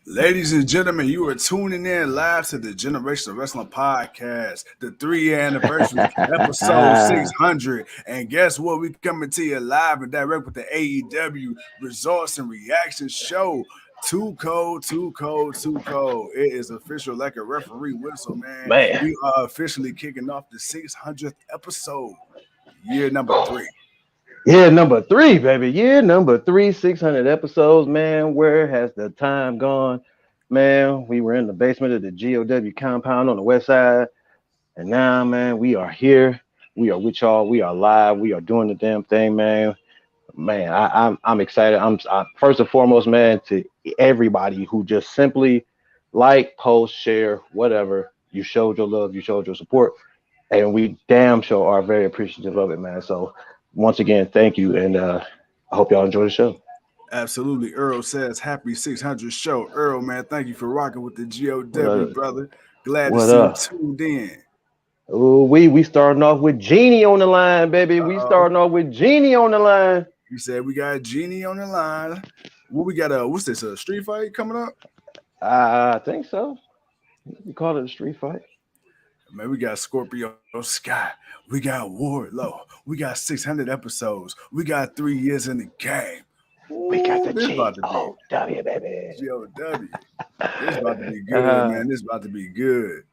Ladies and gentlemen, you are tuning in live to the Generation of Wrestling Podcast, the 3-year anniversary, episode 600. And guess what? We coming to you live and direct with the AEW Results and Reactions Show. Too cold, too cold, too cold. It is official like a referee whistle, man. Man, We are officially kicking off the 600th episode, year number 3. year number 3, baby. Year number 3, 600 episodes, man. Where has the time gone? Man, we were in the basement of the GOW compound on the west side. And now, man, we are here. We are with y'all. We are live. We are doing the damn thing, man. Man, I'm excited. I'm first and foremost, man, to everybody who just simply like, post, share, whatever. You showed your love, you showed your support, and we damn sure are very appreciative of it, man. So once again, thank you, and I hope y'all enjoy the show. Absolutely. Earl says, happy 600 show. Earl, man, thank you for rocking with the What GOW, up? brother. Glad to What see you up? tuned in. Ooh, we starting off with Jeannie on the line, baby. We Uh-oh. starting off with Jeannie on the line. You said we got Jeannie on the line. What we got? What's this? A street fight coming up? I think so. You call it a street fight. Man, we got Scorpio Sky. We got Wardlow. We got 600 episodes. We got 3 years in the game. We got Ooh, the this about to be GOW, baby. GOW. This about to be good, man. This about to be good.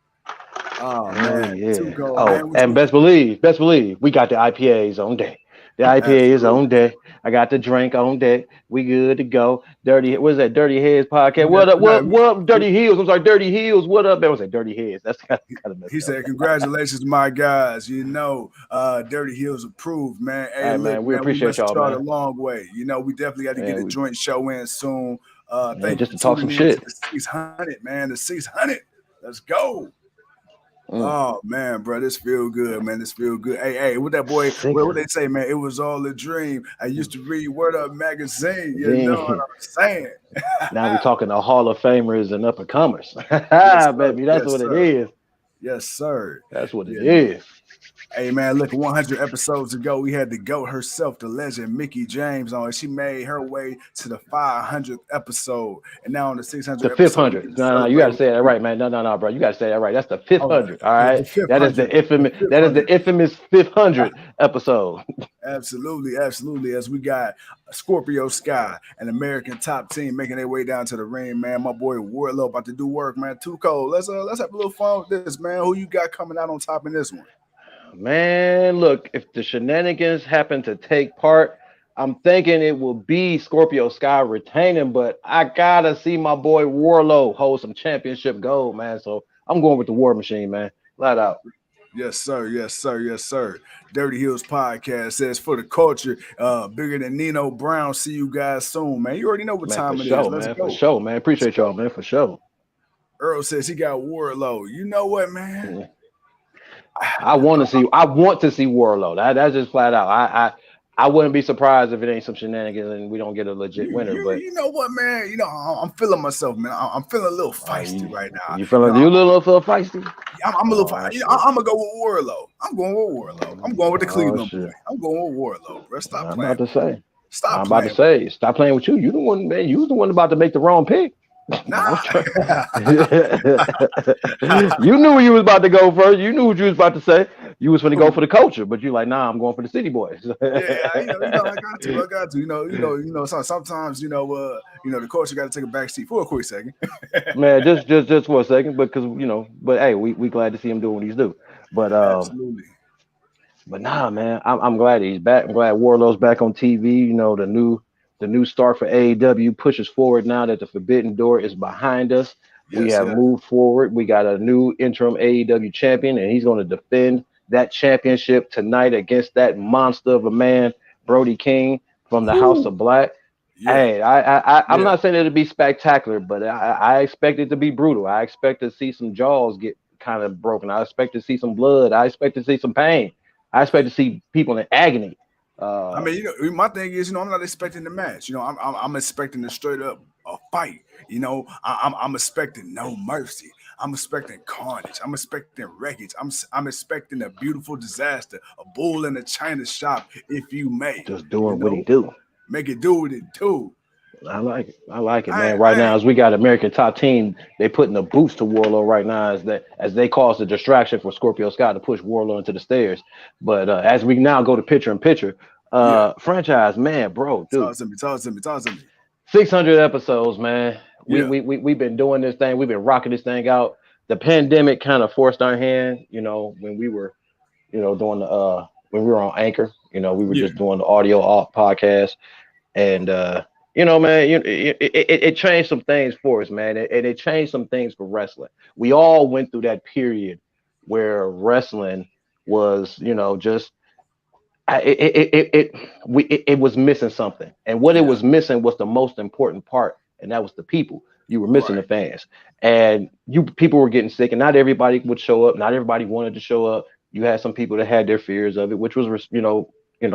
Oh man, yeah. too cold, Oh, man. and best believe, we got the IPAs on deck. The IPA is on deck. I got the drink on deck. We good to go. What is that? Dirty Heads podcast. What up? What? Dirty Heels. I'm sorry, Dirty Heels. What up? That was that Dirty Heads. That's kind of messed He up. said, "Congratulations, my guys. You know, Dirty Heels approved, man. Hey, All right, look, man. We man, we appreciate must have y'all, started a man. long way. You know, we definitely got to get a joint show in soon. Thank you Just for to talk some tuning in to shit. the 600, man. The 600. Let's go." Mm. Oh man, bro, this feel good, man. This feel good. Hey, what that boy? What they say, man? It was all a dream. I used to read Word Up magazine. You know what I'm saying? Now we talking to Hall of Famers and up and comers. Yes, sir. Baby, that's Yes, what it sir. is. Yes, sir. That's what it Yeah. is. Hey man, look, 100 episodes ago, we had the GOAT herself, the legend Mickey James, on. She made her way to the 500th episode, and now on the 600th The fifth episode, we hundred. get to No, you celebrate got to with say that you. right, man. No, bro. You got to say that right. That's the fifth Oh, hundred. All the right. fifth That is hundred. the infamous. The fifth That is hundred. the infamous 500 episode. Absolutely, absolutely. As we got Scorpio Sky, an American top team, making their way down to the ring, man. My boy Wardlow about to do work, man. Too cold. Let's have a little fun with this, man. Who you got coming out on top in this one? Man, look, if the shenanigans happen to take part, I'm thinking it will be Scorpio Sky retaining, but I gotta see my boy Warlow hold some championship gold, man. So I'm going with the War Machine, man. Flat out. Yes, sir. Yes, sir. Yes, sir. Dirty Hills Podcast says for the culture, bigger than Nino Brown. See you guys soon, man. You already know what Man, for time it is. sure, Let's man. For go. sure, man. Let's Appreciate y'all, go. man. For sure. Earl says he got Warlow. You know what, man? I want to see Warlow. That's just flat out. I wouldn't be surprised if it ain't some shenanigans and we don't get a legit winner. But You know what, man? You know, I'm feeling myself, man. I'm feeling a little feisty right now. you feeling you a little feisty? I'm a little. You know, I'm gonna go with Warlow. I'm going with Warlow. I'm going with the Cleveland boy. Shit. I'm going with Warlow, bro. Stop I'm playing. about to say. Stop I'm about to playing. say. Stop playing with you. You the one, man. You was the one about to make the wrong pick. Nah. You knew you was about to go first. You knew what you was about to say. You was going to go for the culture, but you like, nah, I'm going for the city boys. Yeah, I got to. Sometimes, the culture got to take a back seat for a quick second. Man, just for a second, because but hey, we glad to see him doing what he's do. But Absolutely. But nah, man, I'm glad he's back. I'm glad Warlow's back on TV. You know, the new start for AEW pushes forward now that the Forbidden Door is behind us. Yes, we have moved forward. We got a new interim AEW champion, and he's going to defend that championship tonight against that monster of a man, Brody King from the House of Black. Yeah. Hey, I'm not saying it'll be spectacular, but I expect it to be brutal. I expect to see some jaws get kind of broken. I expect to see some blood. I expect to see some pain. I expect to see people in agony. I mean, my thing is, I'm not expecting the match. I'm expecting a straight up a fight. I'm expecting no mercy. I'm expecting carnage. I'm expecting wreckage. I'm expecting a beautiful disaster, a bull in a china shop, if you may. Just doing what he do. Make it do what it do. I like it. I like it, I, man. Right I now, as we got American Top Team, they putting a boost to Warlow right now as they cause the distraction for Scorpio Sky to push Warlow into the stairs. But as we now go to picture in picture, yeah. franchise, man, bro, dude, Talk to me. Talk to me. Talk to me. 600 episodes, man. Yeah. We've been doing this thing. We've been rocking this thing out. The pandemic kind of forced our hand, when we were, doing the when we were on Anchor, we were Yeah. just doing the audio podcast. And man, it changed some things for us, man, and it changed some things for wrestling. We all went through that period where wrestling was, just it was missing something, and what it Yeah. was missing was the most important part, and that was the people. You were missing Right. the fans, and people were getting sick, and not everybody would show up. Not everybody wanted to show up. You had some people that had their fears of it, which was, respect. We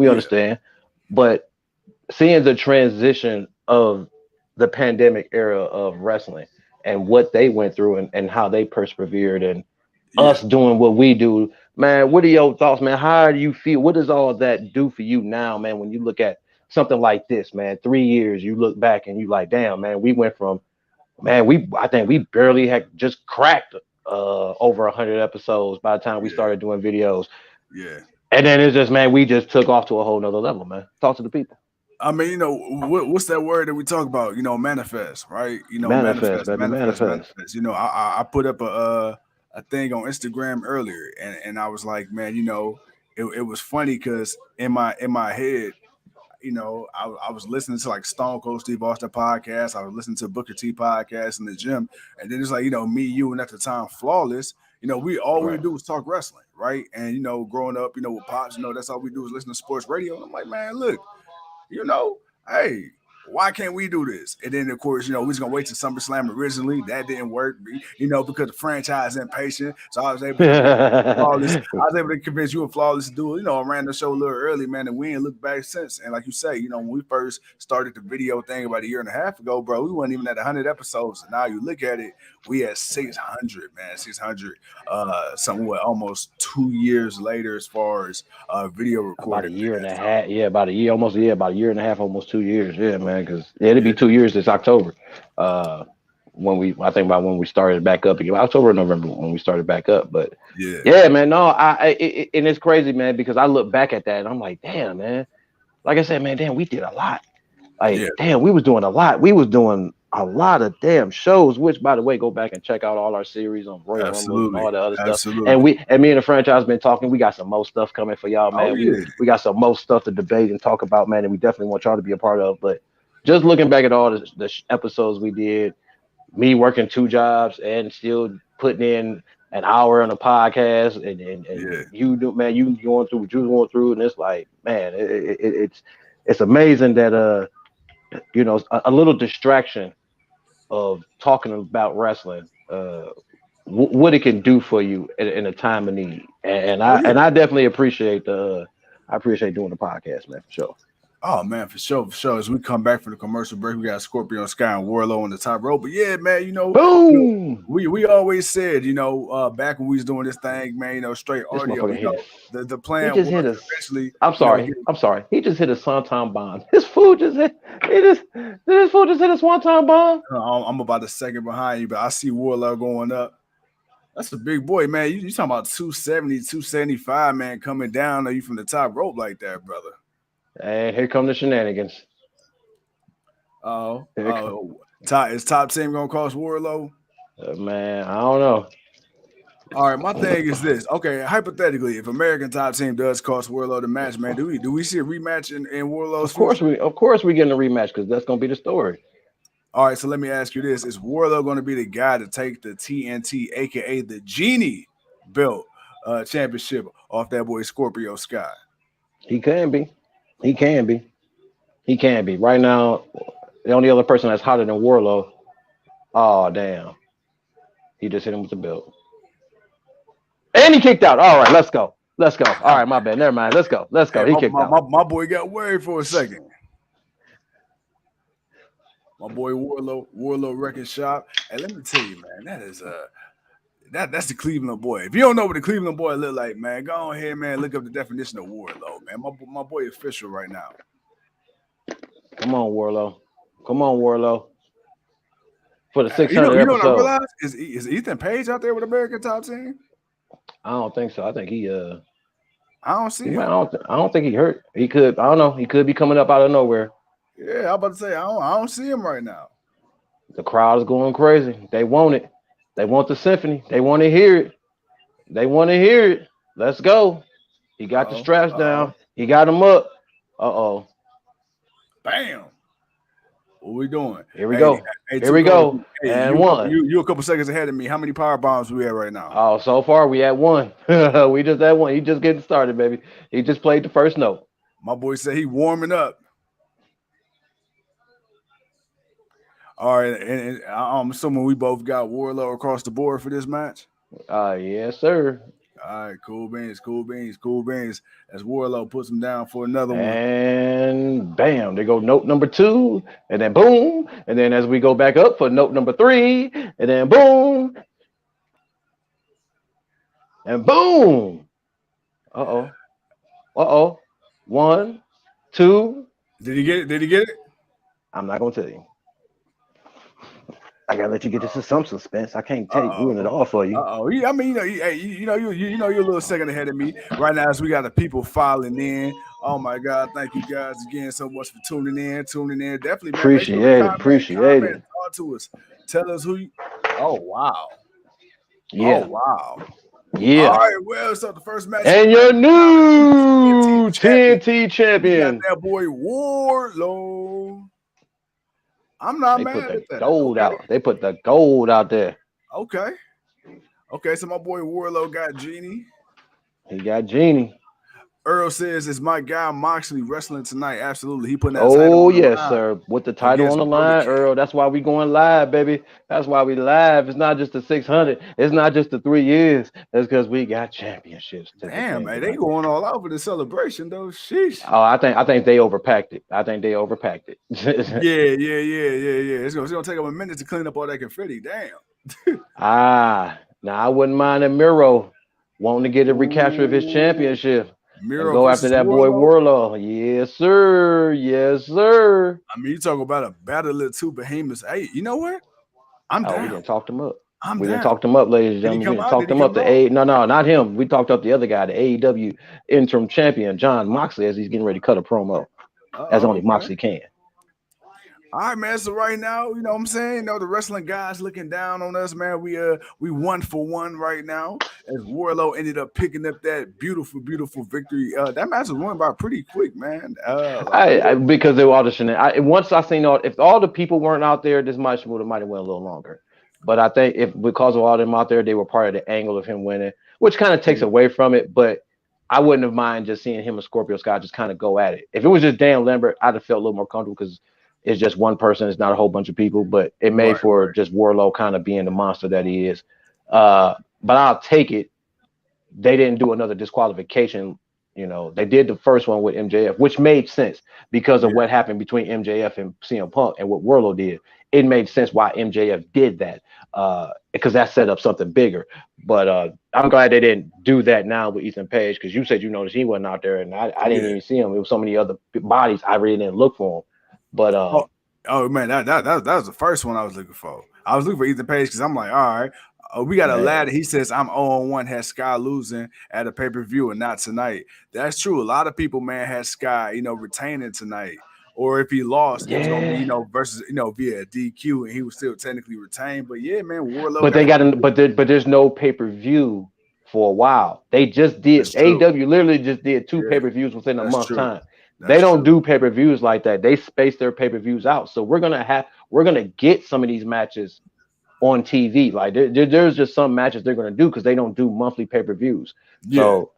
Yeah. understand, but seeing the transition of the pandemic era of wrestling and what they went through and how they persevered and Yeah. us doing what we do, man, what are your thoughts, man? How do you feel? What does all that do for you now, man, when you look at something like this, man? 3 years, you look back and you like, damn, man, we went from, man, I think we barely had just cracked over 100 episodes by the time we Yeah. started doing videos. Yeah. And then it's just, man, we just took off to a whole nother level, man. Talk to the people. I mean, what's that word that we talk about? Manifest, right? Manifest, Manifest, baby, manifest, manifest. manifest. I put up a thing on Instagram earlier, and I was like, man, it was funny because in my head, I was listening to like Stone Cold Steve Austin podcast. I was listening to Booker T podcast in the gym, and then it's like me, you, and at the time Flawless. We Right. would do was talk wrestling, right? And growing up, with pops, that's all we do is listen to sports radio. And I'm like, man, look, you know, hey, why can't we do this? And then, of course, we was going to wait to SummerSlam originally. That didn't work, because the franchise impatient. So I was able to convince Flawless. I was able to convince you and Flawless to do it. I ran the show a little early, man, and we ain't looked back since. And like you say, when we first started the video thing about a year and a half ago, bro, we weren't even at 100 episodes. And now you look at it, we at 600, man, 600, somewhat almost 2 years later as far as video About a recording, year and man. a So, half. Yeah, about a year, almost a year, about a year and a half, almost 2 years. Yeah, man, because it'll be yeah, 2 years this October. Uh, I think about when we started back up again, October, November, when we started back up. But yeah, yeah, man, no, and it's crazy, man, because I look back at that and I'm like, damn, man. Like I said, man, damn, we did a lot. yeah. Like, damn, we was doing a lot. We was doing a lot of damn shows, which, by the way, go back and check out all our series on Royal Rumbles and Absolutely. all the other stuff. And Absolutely. me and the franchise been talking. We got some more stuff coming for y'all, Oh, man. yeah. We got some more stuff to debate and talk about, man, and we definitely want y'all to be a part of. But just looking back at all the episodes we did, me working 2 jobs and still putting in an hour on a podcast, and Yeah. you do, man, you going through what you going through, and it's like, man, it's amazing that a little distraction of talking about wrestling, what it can do for you in a time of need, and Oh, I yeah. and I definitely appreciate I appreciate doing the podcast, man, for sure. Oh, man, for sure. For sure. As we come back from the commercial break, we got Scorpio Sky and Warlow on the top rope. But yeah, man, Boom! we always said, back when we was doing this thing, man, straight This audio, motherfucker hit us. the He plan just was hit us. eventually, I'm get sorry. I'm sorry. He just hit a swanton bomb. His fool just hit. This fool just hit a swanton bomb. I'm about a second behind you, but I see Warlow going up. That's a big boy, man. You talking about 270, 275, man, coming down on you from the top rope like that, brother. And here come the shenanigans. Oh, Here come, is top team gonna cost Warlow? man, I don't know. All right, my thing is this. Okay, hypothetically, if American Top Team does cost Warlow the match, man, do we see a rematch in Warlow's future? Of course we getting a rematch because that's gonna be the story. All right, so let me ask you this: is Warlow going to be the guy to take the TNT, aka the Genie belt championship off that boy Scorpio Sky? He can be. He can be. He can be. Right now, the only other person that's hotter than Warlow. Oh damn! He just hit him with the belt, and he kicked out. All right, let's go. Let's go. All right, my bad. Never mind. Let's go. Let's go. Hey, He my, kicked my, out. my, my boy got worried for a second. My boy Warlow Record Shop. And let me tell you, man, that is that's the Cleveland boy. If you don't know what the Cleveland boy look like, man, go ahead, man. Look up the definition of Warlow, man. My boy official right now. Come on, Warlow. Come on, Warlow. For the You know, 600 you know what I episode. realized is Ethan Page out there with American Top Team? I don't think so. I think he I don't see him. I don't think he hurt. He could. I don't know. He could be coming up out of nowhere. Yeah, I'm about to say I don't see him right now. The crowd is going crazy. They want it. They want the symphony. They want to hear it. They want to hear it. Let's go. He got the straps down. He got him up. Uh-oh. Bam. What we doing? Here we go. Here we go. And one. You a couple seconds ahead of me. How many power bombs we at right now? Oh, so far we at one. We just at one. He just getting started, baby. He just played the first note. My boy said he warming up. All right, and I'm assuming we both got Wardlow across the board for this match. Yes, sir. All right, cool beans. As Wardlow puts him down for another one. And bam, they go note number 2, and then boom. And then as we go back up for note number 3, and then boom. And boom. Uh-oh. 1, 2. Did he get it? I'm not gonna tell you. I gotta let you get this some suspense. I can't ruin it all for you. I mean, you're a little second ahead of me right now as we got the people filing in. Oh my God! Thank you guys again so much for tuning in. Definitely, man, appreciate it. Talk to us. Tell us who. Oh wow. Yeah. Oh wow. Yeah. All right. Well, so the first match. And your new TNT champion. That boy Wardlow. I'm not mad at that. Gold out. They put the gold out there. Okay. So my boy Wardlow got Genie. He got Genie. Earl says, "Is my guy Moxley wrestling tonight?" Absolutely. He putting that. Oh yes, sir. With the title on the line, Earl. That's why we going live, baby. That's why we live. It's not just the 600. It's not just the 3 years. That's because we got championships. Damn, man, they going all out for the celebration, though. Sheesh. Oh, I think they overpacked it. Yeah. It's gonna take them a minute to clean up all that confetti. Damn. Now I wouldn't mind a Miro wanting to get a recapture of his championship. Miro go after that boy Wardlow. Yes, sir. I mean, you talk about a battle of two behemoths. Hey, you know what? I'm down. We done talked him up. We done talked him up, ladies and gentlemen. We done talked him up. No, not him. We talked up the other guy, the AEW interim champion, John Moxley, as he's getting ready to cut a promo, as only Moxley can. All right, man. So right now, you know what I'm saying? You know, the wrestling guys looking down on us, man. We 1 for 1 right now. As Wardlow ended up picking up that beautiful victory. That match was won by pretty quick, man. Because they were all the shenanigans. Once I seen if all the people weren't out there, this match might have went a little longer. But I think because of all them out there, they were part of the angle of him winning, which kind of takes away from it. But I wouldn't have mind just seeing him and Scorpio Sky just kind of go at it. If it was just Dan Lambert, I'd have felt a little more comfortable because it's just one person. It's not a whole bunch of people, but it made for just Wardlow kind of being the monster that he is. But I'll take it. They didn't do another disqualification. You know, they did the first one with MJF, which made sense because of what happened between MJF and CM Punk and what Wardlow did. It made sense why MJF did that because that set up something bigger. But I'm glad they didn't do that now with Ethan Page because you said you noticed he wasn't out there, and I didn't even see him. It was so many other bodies I really didn't look for him. But oh man, that was the first one I was looking for. I was looking for Ethan Page because I'm like, all right, we got a lad. He says I'm 0-1, had Sky losing at a pay-per-view and not tonight. That's true. A lot of people, man, had Sky, retaining tonight. Or if he lost, it was gonna be, versus, via DQ, and he was still technically retained. But yeah, man, Wardlow. But there's no pay-per-view for a while. They just did. AEW literally just did 2 pay-per-views within a month's time. They don't do pay-per-views like that. They space their pay-per-views out. So we're gonna get some of these matches on TV. Like there's just some matches they're gonna do because they don't do monthly pay-per-views. Yeah. So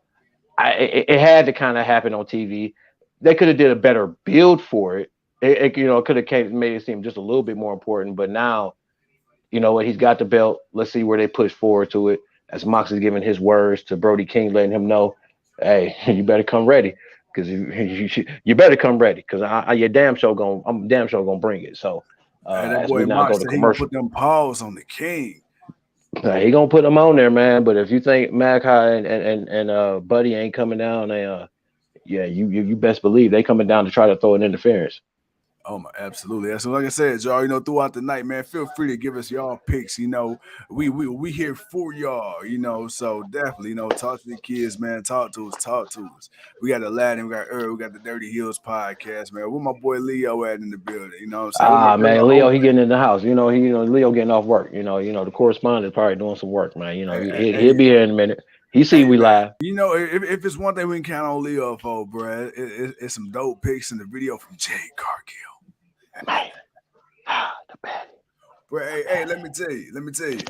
it had to kind of happen on TV. They could have did a better build for it. It could have made it seem just a little bit more important. But now, you know what? He's got the belt. Let's see where they push forward to it. As Moxley's giving his words to Brody King, letting him know, hey, you better come ready. Because you better come ready, because I'm damn sure gonna bring it. So that boy Moxley, he gonna put them paws on the King. He gonna put them on there, man. But if you think Malachi and Buddy ain't coming down, you best believe they coming down to try to throw an interference. Oh my, absolutely. So like I said, y'all, throughout the night, man, feel free to give us y'all picks. We here for y'all, so definitely, talk to the kids, man. Talk to us, talk to us. We got Aladdin, we got Earl, we got the Dirty Hills podcast, man. Where my boy Leo at in the building? You know what I'm saying? Where my Man, girl Leo, Hope he at? getting in the house. Leo getting off work. The correspondent probably doing some work, man. Hey, hey, He'll hey, be here in a minute. He see hey, we man. live. If it's one thing we can count on Leo for, bro, it's some dope pics in the video from Jade Cargill. Man, the bad. Bro, hey, let me tell you.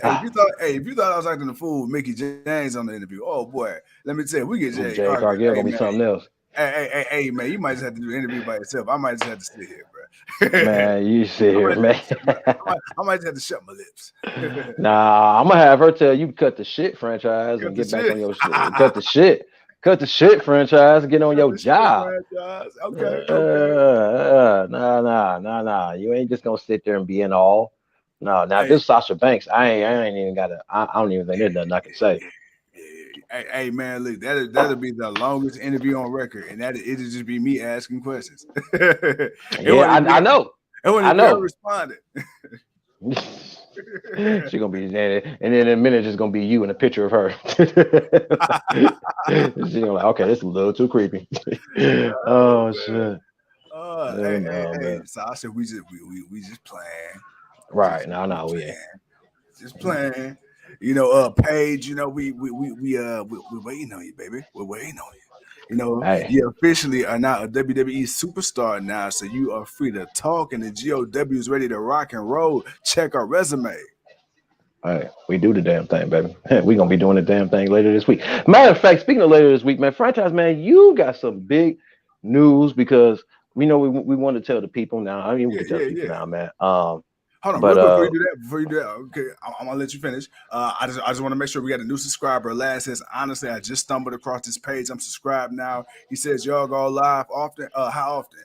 Hey, if you thought I was acting a fool with Mickey James on the interview, oh boy, let me tell you, we get Jay Jay Cargill. Cargill Hey gonna be man, something else. hey, man, you might just have to do the interview by yourself. I might just have to sit here, bro. Man, you sit here, man. I might just have to shut my lips. Nah, I'm gonna have her tell you cut the shit franchise and get back on your shit. Cut the shit franchise and get on your job. Okay. Nah. You ain't just gonna sit there and be in all. No, now if Hey, this Sasha Banks, I ain't even gotta. I don't even think there's nothing I can say. hey, man, look, that'll be the longest interview on record, and it'll just be me asking questions. It Yeah, won't even be I know. It won't I even be her know. responding. She's gonna be there, and then in a minute, it's gonna be you and a picture of her. She's gonna like, okay, this is a little too creepy. Oh, Oh man. shit! No, Hey. man. So I said we just playing, Right now, we ain't. just playing. Paige. We're waiting on you, baby. We're waiting on you. Hey, You officially are now a WWE superstar now, so you are free to talk, and the GOW is ready to rock and roll. Check our resume. hey, we do the damn thing, baby. We gonna be doing the damn thing later this week. Matter of fact, speaking of later this week, man, franchise man, you got some big news because we want to tell the people now. I mean, we can tell the people Yeah. now, man. Hold on, But real quick before you do that, okay, I'm gonna let you finish. I just want to make sure we got a new subscriber. Lad says, honestly, I just stumbled across this page. I'm subscribed now. He says, y'all go live often. How often?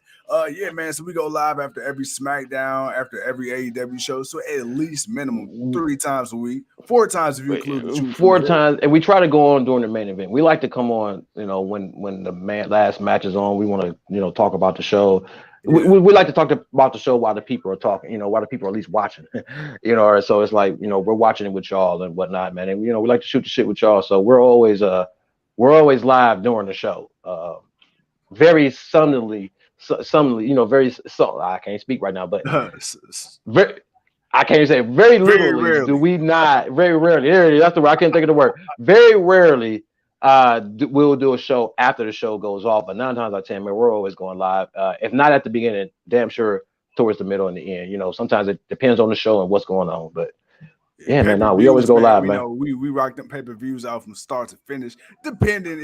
Yeah, man. So we go live after every SmackDown, after every AEW show. So at least minimum 3 times a week, 4 times if you include the truth from four the hood. times, and we try to go on during the main event. We like to come on, when the last match is on. We want to, talk about the show. Yeah. We like to talk about the show while the people are talking, while the people are at least watching, So it's like, we're watching it with y'all and whatnot, man. And we like to shoot the shit with y'all. So we're always live during the show. Very suddenly, very so I can't speak right now, but very. I can't say very Very literally do rarely. we not very rarely. That's the word. I can't think of the word. Very rarely we'll do a show after the show goes off, but 9 times out of 10, man, we're always going live. If not at the beginning, damn sure towards the middle and the end. Sometimes it depends on the show and what's going on. But yeah, man, we always Pay-per-views, go man. live, man. We rock them pay-per-views out from start to finish, depending on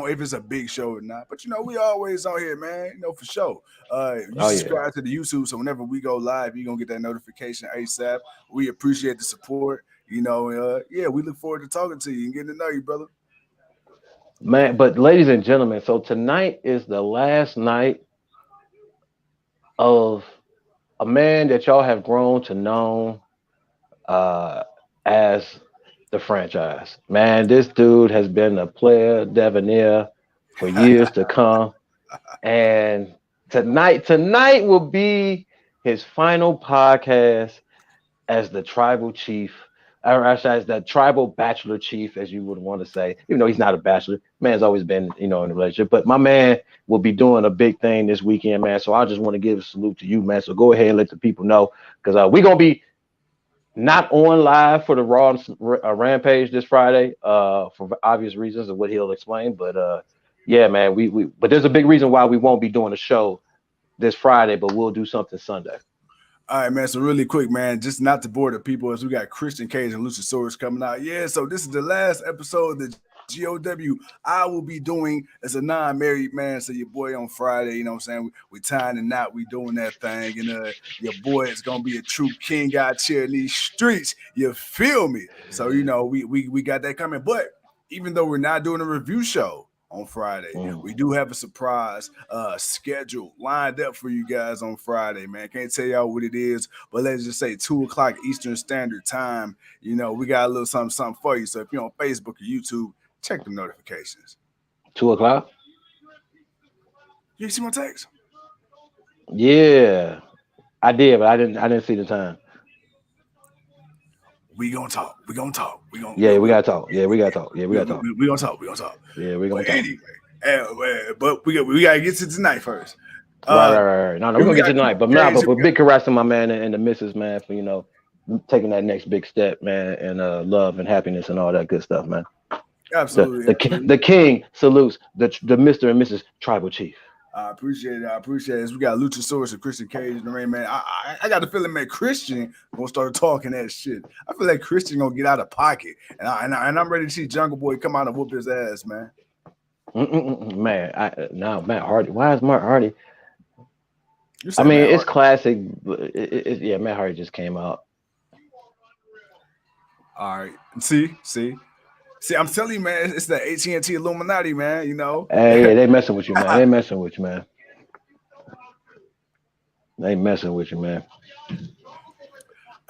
if it's a big show or not. But we always on here, man. For sure. You Oh yeah. subscribe to the YouTube, so whenever we go live, you're gonna get that notification ASAP. We appreciate the support. Yeah, we look forward to talking to you and getting to know you, brother. Man, but ladies and gentlemen, so tonight is the last night of a man that y'all have grown to know as the franchise. Man, this dude has been a player debonair for years to come. And tonight will be his final podcast as the tribal chief, or actually as the tribal bachelor chief, as you would want to say, even though he's not a bachelor. Man's always been, in a relationship. But my man will be doing a big thing this weekend, man. So I just want to give a salute to you, man. So go ahead and let the people know, because we're gonna be not on live for the Raw Rampage this Friday, for obvious reasons of what he'll explain. But yeah, man, but there's a big reason why we won't be doing a show this Friday, but we'll do something Sunday. All right, man. So really quick, man, just not to bore the people, as we got Christian Cage and LUCHASAURUS coming out. Yeah, so this is the last episode of the GOW I will be doing as a non-married man. So your boy on Friday, you know what I'm saying? We tying the knot, we doing that thing. And your boy is gonna be a true king out here in these streets. You feel me? So we got that coming. But even though we're not doing a review show on Friday, we do have a surprise schedule lined up for you guys on Friday, man. Can't tell y'all what it is, but let's just say 2:00 Eastern Standard Time. We got a little something for you. So if you're on Facebook or YouTube, check the notifications. 2 o'clock. You see my text? Yeah, I did, but I didn't see the time. We gonna talk. We gonna talk. Yeah, we gotta talk. Yeah, we gotta talk. Yeah, we gotta talk. We gonna talk. We gonna talk. Yeah, we But gonna talk. anyway, but we gotta get to tonight first. Right. No, we're We gonna get to got tonight. But nah, but big congrats to my man and the missus, man, for taking that next big step, man, and love and happiness and all that good stuff, man. absolutely. The king salutes the Mr. and Mrs. Tribal Chief. I appreciate it. We got Luchasaurus and Christian Cage in the ring, man. I got the feeling, man, Christian gonna start talking that shit. I feel like Christian gonna get out of pocket, and I'm ready to see Jungle Boy come out and whoop his ass, man. Man, Matt Hardy. Why is Matt Hardy? I mean, it's classic. Yeah, Matt Hardy just came out. All right, see, I'm telling you, man, it's the AT&T Illuminati, man. You know. Hey, yeah, they messing with you, man. They messing with you, man. They messing with you, man.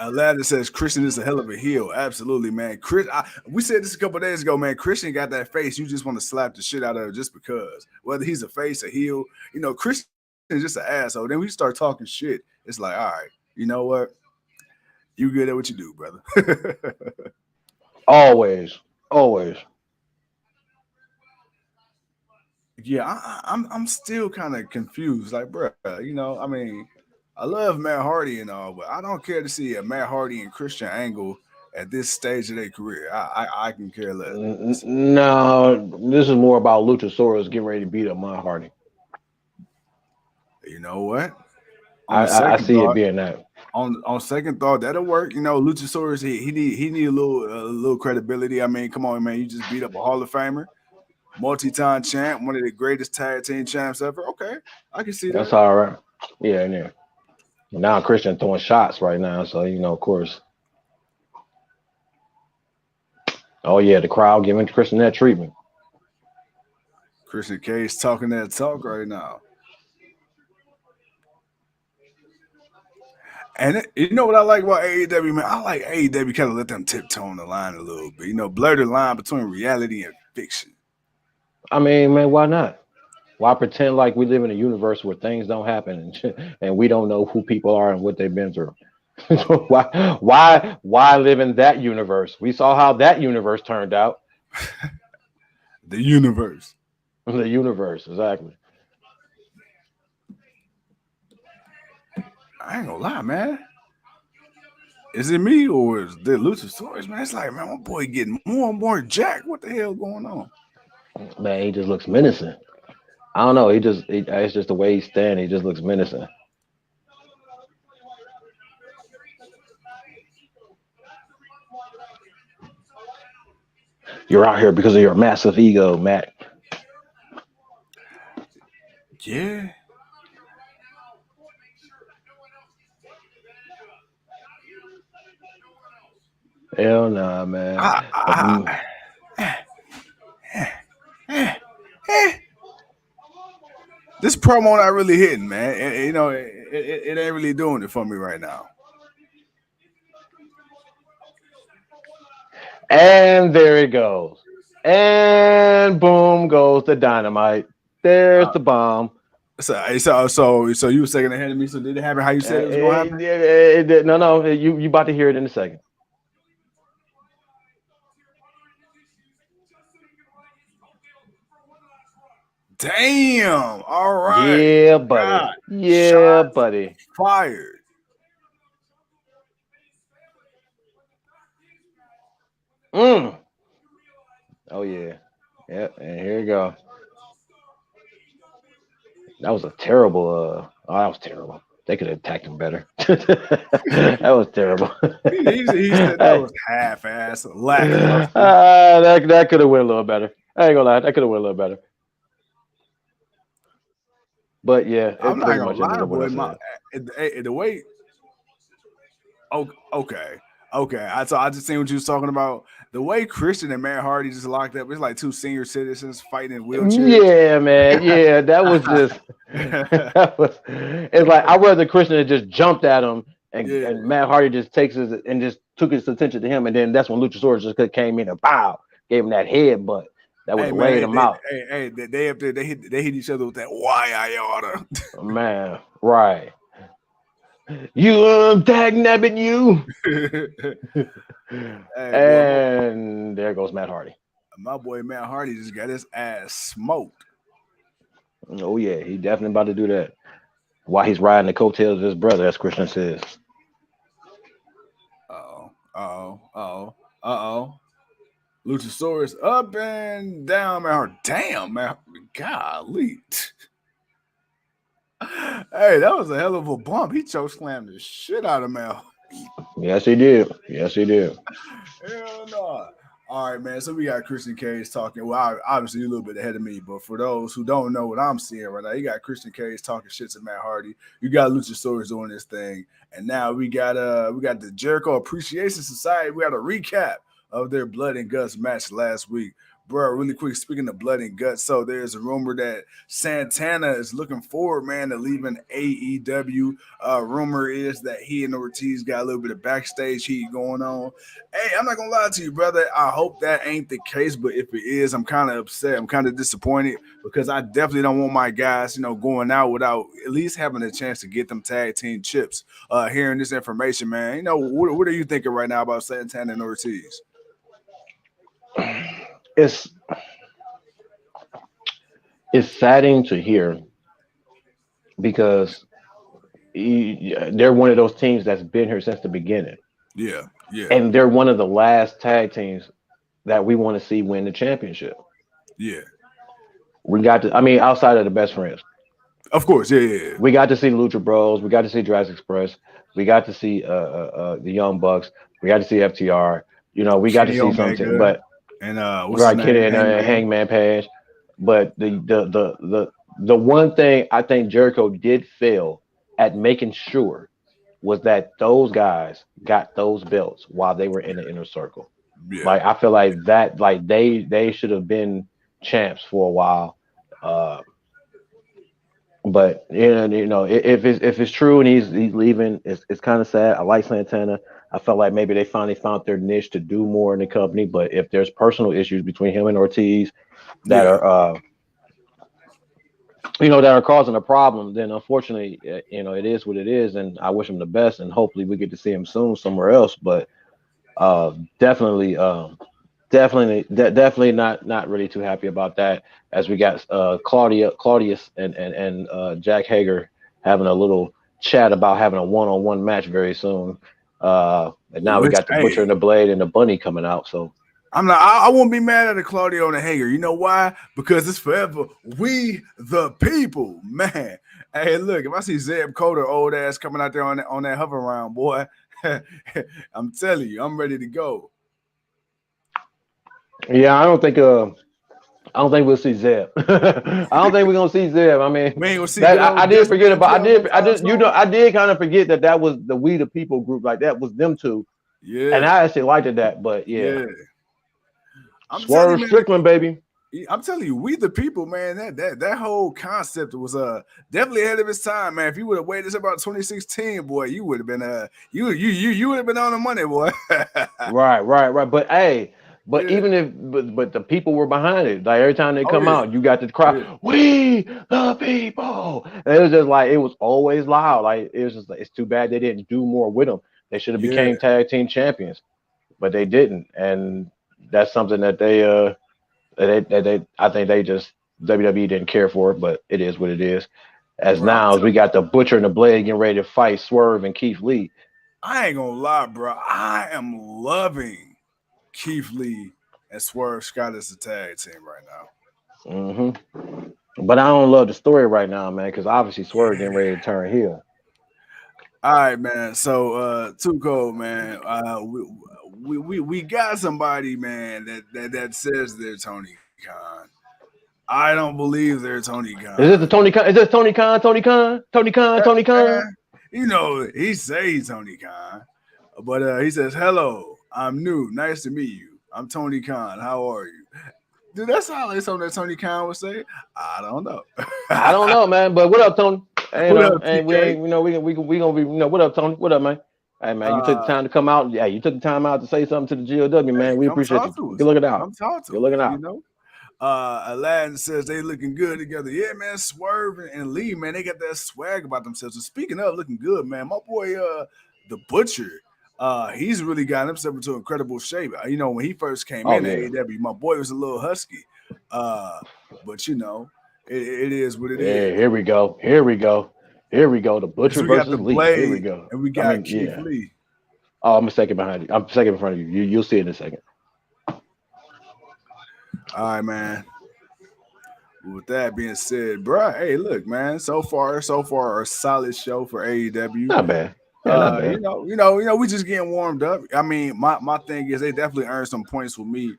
Aladdin says Christian is a hell of a heel. Absolutely, man. We said this a couple days ago, man. Christian got that face. You just want to slap the shit out of him just because. Whether he's a face, a heel, you know, Christian is just an asshole. Then we start talking shit. It's like, all right, you know what? You good at what you do, brother. Always. Yeah, I'm still kind of confused. Like, bro, you know, I mean, I love Matt Hardy and all, but I don't care to see a Matt Hardy and Christian angle at this stage of their career. I can care less. No, this is more about Luchasaurus getting ready to beat up Matt Hardy. You know what? I see it being that. On second thought, that'll work. You know, Luchasaurus, he need a little credibility. I mean, come on, man, you just beat up a Hall of Famer, multi-time champ, one of the greatest tag team champs ever. Okay, I can see that. That's all right. Yeah. Now Christian throwing shots right now, so you know, of course. Oh yeah, the crowd giving Christian that treatment. Christian Cage talking that talk right now. And you know what I like about AEW, man? I like AEW kind of let them tiptoe on the line a little bit. You know, blur the line between reality and fiction. I mean, man, why not? Why pretend like we live in a universe where things don't happen and we don't know who people are and what they've been through? why live in that universe? We saw how that universe turned out. The universe. The universe, exactly. I ain't gonna lie, man. Is it me or is the Luchasaurus, man? It's like, man, my boy getting more and more jacked. What the hell going on? Man, he just looks menacing. I don't know. It's just the way he's standing. He just looks menacing. You're out here because of your massive ego, Matt. Yeah. Hell nah, man. This promo not really hitting, man. You know, it ain't really doing it for me right now. And there it goes. And boom goes the dynamite. There's the bomb. So you were second ahead of me. So did it happen how you said it was going to happen? No. You about to hear it in a second. Damn. All right. Yeah, buddy. God. Yeah, buddy. Fired. Oh yeah. Yep. And here you go. That was a terrible. That was terrible. They could have attacked him better. That was terrible. he said that was half-ass. That could have went a little better. I ain't gonna lie. That could have went a little better. But yeah, I'm not gonna lie, boy. The way. Okay. I just seen what you was talking about. The way Christian and Matt Hardy just locked up, it's like two senior citizens fighting in wheelchairs. Yeah, man. Yeah, that was just. It's like I'd rather Christian had just jumped at him, and Matt Hardy just took his attention to him, and then that's when Luchasaurus just came in and pow, gave him that headbutt. That would have man, laid them out. They up there, they hit each other with that why I oughta. Man, right. You tag nabbing you. Hey, boy, And there goes Matt Hardy. my boy Matt Hardy just got his ass smoked. Oh yeah, he definitely about to do that. While he's riding the coattails of his brother, as Christian says. Luchasaurus up and down, man. Damn, man. Golly. Hey, that was a hell of a bump. He choke slammed the shit out of Mel. Yes, he did. Yes, he did. Hell no. All right, man. So we got Christian Cage talking. Well, obviously a little bit ahead of me, but for those who don't know what I'm seeing right now, you got Christian Cage talking shit to Matt Hardy. You got Luchasaurus doing this thing, and now we got the Jericho Appreciation Society. We got a recap of their blood and guts match last week. Bro, really quick, speaking of blood and guts, so there's a rumor that Santana is looking forward, man, to leaving AEW. Rumor is that he and Ortiz got a little bit of backstage heat going on. Hey, I'm not going to lie to you, brother. I hope that ain't the case, but if it is, I'm kind of upset. I'm kind of disappointed because I definitely don't want my guys, going out without at least having a chance to get them tag team chips. Hearing this information, man, what are you thinking right now about Santana and Ortiz? It's saddening to hear because they're one of those teams that's been here since the beginning. Yeah. And they're one of the last tag teams that we want to see win the championship. Yeah. We got to, outside of the best friends. Of course, yeah. We got to see Lucha Bros. We got to see Jurassic Express. We got to see the Young Bucks. We got to see FTR. We got to see something, but and Kid and Hangman Page. But the one thing I think Jericho did fail at making sure was that those guys got those belts while they were in the inner circle. Yeah. Like I feel like that, like they should have been champs for a while. But if it's true and he's leaving, it's kind of sad. I like Santana. I felt like maybe they finally found their niche to do more in the company. But if there's personal issues between him and Ortiz that are that are causing a problem, then unfortunately, it is what it is. And I wish him the best. And hopefully we get to see him soon somewhere else. But definitely not really too happy about that. As we got Claudius and Jack Hager having a little chat about having a one-on-one match very soon. And now we got the Butcher and the Blade and the Bunny coming out. So I won't be mad at the Claudio and the Hager. You know why? Because it's forever we the people, man. Hey, look, if I see Zeb Coder old ass coming out there on that hover round, boy, I'm telling you, I'm ready to go. Yeah, I don't think we'll see Zeb. I don't think we're gonna see Zeb. I mean, we ain't gonna see I did forget about. I did kind of forget that was the We the People group. Like that was them two. Yeah, and I actually liked that. But yeah. Swerve Strickland, baby. I'm telling you, We the People, man. That whole concept was definitely ahead of its time, man. If you would have waited about 2016, boy, you would have been you would have been on the money, boy. Right. But hey. But even if, but the people were behind it. Like every time they come out, you got the crowd. We the people. And it was just like it was always loud. Like it was just like it's too bad they didn't do more with them. They should have became tag team champions, but they didn't. And that's something that I think they just WWE didn't care for. But it is what it is. As now as we got the Butcher and the Blade getting ready to fight Swerve and Keith Lee. I ain't gonna lie, bro. I am loving Keith Lee and Swerve Scott as a tag team right now. Mm-hmm. But I don't love the story right now, man, because obviously Swerve getting ready to turn heel. All right, man. So Too Cold, man. We got somebody, man, that says they're Tony Khan. I don't believe they're Tony Khan. Is it the Tony Khan? Is this Tony Khan? Tony Khan? Tony Khan? Tony Khan? He says Tony Khan, but he says hello. I'm new. Nice to meet you. I'm Tony Khan. How are you? Dude, that sounds like something that Tony Khan would say. I don't know. I don't know, man. But what up, Tony? We gonna be. What up, Tony? What up, man? Hey, man, you took the time to come out. Yeah, you took the time out to say something to the GOW, man. We appreciate you. Good looking out. I'm talking to Good looking out. You know. Aladdin says they looking good together. Yeah, man, Swerve and Lee, man, they got that swag about themselves. So speaking of looking good, man, my boy, the Butcher, he's really got himself into incredible shape. You know, when he first came in AEW, my boy was a little husky, but you know, it is what it is. Here we go. The Butcher So we got versus the Lee. Blade, Here we go. and we got Keith Lee. Oh, I'm a second behind you. I'm a second in front of you. You'll see it in a second. All right, man. With that being said, bro, hey, look, man. So far, a solid show for AEW. Not bad. Yeah, not bad. You know, we just getting warmed up. I mean, my thing is they definitely earned some points with me.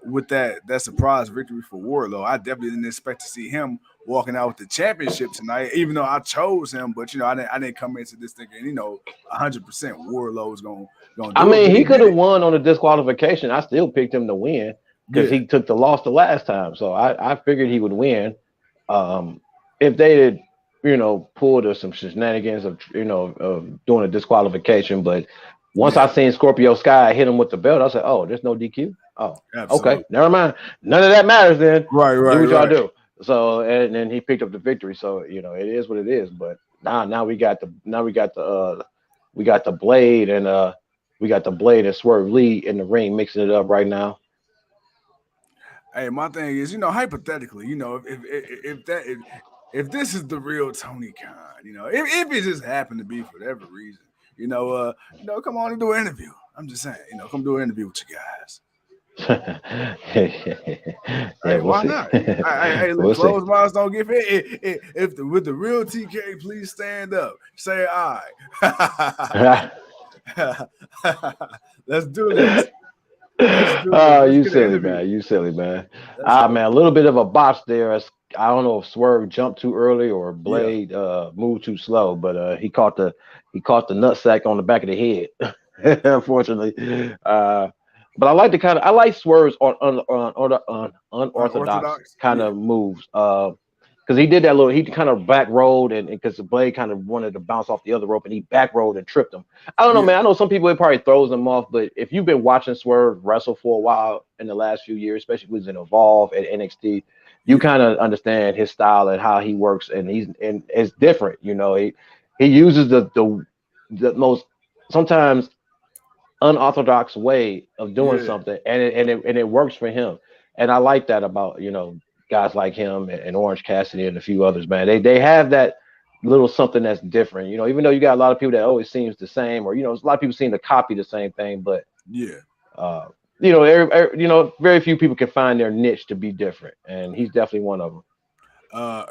With that surprise victory for Wardlow, I definitely didn't expect to see him walking out with the championship tonight. Even though I chose him, but you know, I didn't come into this thinking, you know, 100% Wardlow was gonna do I mean, it. he could have won on a disqualification. I still picked him to win because he took the loss the last time. So I figured he would win. If they had, you know, pulled some shenanigans of, you know, of doing a disqualification, but once I seen Scorpio Sky hit him with the belt, I said, "Oh, there's no DQ. Oh, absolutely. Okay, never mind. None of that matters then. Right. Do what y'all do." So and then he picked up the victory. So you know, it is what it is. But now we got the Blade and we got the Blade and Swerve Lee in the ring mixing it up right now. Hey, my thing is, you know, hypothetically, you know, if this is the real Tony Khan, you know, if it just happened to be for whatever reason, you know, come on and do an interview. I'm just saying, you know, come do an interview with you guys. Hey, why not? Hey, look, closed mouths don't get fit. With the real TK, please stand up. Say aye. Let's do this. Oh, you silly man. Man, a little bit of a botch there. I don't know if Swerve jumped too early or Blade moved too slow, but he caught the nutsack on the back of the head. Unfortunately, but I like Swerve's unorthodox kind of moves. Because he did that he kind of back rolled and because the Blade kind of wanted to bounce off the other rope and he back rolled and tripped him. I don't know, man. I know some people it probably throws them off, but if you've been watching Swerve wrestle for a while in the last few years, especially when he's in Evolve at NXT, you kind of understand his style and how he works, and it's different. You know, he uses the most sometimes unorthodox way of doing something, and it works for him. And I like that about, you know, guys like him and Orange Cassidy and a few others, man. They have that little something that's different, you know, even though you got a lot of people that always seems the same, or, you know, a lot of people seem to copy the same thing, but you know, very few people can find their niche to be different, and he's definitely one of them.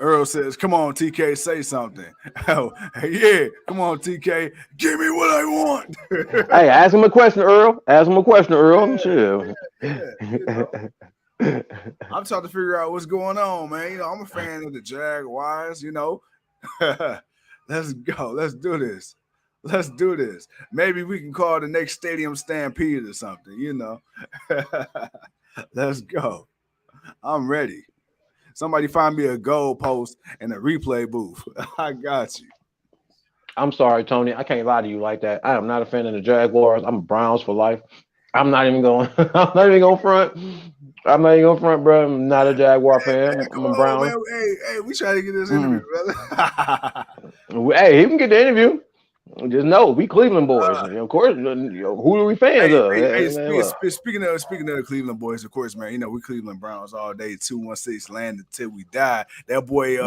Earl says, "Come on, TK, say something." Oh, yeah, come on, TK, give me what I want. Hey, ask him a question, Earl. Sure. You know, I'm trying to figure out what's going on, man. You know, I'm a fan of the Jaguars. You know, let's go. Let's do this. Maybe we can call the next stadium Stampede or something. You know, let's go. I'm ready. Somebody find me a goal post and a replay booth. I got you. I'm sorry, Tony. I can't lie to you like that. I am not a fan of the Jaguars. I'm Browns for life. I'm not even going front. Bro. I'm not a Jaguar fan. I'm a Brown. Man. Hey, we try to get this interview, brother. Hey, he can get the interview. Just know we Cleveland boys. Of course, you know, who are we fans of? Speaking of the Cleveland boys, of course, man. You know we Cleveland Browns all day. 216 land until we die. That boy,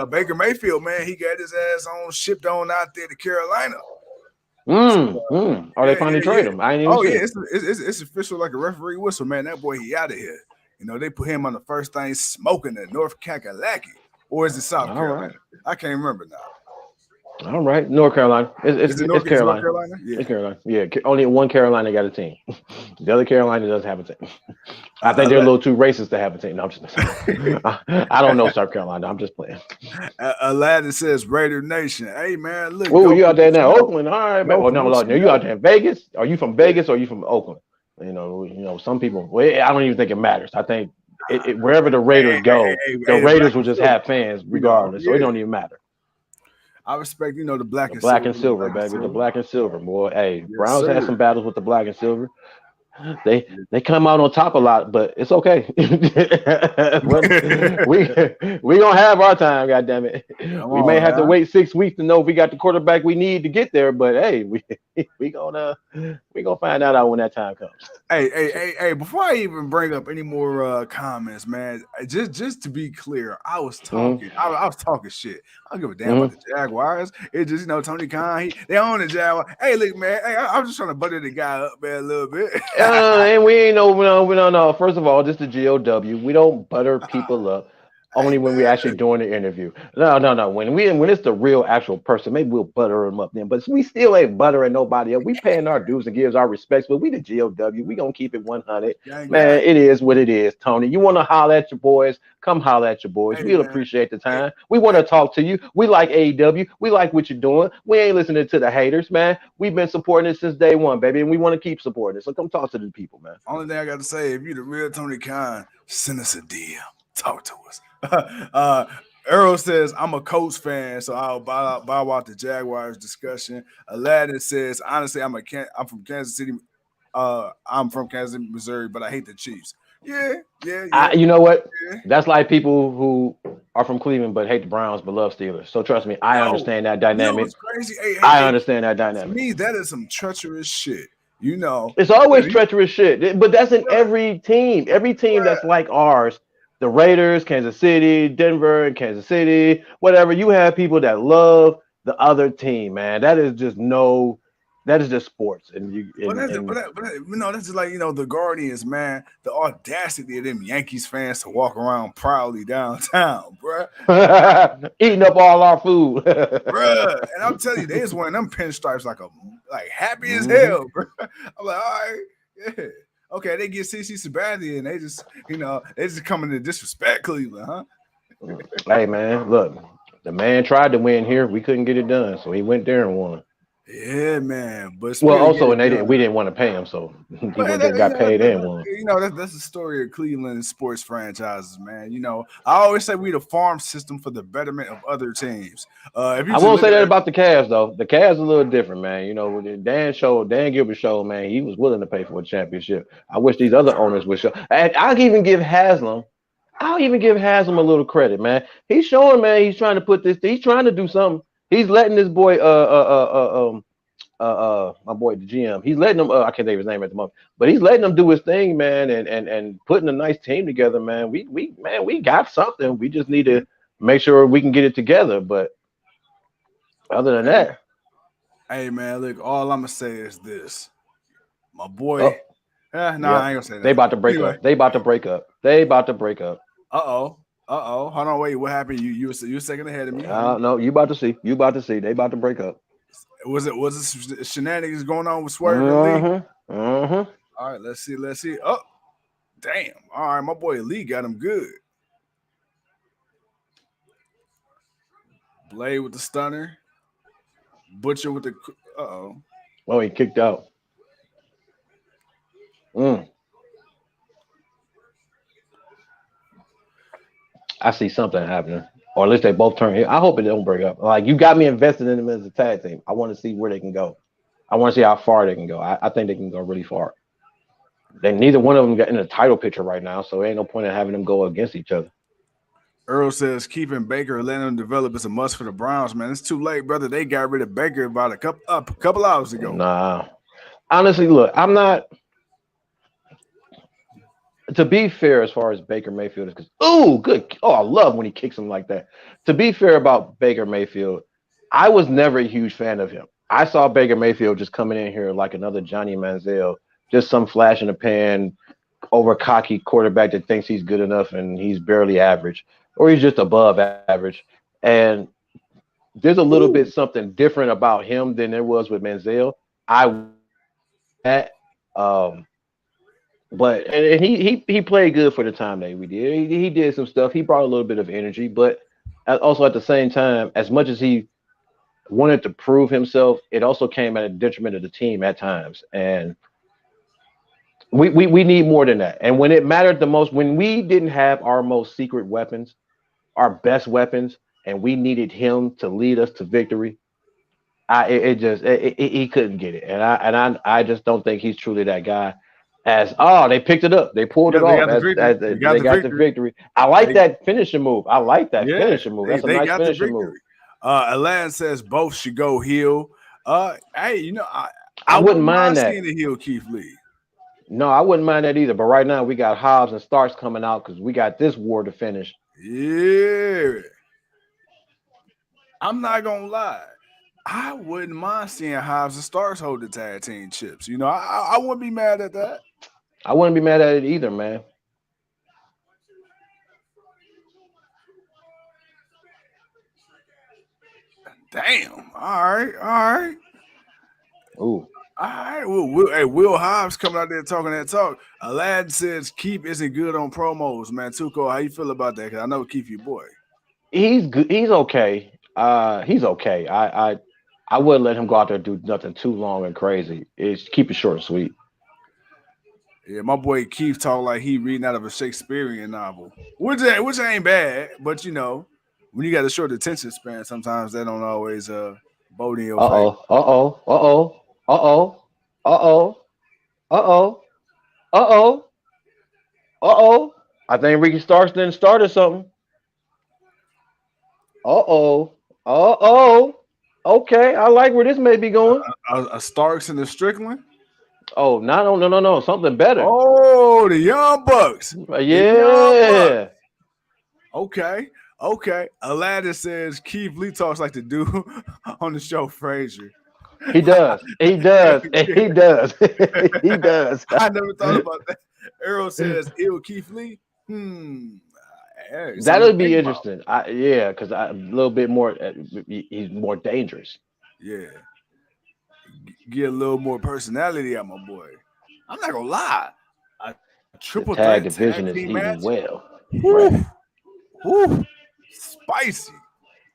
Baker Mayfield, man. He got his ass shipped on out there to Carolina. They finally trade him? I ain't even it's official, like a referee whistle, man. That boy, he out of here. You know, they put him on the first thing smoking at North Kakalaki, or is it South Carolina? Right. I can't remember now. All right, North Carolina. It's Carolina. Yeah. It's Carolina. Yeah, only one Carolina got a team. The other Carolina doesn't have a team. I think they're a little too racist to have a team. No, I'm just I don't know South Carolina. I'm just playing. Aladdin says Raider Nation. Hey man, look. Oh, you out there now, Oakland? All right, man. You out there in Vegas? Are you from Vegas or are you from Oakland? You know, some people. Well, I don't even think it matters. I think wherever the Raiders go, the Raiders will just have fans regardless. So it don't even matter. I respect, you know, the black and silver, baby. The black and silver, boy. Hey, Browns had some battles with the black and silver. They come out on top a lot, but it's okay. we gonna have our time, goddamn it. Come We may on have to now. wait 6 weeks to know if we got the quarterback we need to get there, but hey, we gonna find out when that time comes. Hey! Before I even bring up any more comments, man, just to be clear, I was talking. Mm-hmm. I was talking shit. I don't give a damn about Mm-hmm. the Jaguars. It's just Tony Khan. They own the Jaguars. Hey, look, man. Hey, I'm just trying to butter the guy up, man, a little bit. And we ain't no, we don't know. First of all, this is GOW. We don't butter people up. Hey, Only when we're actually man. doing the interview. No. When it's the real actual person, maybe we'll butter them up then. But we still ain't buttering nobody up. We paying our dues and gives our respects. But we the GOW. We gonna keep it 100. Gang, Man, gang. it is what it is, Tony. You want to holler at your boys? Come holler at your boys. Hey, We'll man. appreciate the Hey, time. We want to hey, talk to you. We like AEW. We like what you're doing. We ain't listening to the haters, man. We've been supporting it since day one, baby, and we want to keep supporting it. So come talk to the people, man. only thing I got to say, if you the real Tony Khan, send us a DM. Talk to us. Earl says, I'm a Colts fan, so I'll bow out the Jaguars discussion. Aladdin says, honestly, I'm from Kansas City. I'm from Kansas City, Missouri, but I hate the Chiefs. Yeah. You know what? Yeah. That's like people who are from Cleveland but hate the Browns but love Steelers. So trust me, I understand that You know dynamic. what's crazy? Hey, I understand that to dynamic. me, that is some treacherous shit. It's always treacherous shit, but that's in every team. Every team that's like ours, the Raiders, Kansas City, Denver, and Kansas City, whatever. You have people that love the other team, man. That is just sports, and that's just like the Guardians, man. The audacity of them Yankees fans to walk around proudly downtown, bruh. eating up all our food, Bruh. And I'm telling you, they just wearing them pinstripes like happy as mm-hmm. hell, bruh. I'm like, all right, yeah. Okay, they get CC Sabathia and they just coming to disrespect Cleveland, huh? Hey man, look, the man tried to win here. We couldn't get it done, so he went there and won. Yeah, man. But Well, Spirit get also, it and done. we didn't want to pay him, so he But went there, got paid, and won. that's the story of Cleveland sports franchises, man. I always say we the farm system for the betterment of other teams. If you I just won't look say that at about the Cavs though. The Cavs a little different, man. With the Dan Gilbert show, man, he was willing to pay for a championship. I wish these other owners would show. And I'll even give Haslam a little credit, man. He's showing, man. He's trying to put this. He's trying to do something. He's letting this boy, my boy the GM. He's letting him. I can't think of his name at the moment, but he's letting him do his thing, man, and putting a nice team together, man. We got something. We just need to make sure we can get it together. But other than that, hey man, look, all I'm gonna say is this, my boy. I ain't gonna say that. They about to break up. They about to break up. Uh oh. Hold on, wait. What happened? You were a second ahead of me. No, you about to see. They about to break up. Was it shenanigans going on with Swerve and Lee? Mm-hmm. All right, let's see. Oh, damn. All right, my boy Lee got him good. Blade with the stunner. Butcher with the. Uh-oh. Oh, he kicked out. I see something happening. Or at least they both turn here. I hope it don't break up. Like, you got me invested in them as a tag team. I want to see where they can go. I want to see how far they can go. I think they can go really far. Neither one of them got in a title picture right now, so ain't no point in having them go against each other. Earl says keeping Baker and letting him develop is a must for the Browns, man. It's too late, brother. They got rid of Baker about a couple hours ago. Nah. Honestly, look, I'm not. To be fair, as far as Baker Mayfield is, good. Oh, I love when he kicks him like that. To be fair about Baker Mayfield, I was never a huge fan of him. I saw Baker Mayfield just coming in here like another Johnny Manziel, just some flash in the pan, over cocky quarterback that thinks he's good enough and he's barely average, or he's just above average. And there's a little bit something different about him than there was with Manziel. But he played good for the time that we did. He did some stuff. He brought a little bit of energy, but also at the same time, as much as he wanted to prove himself, it also came at a detriment of the team at times. And we need more than that. And when it mattered the most, when we didn't have our most secret weapons, our best weapons, and we needed him to lead us to victory, he couldn't get it. And I just don't think he's truly that guy. They picked it up. They pulled Yeah, it they off got the as victory. They got they the got the victory. victory. I like They, that finishing move. I like that yeah, finishing move. That's a they nice got the finishing move. victory. Alan says both should go heel. Hey, I I wouldn't wouldn't mind mind that. seeing the heel Keith Lee. No, I wouldn't mind that either. But right now we got Hobbs and Starks coming out because we got this war to finish. Yeah. I'm not gonna lie. I wouldn't mind seeing Hobbs and Starks hold the tag team chips. I wouldn't be mad at that. I wouldn't be mad at it either, man. Damn. All right. All right. Ooh. All right. Well, Will Hobbs coming out there talking that talk. Aladdin says Keith isn't good on promos, man. Tuco, how you feel about that? Because I know Keith your boy. He's good. He's okay. He's okay. I wouldn't let him go out there and do nothing too long and crazy. It's keep it short and sweet. Yeah, my boy Keith talk like he reading out of a Shakespearean novel, which ain't bad. But when you got a short attention span, sometimes that don't always bode in your favor. Uh oh. Uh oh. I think Ricky Starks then started something. Uh oh. Uh oh. Okay, I like where this may be going. A Starks and the Strickland. Oh, no. Something better. Oh, the Young Bucks. The Young Bucks. Yeah. Okay. Aladdin says Keith Lee talks like the dude on the show Frasier. He does. He does. He does. He does. I never thought about that. Earl says, "Ill Keith Lee." Hey, something That'll to be think about. interesting. Yeah, because a little bit more. He's more dangerous. Yeah, get a little more personality out my boy. I'm not gonna lie. A The triple threat tag tag division is team match. eating well. Right. Whew, whew, spicy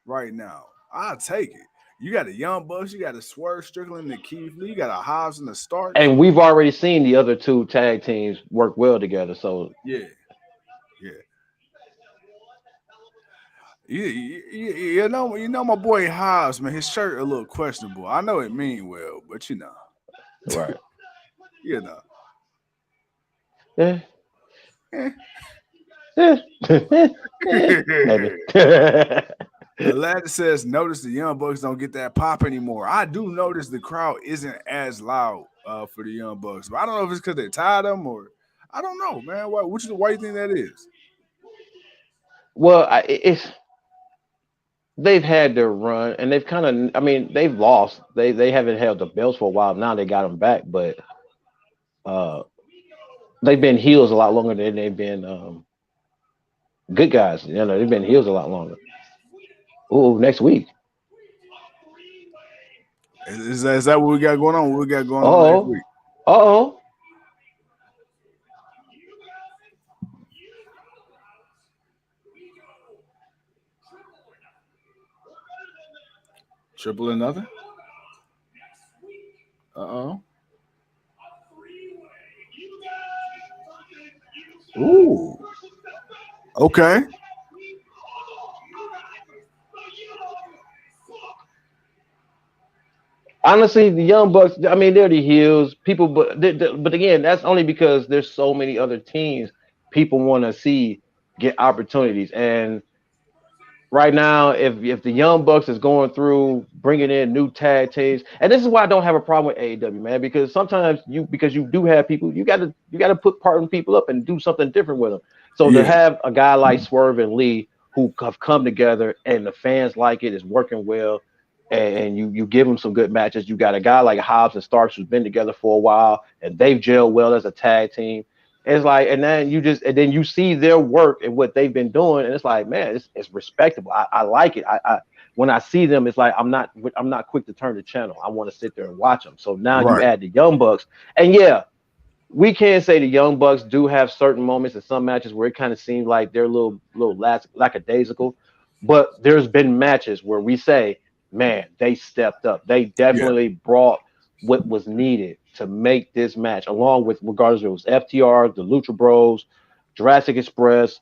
right now. I'll take it. You got a Young Bucks, you got a Swerve Strickland and Keith Lee, you got a Hobbs and the Starks. And we've already seen the other two tag teams work well together. So Yeah, yeah. You know my boy Hobbs, man. His shirt a little questionable. I know it mean well, but right. you know. Yeah. Eh. Maybe. Aladdin says, notice the Young Bucks don't get that pop anymore. I do notice the crowd isn't as loud for the Young Bucks, but I don't know if it's because they tired of them or I don't know, man. Why do you think that is? Well, they've had their run, and they've kind of. I mean, they've lost. They haven't held the belts for a while. Now they got them back, but uh, they've been heels a lot longer than they've been good guys. They've been heels a lot longer. Oh, next week. Is that what we got going on? What we got going on next Oh. week? Oh. Triple or nothing? Uh-oh. Ooh. Okay. Honestly, the Young Bucks. I mean, they're the heels. People, but again, that's only because there's so many other teams people want to see get opportunities. And right now, if the Young Bucks is going through bringing in new tag teams, and this is why I don't have a problem with AEW, man, because sometimes because you do have people, you gotta put part of people up and do something different with them. So to Yeah. have a guy like Swerve and Lee who have come together and the fans like it, is working well, and you give them some good matches. You got a guy like Hobbs and Starks who's been together for a while and they've gelled well as a tag team. It's like, and then you see their work and what they've been doing, and it's like, man, it's respectable. I like it. I when I see them, it's like I'm not quick to turn the channel. I want to sit there and watch them. So now you Right. add the Young Bucks, and yeah, we can say the Young Bucks do have certain moments in some matches where it kind of seems like they're a little lackadaisical, but there's been matches where we say, man, they stepped up. They Yeah. definitely brought what was needed to make this match, along with regardless if it was FTR, the Lucha Bros, Jurassic Express,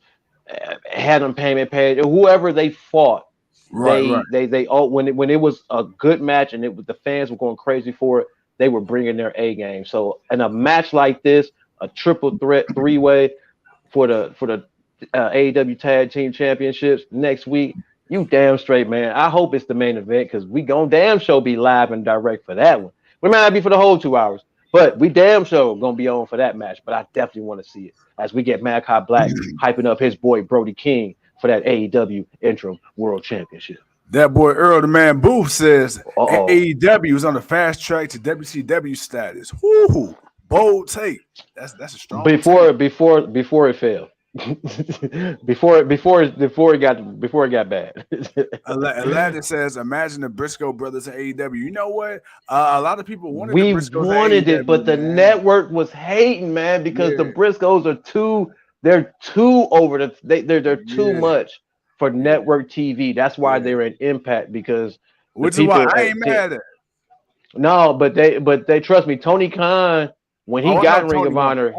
had them payment paid, whoever they fought. Right. They all when it was a good match and the fans were going crazy for it, they were bringing their A game. So in a match like this, a triple threat 3-way for the AEW Tag Team Championships next week. You damn straight, man. I hope it's the main event because we gon' damn show be live and direct for that one. We might not be for the whole 2 hours, but we damn show gonna be on for that match. But I definitely want to see it as we get Malachi Black hyping up his boy Brody King for that AEW Interim World Championship. That boy Earl the Man Booth says AEW is on the fast track to WCW status. Woo! Bold take. That's a strong before take. Before it failed. before it got bad. Aladdin says, imagine the Briscoe brothers in AEW. You know what? A lot of people wanted we the Briscoes wanted AEW, it, but the network was hating, man, because the Briscoes are they're too over the they're too much for network TV. That's why they're in Impact, because which is why I ain't mad at it. No, but they trust me. Tony Khan, when he got in Ring of Honor,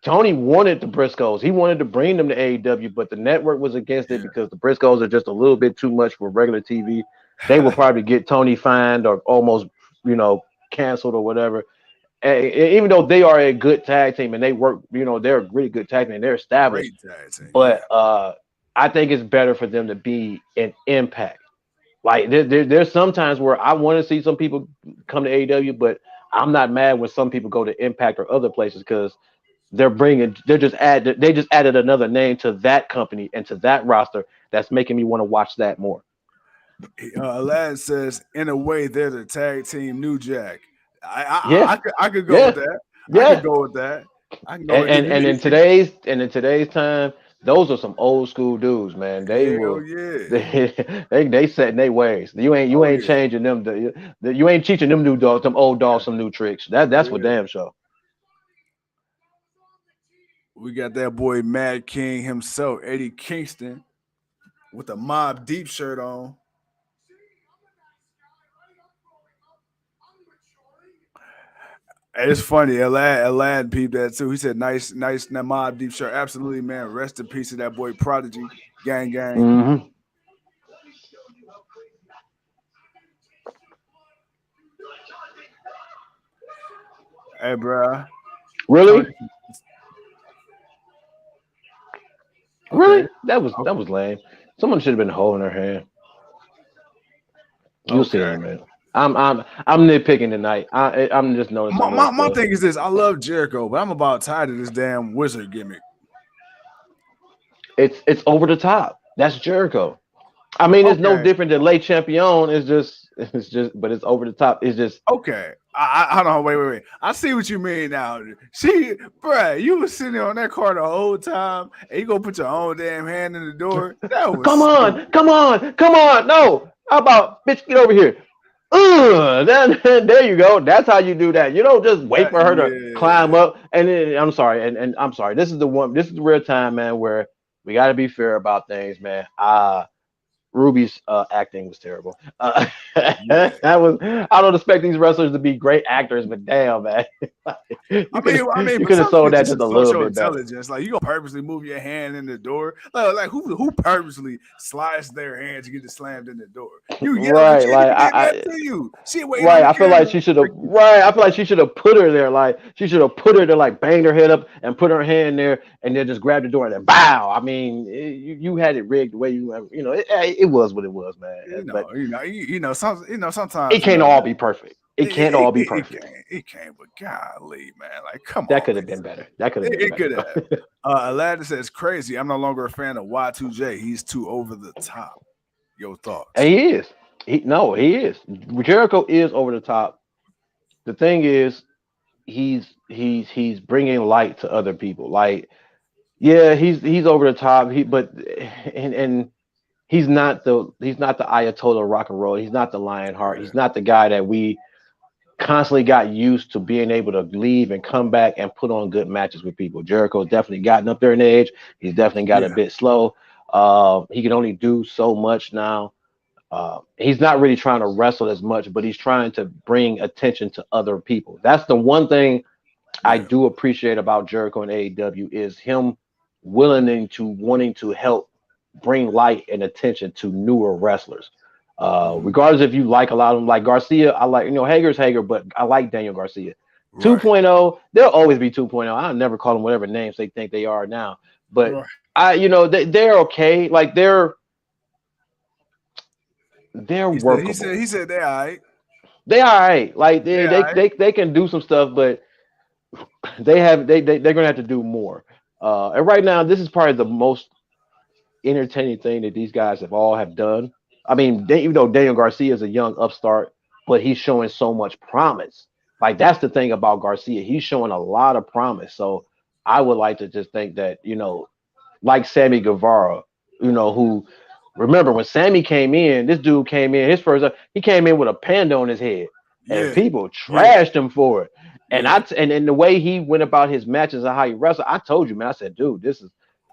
Tony wanted the Briscoes. He wanted to bring them to AEW, but the network was against it because the Briscoes are just a little bit too much for regular TV. They will probably get Tony fined or almost, canceled or whatever. And even though they are a good tag team and they work, they're a really good tag team and they're established. But I think it's better for them to be in Impact. Like there's sometimes where I want to see some people come to AEW, but I'm not mad when some people go to Impact or other places because they just added another name to that company and to that roster that's making me want to watch that more. Aladdin says, in a way, they're the tag team New Jack. I could go with that. I could go with that. And in today's time, those are some old school dudes, man. They set in their ways. You ain't changing them. You ain't teaching them new dogs, them old dogs, some new tricks. That's for damn sure. We got that boy Mad King himself, Eddie Kingston, with a Mob Deep shirt on. It's funny. Aladdin peeped that too. He said, nice, that Mob Deep shirt. Absolutely, man. Rest in peace to that boy Prodigy. Gang. Mm-hmm. Hey, bro. Really? Really? That was lame. Someone should have been holding her hand. You'll see it, man. I'm nitpicking tonight. I'm just noticing. My thing is this: I love Jericho, but I'm about tired of this damn wizard gimmick. It's over the top. That's Jericho. I mean, it's no different than Le Champion. It's just, but it's over the top. It's just okay. Hold on, wait. I see what you mean now. Bruh, you was sitting on that car the whole time, and you gonna put your own damn hand in the door. That was come on. No, how about bitch? Get over here. There you go. That's how you do that. You don't just wait for her to climb up. And then I'm sorry, and I'm sorry. This is the real time, man, where we got to be fair about things, man. Ruby's acting was terrible. I don't expect these wrestlers to be great actors, but damn, man. you could have sold that just a little bit intelligence. Like, you gonna purposely move your hand in the door? Like who purposely slides their hand to get it slammed in the door? Right, I feel like she should have. Right, I feel like she should have put her there. Like she should have put her to like bang her head up and put her hand there, and then just grab the door and then bow. I mean, you had it rigged the way it was what it was, man. Sometimes it can't all be perfect. It can't all be perfect. It can't, but golly, man, like come on. That could have been better. It could have. Aladdin says, crazy. I'm no longer a fan of Y2J. He's too over the top. Your thoughts? And he is. He is. Jericho is over the top. The thing is, he's bringing light to other people. Like, yeah, he's over the top. He's not the Ayatollah of rock and roll. He's not the Lionheart. He's not the guy that we constantly got used to being able to leave and come back and put on good matches with people. Jericho's definitely gotten up there in age. He's definitely got a bit slow. He can only do so much now. He's not really trying to wrestle as much, but he's trying to bring attention to other people. That's the one thing I do appreciate about Jericho and AEW is him wanting to help bring light and attention to newer wrestlers. Regardless if you like a lot of them, like Garcia, I like, Hager's Hager, but I like Daniel Garcia. Right. 2.0, they'll always be 2.0. I'll never call them whatever names they think they are now. But Right. they're okay. Like they're He workable. said they all right. They all right. Like They they all they right. they, they can do some stuff, but they're gonna have to do more. And right now, this is probably the most entertaining thing that these guys have done. I mean, even though Daniel Garcia is a young upstart, but he's showing so much promise. Like that's the thing about Garcia. He's showing a lot of promise. So I would like to just think that, like Sammy Guevara, who remember when Sammy came in, this dude came in, his first he came in with a panda on his head and Yeah. people Yeah. trashed him for it. And Yeah. and the way he went about his matches and how he wrestled, I told you, man, I said, dude,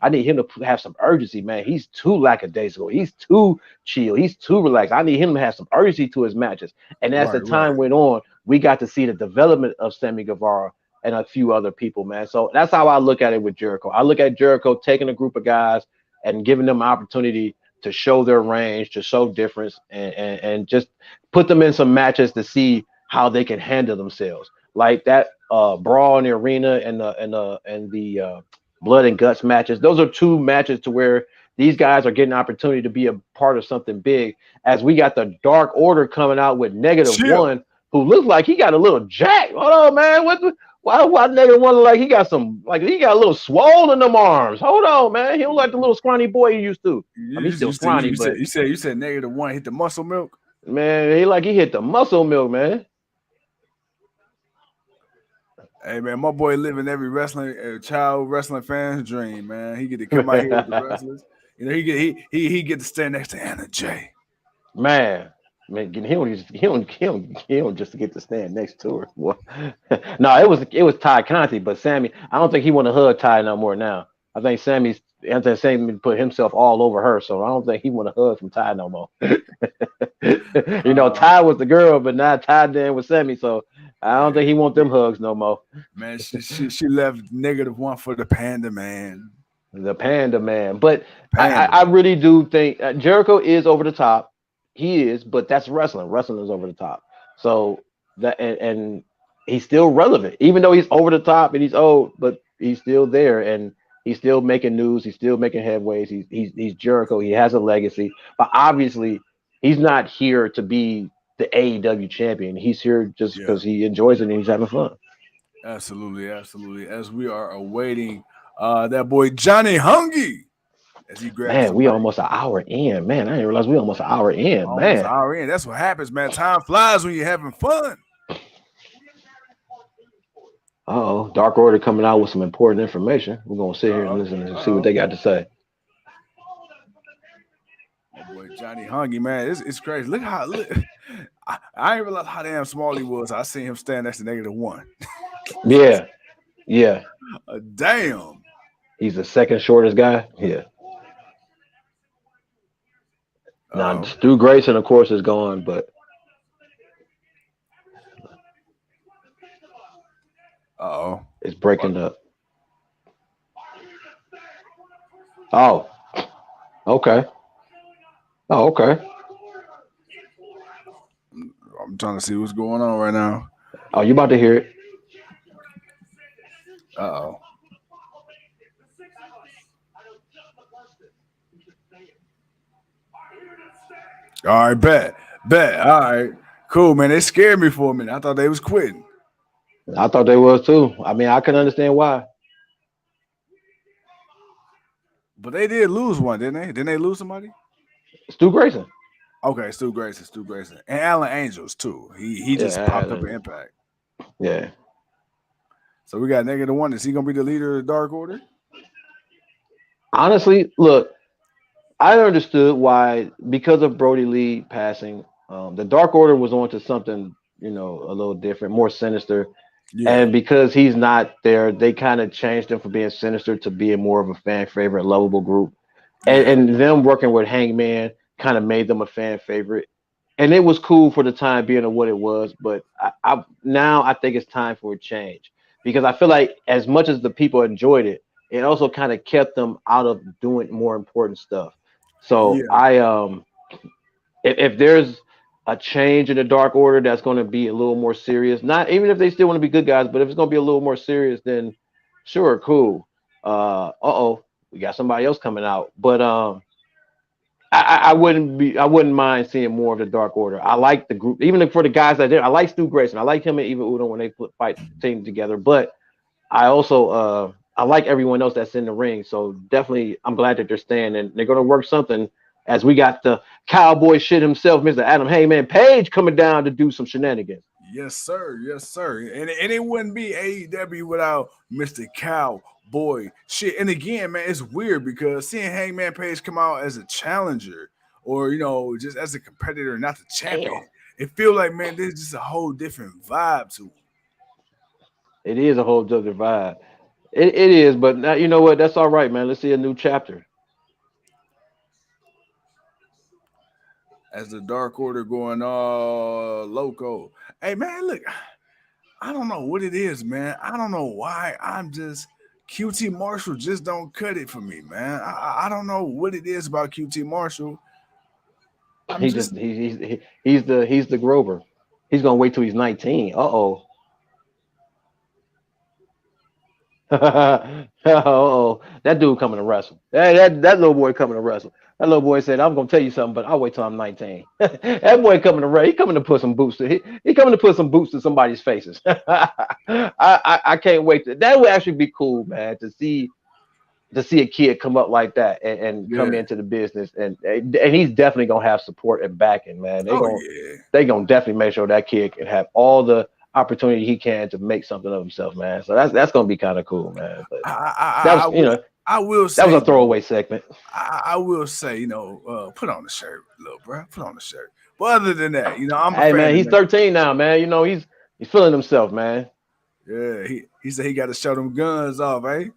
I need him to have some urgency, man. He's too lackadaisical. He's too chill. He's too relaxed. I need him to have some urgency to his matches. And as the Right. time went on, we got to see the development of Sammy Guevara and a few other people, man. So that's how I look at it with Jericho. I look at Jericho taking a group of guys and giving them an opportunity to show their range, to show difference, and just put them in some matches to see how they can handle themselves. Like that brawl in the arena and the blood and guts matches. Those are two matches to where these guys are getting an opportunity to be a part of something big. As we got the Dark Order coming out with Chill. -1, who looks like he got a little jack. Hold on, man. Why -1 look like he got a little swollen in them arms? Hold on, man. He don't like the little scrawny boy he used to. I mean, he's still scrawny, but you said -1 hit the muscle milk. man, he hit the muscle milk, man. Hey man, my boy living every child wrestling fan's dream, man. He get to come out here with the wrestlers. He get to stand next to Anna Jay. Man, he don't just get to stand next to her. Boy. No, it was Ty Conti, but Sammy, I don't think he want to hug Ty no more now. I think Sammy put himself all over her, so I don't think he want to hug from Ty no more. Ty was the girl, but now Ty then with Sammy, so I don't think he want them hugs no more. Man, she left -1 for the Panda Man. The Panda Man, but Panda. I really do think Jericho is over the top. He is, but that's wrestling. Wrestling is over the top. So that and he's still relevant, even though he's over the top and he's old, but he's still there and he's still making news. He's still making headways. He's Jericho. He has a legacy, but obviously he's not here to be the AEW champion. He's here just because he enjoys it and he's having fun. Absolutely, absolutely. As we are awaiting that boy Johnny Hungy. As he grabs man, we almost an hour in. Man, I didn't realize we almost an hour in. Almost man, an hour in. That's what happens, man. Time flies when you're having fun. Oh, Dark Order coming out with some important information. We're gonna sit here and listen and see what they got to say. My boy Johnny Hungy, man, it's crazy. Look. I didn't realize how damn small he was. I seen him stand next to -1. Yeah. Damn. He's the second shortest guy. Yeah. Now Stu Grayson, of course, is gone, but it's breaking up. Oh, okay. I'm trying to see what's going on right now. Oh, you about to hear it? All right, bet. All right, cool, man. They scared me for a minute. I thought they was quitting. I thought they was too. I mean, I can understand why. But they did lose one, didn't they? Didn't they lose somebody? Stu Grayson. Okay, Stu Grayson. And Alan Angels, too. He just popped up in Impact. Yeah. So we got -1. Is he going to be the leader of the Dark Order? Honestly, look, I understood why, because of Brody Lee passing, the Dark Order was on to something, a little different, more sinister. Yeah. And because he's not there, they kind of changed him from being sinister to being more of a fan favorite, lovable group. And them working with Hangman kind of made them a fan favorite. And it was cool for the time being of what it was. But now I think it's time for a change, because I feel like as much as the people enjoyed it, it also kind of kept them out of doing more important stuff. So if there's a change in the Dark Order that's going to be a little more serious. Not even if they still want to be good guys, but if it's going to be a little more serious, then sure, cool. Oh, we got somebody else coming out, but I wouldn't mind seeing more of the Dark Order. I like the group, even for the guys that did. I like Stu Grayson. I like him and Eva Udo when they fight team together. But I also I like everyone else that's in the ring. So definitely, I'm glad that they're staying and they're going to work something. As we got the cowboy shit himself, Mr. Adam Heyman Page, coming down to do some shenanigans. Yes, sir. Yes, sir. And it wouldn't be AEW without Mr. Cowboy shit. And again, man, it's weird because seeing Hangman Page come out as a challenger or, just as a competitor, not the champion, Damn. it feels like, man, there's just a whole different vibe to him. It is a whole other vibe. It is, but now, you know what? That's all right, man. Let's see a new chapter. As the Dark Order going all loco. Hey, man, look, I don't know what it is, man. I don't know why I'm just QT Marshall just don't cut it for me, man. I don't know what it is about QT Marshall. He's the Grover. He's gonna wait till he's 19. Uh-oh. Oh, that dude coming to wrestle. Hey, that little boy coming to wrestle. That little boy said, "I'm gonna tell you something, but I'll wait till I'm 19." That boy coming to wrestle. He coming to put some boots to he coming to put some boots to somebody's faces. I can't wait. That would actually be cool, man, to see a kid come up like that and come into the business and he's definitely gonna have support and backing, man. They gonna definitely make sure that kid can have all the opportunity he can to make something of himself, man. So that's gonna be kind of cool, man. But I will say that was a throwaway segment. I will say, put on the shirt, little bro. Put on the shirt. But other than that, I'm hey man, he's 13 now, man. He's feeling himself, man. Yeah, he said he got to show them guns off, eh?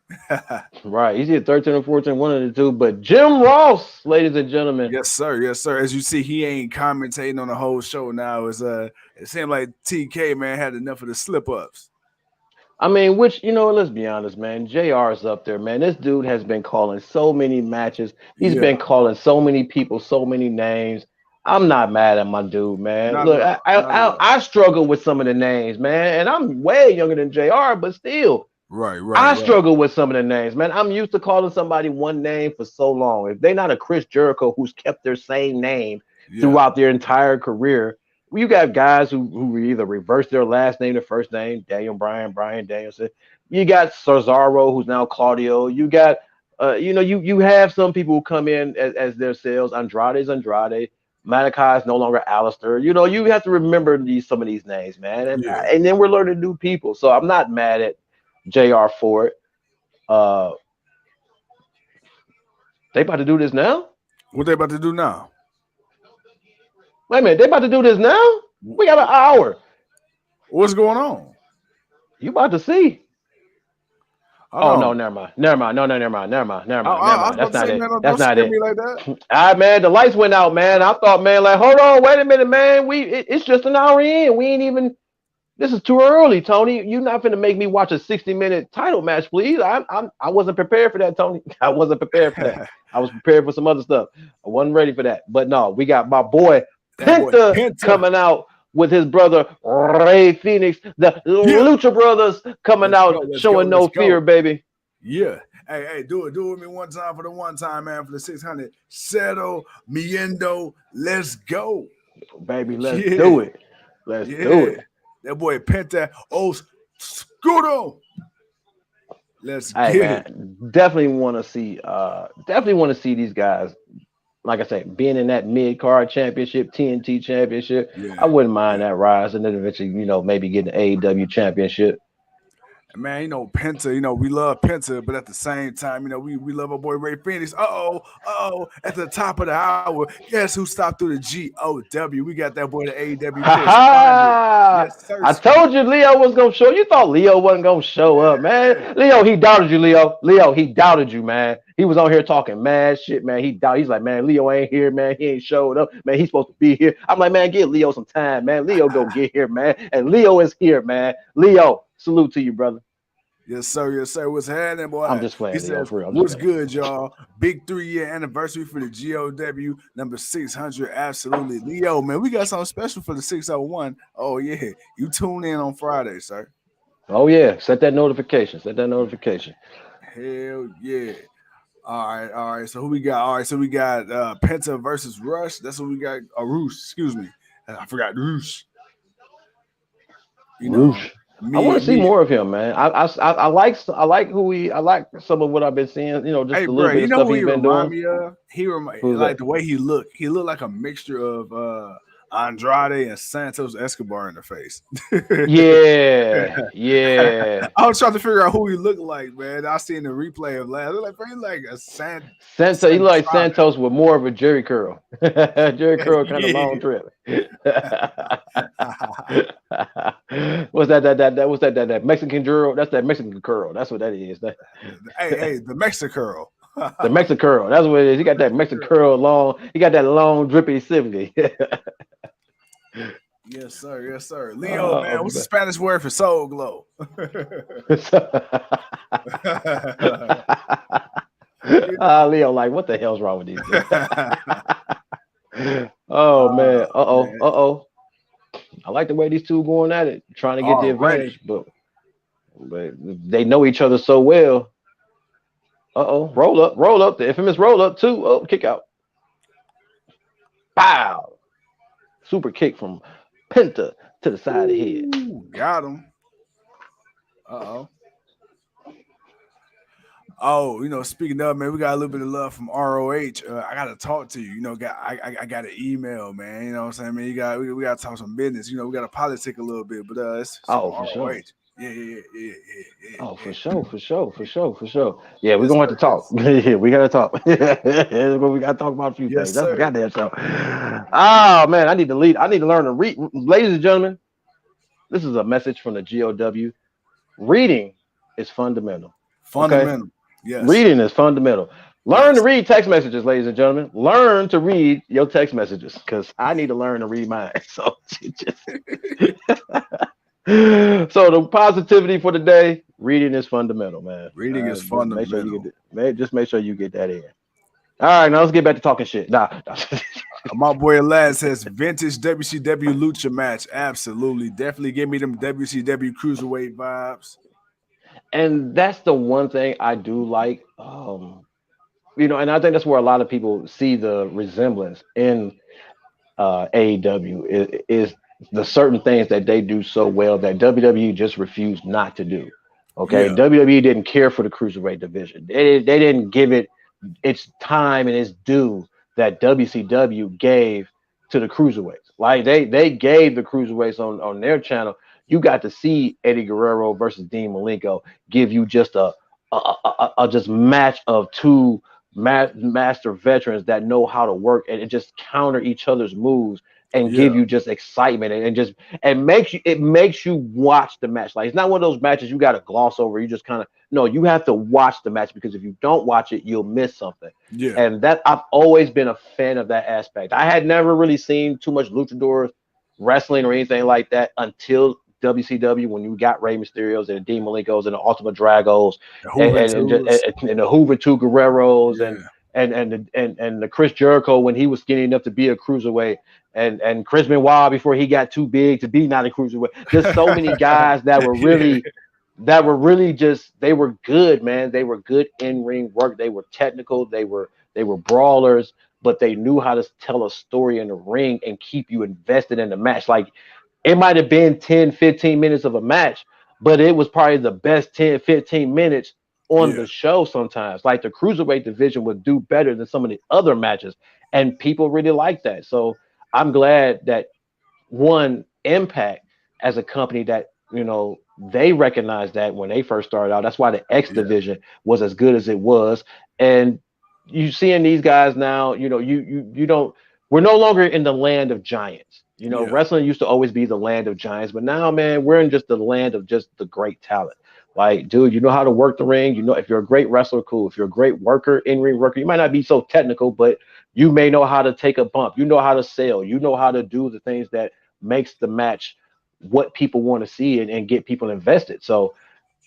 Right, he's either 13 or 14, one of the two. But Jim Ross, ladies and gentlemen. Yes, sir. Yes, sir. As you see, he ain't commentating on the whole show now. It seemed like TK, man, had enough of the slip-ups. I mean, let's be honest, man. JR's up there, man. This dude has been calling so many matches. He's been calling so many people, so many names. I'm not mad at my dude, man. Look, I struggle with some of the names, man, and I'm way younger than JR, but still, right. I struggle with some of the names, man. I'm used to calling somebody one name for so long. If they're not a Chris Jericho who's kept their same name throughout their entire career, you got guys who either reverse their last name to first name, Daniel Bryan, Brian Danielson. You got Cesaro, who's now Claudio. You got, you have some people who come in as their sales. Andrade's Andrade. Malachi is no longer Alistair. You have to remember some of these names, man. And then we're learning new people. So I'm not mad at JR for it. They about to do this now? What they about to do now? Wait a minute, they about to do this now? We got an hour. What's going on? You about to see. Oh no, never mind. No, never mind. That's not it. That's not it. Like that. All right, man. The lights went out, man. I thought, man, like, hold on, wait a minute, man. It's just an hour in. We ain't even. This is too early, Tony. You're not gonna make me watch a 60-minute title match, please. I wasn't prepared for that, Tony. I wasn't prepared for that. I was prepared for some other stuff. I wasn't ready for that. But no, we got my boy Penta coming out with his brother Rey Fenix, the Lucha Brothers coming out, showing no fear, baby. Yeah. Hey, do it with me one time for the one time, man, for the 600. Cero Miendo, let's go. Baby, let's do it. Let's do it. That boy Penta, Scudo. Let's get it. Definitely want to see these guys. Like I say, being in that mid-card championship, TNT championship, I wouldn't mind that rise, and then eventually, maybe getting the AEW championship. Man, Penta, we love Penta, but at the same time, we love our boy Rey Fenix. At the top of the hour, guess who stopped through the GOW? We got that boy, the AEW. Yes, I told you Leo was going to show. You thought Leo wasn't going to show up, man. Leo, he doubted you, Leo. Leo, he doubted you, man. He was on here talking mad shit, man. He's like, man, Leo ain't here, man. He ain't showed up, man. He's supposed to be here. I'm like, man, give Leo some time, man. Leo go get here, man. And Leo is here, man. Leo, salute to you, brother. Yes, sir. Yes, sir. What's happening, boy? I'm just He playing, Leo, says, for real. I'm just what's playing. good, y'all? Big 3-year anniversary for the GOW number 600. Absolutely. Leo, man, we got something special for the 601. Oh, yeah. You tune in on Friday, sir. Oh yeah, set that notification. Set that notification. Hell yeah. All right. So who we got? All right, so we got Penta versus Rush. That's what we got. Roosh, excuse me. I forgot Roosh. You know, Roosh. I want me, to see me. more of him, man. I like who he I like some of what I've been seeing. You know, just Hey, a little bro, bit you of know stuff who he's he been remind doing. me of? He Who's like that? the way he looked. He looked like a mixture of Andrade and Santos Escobar in the face. Yeah, yeah. I was trying to figure out who he looked like, man. I seen the replay of last. I was like, bro, he like a Santos, he like Santrade. Santos with more of a Jerry curl. Jerry curl kind of long Yeah. trip. What's that? What's that Mexican curl? That's that Mexican curl. That's what that is. Hey, the Mexican. The Mexican curl. That's what it is. He got that Mexican curl long. He got that long drippy sivity. Yes, sir. Yes, sir. Leo, Oh, man, what's the man. Spanish word for soul glow? Leo, like, what the hell's wrong with these dudes? Oh man. Man. I like the way these two going at it, trying to get the Already. advantage, but they know each other so well. Roll up, the infamous roll up too. Oh, kick out. Bow. Super kick from Penta to the side of the head. Ooh, got him. Uh-oh. Oh, speaking of, man, we got a little bit of love from ROH. I gotta talk to you. I got an email, man. You know what I'm saying, man? We gotta talk some business. We gotta politic a little bit, but it's from Oh, for sure. ROH. Yeah. Oh, for sure. Yeah, we're Yes, gonna have sir. to talk. Yeah, we gotta talk. We gotta talk about a few Yes, things. That's my sir. goddamn show. Oh man, I need to lead. I need to learn to read. Ladies and gentlemen, this is a message from the GOW. Reading is fundamental. Okay, Fundamental. Yes. reading is fundamental. Learn to Yes. read text messages, ladies and gentlemen. Learn to read your text messages because I need to learn to read mine. So so the positivity for the day, reading is fundamental, man. Reading is Just make sure you fundamental. just make sure you get that in. All right, now let's get back to talking shit. Nah. My boy Lad says vintage WCW lucha match. Absolutely. Definitely give me them WCW cruiserweight vibes. And that's the one thing I do like. And I think that's where a lot of people see the resemblance in AEW is the certain things that they do so well that WWE just refused not to do. Okay, Yeah. WWE didn't care for the cruiserweight division. They didn't give it its time and its due that WCW gave to the cruiserweights. Like they gave the cruiserweights on their channel. You got to see Eddie Guerrero versus Dean Malenko give you just a just match of two master veterans that know how to work and just counter each other's moves and Yeah. give you just excitement and just and makes you watch the match. Like it's not one of those matches you got to gloss over. You just kind of no, you have to watch the match because if you don't watch it, you'll miss something. Yeah. And that I've always been a fan of that aspect. I had never really seen too much luchadors wrestling or anything like that until WCW when you got Rey Mysterios and the Dean Malenkos and the Ultimate Dragos The and the Hoover Two Guerreros Yeah. and the Chris Jericho when he was skinny enough to be a cruiserweight and Chris Benoit before he got too big to be not a cruiserweight. Just so many guys that were really just they were good, man. They were good in ring work. They were technical. They were brawlers, but they knew how to tell a story in the ring and keep you invested in the match. Like it might have been 10, 15 minutes of a match, but it was probably the best 10, 15 minutes on Yeah. the show sometimes. Like the cruiserweight division would do better than some of the other matches, and people really like that. So I'm glad that one Impact as a company that they recognized that when they first started out. That's why the X Yeah. division was as good as it was. And you seeing these guys now, you don't. We're no longer in the land of giants. Yeah. Wrestling used to always be the land of giants, but now, man, we're in just the land of just the great talent. Like, dude, you know how to work the ring. If you're a great wrestler, cool. If you're a great worker, in-ring worker, you might not be so technical, but you may know how to take a bump. You know how to sell. You know how to do the things that makes the match what people want to see and get people invested. So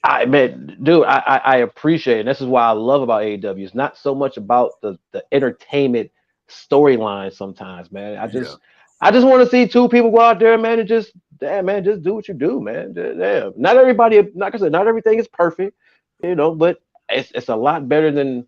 I appreciate it. And this is why I love about AEW. It's not so much about the entertainment storyline sometimes, man. Yeah. I just want to see two people go out there, man, and just just do what you do, man. Damn. Not everybody, like I said, not everything is perfect, but it's a lot better than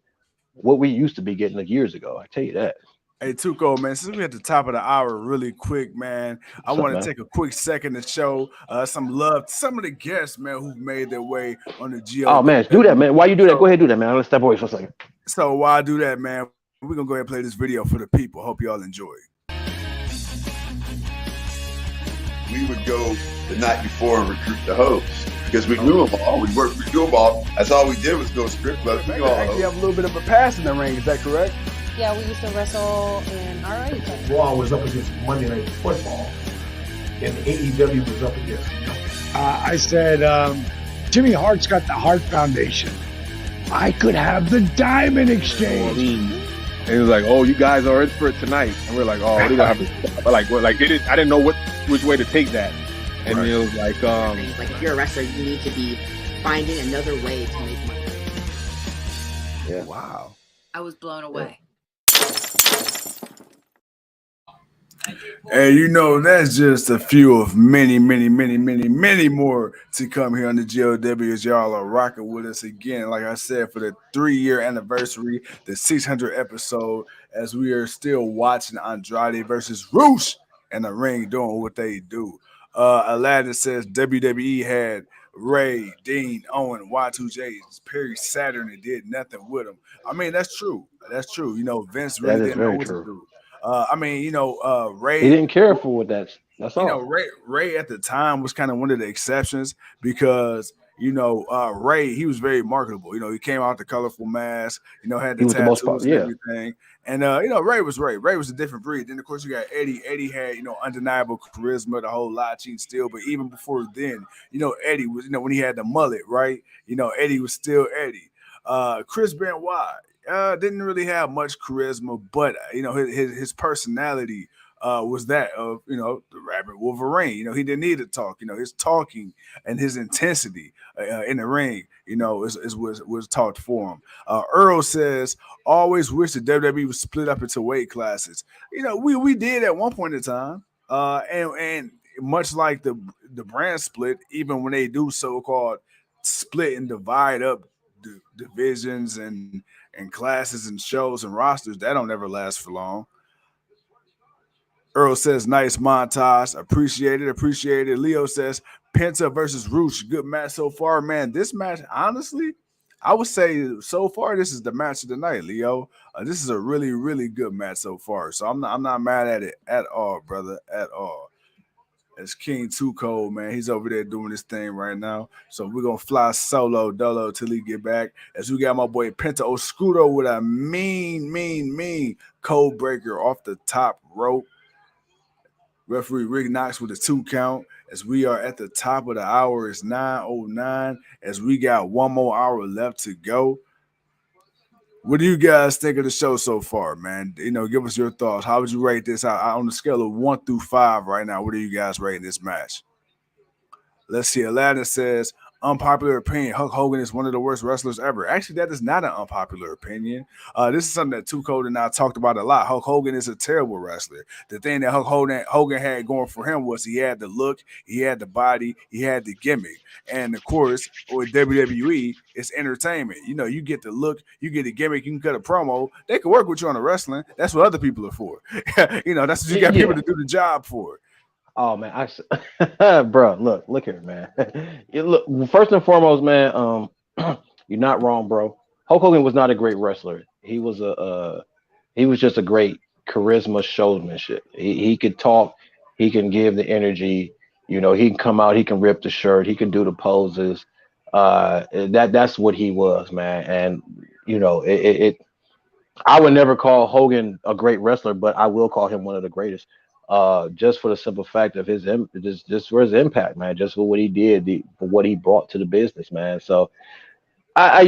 what we used to be getting like years ago. I tell you that. Hey, Tuco, man, since we're at the top of the hour really quick, man, I What's up, want to man? take a quick second to show some love to some of the guests, man, who've made their way on the Oh man, do that, GOW. man. Why you do that? Go So, ahead, do that, man. Let's step away for a second. so while I do that, man, we're going to go ahead and play this video for the people. Hope y'all enjoy. We would go the night before and recruit the hosts because we knew them all. We knew them all. That's all we did was go strip club. We actually have a little bit of a pass in the ring. Is that correct? Yeah, we used to wrestle in ROH. Raw was up against Monday Night Football, and AEW was up against. I said, Jimmy Hart's got the Hart Foundation. I could have the Diamond Exchange. And he was like, "Oh, you guys are in for it tonight." And we're like, "Oh, they gonna have to." But I didn't know which way to take that. And it was like, like if you're a wrestler, you need to be finding another way to make money. Yeah. Wow. I was blown away. And that's just a few of many, many, many, many, many more to come here on the GOW as y'all are rocking with us again. Like I said, for the 3-year anniversary, the 600 episode, as we are still watching Andrade versus Roosh in the ring doing what they do. Aladdin says WWE had Ray, Dean, Owen, Y2J, Perry Saturn, and did nothing with them. I mean, that's true. That's true. Vince really didn't know what to do. Ray, he didn't care for what that's all. Ray at the time was kind of one of the exceptions because Ray, he was very marketable. He came out the colorful mask, had the tattoos and everything. And Ray was Ray. Ray was a different breed. Then of course you got Eddie. Eddie had undeniable charisma, the whole lie, cheat, steal. But even before then, Eddie was when he had the mullet, right? Eddie was still Eddie. Chris Benoit didn't really have much charisma, but his personality was that of the Rabbit Wolverine. He didn't need to talk. His talking and his intensity in the ring, was taught for him. Earl says, always wish the WWE was split up into weight classes. We did at one point in time, and much like the brand split, even when they do so-called split and divide up divisions and classes and shows and rosters, that don't ever last for long. Earl says, nice montage. Appreciate it. Leo says, Penta versus Roosh. Good match so far, man. This match, honestly, I would say so far, this is the match of the night, Leo. This is a really, really good match so far. So I'm not mad at it at all, brother, at all. It's King Too Cold, man. He's over there doing his thing right now. So we're going to fly solo dolo till he get back. As we got my boy Penta Oscuro with a mean code breaker off the top rope. Referee Rick Knox with a 2 count. As we are at the top of the hour, it's 9:09. As we got one more hour left to go. What do you guys think of the show so far, man? Give us your thoughts. How would you rate this out on the scale of 1 through 5 right now? What are you guys rating this match? Let's see. Aladdin says, unpopular opinion, Hulk Hogan is one of the worst wrestlers ever. Actually, that is not an unpopular opinion. This is something that Too Cold and I talked about a lot. Hulk Hogan is a terrible wrestler. The thing that Hulk Hogan had going for him was he had the look, he had the body, he had the gimmick. And of course, with WWE, it's entertainment. You get the look, you get the gimmick, you can cut a promo. They can work with you on the wrestling. That's what other people are for. That's what you got people to do the job for. Oh man, bro, look here, man. Look, first and foremost, man, you're not wrong, bro. Hulk Hogan was not a great wrestler. He was just a great charisma showmanship. He could talk, he can give the energy. He can come out, he can rip the shirt, he can do the poses. That's what he was, man. And I would never call Hogan a great wrestler, but I will call him one of the greatest. Just for the simple fact of his just for his impact, man, just for what he did, for what he brought to the business, man. So I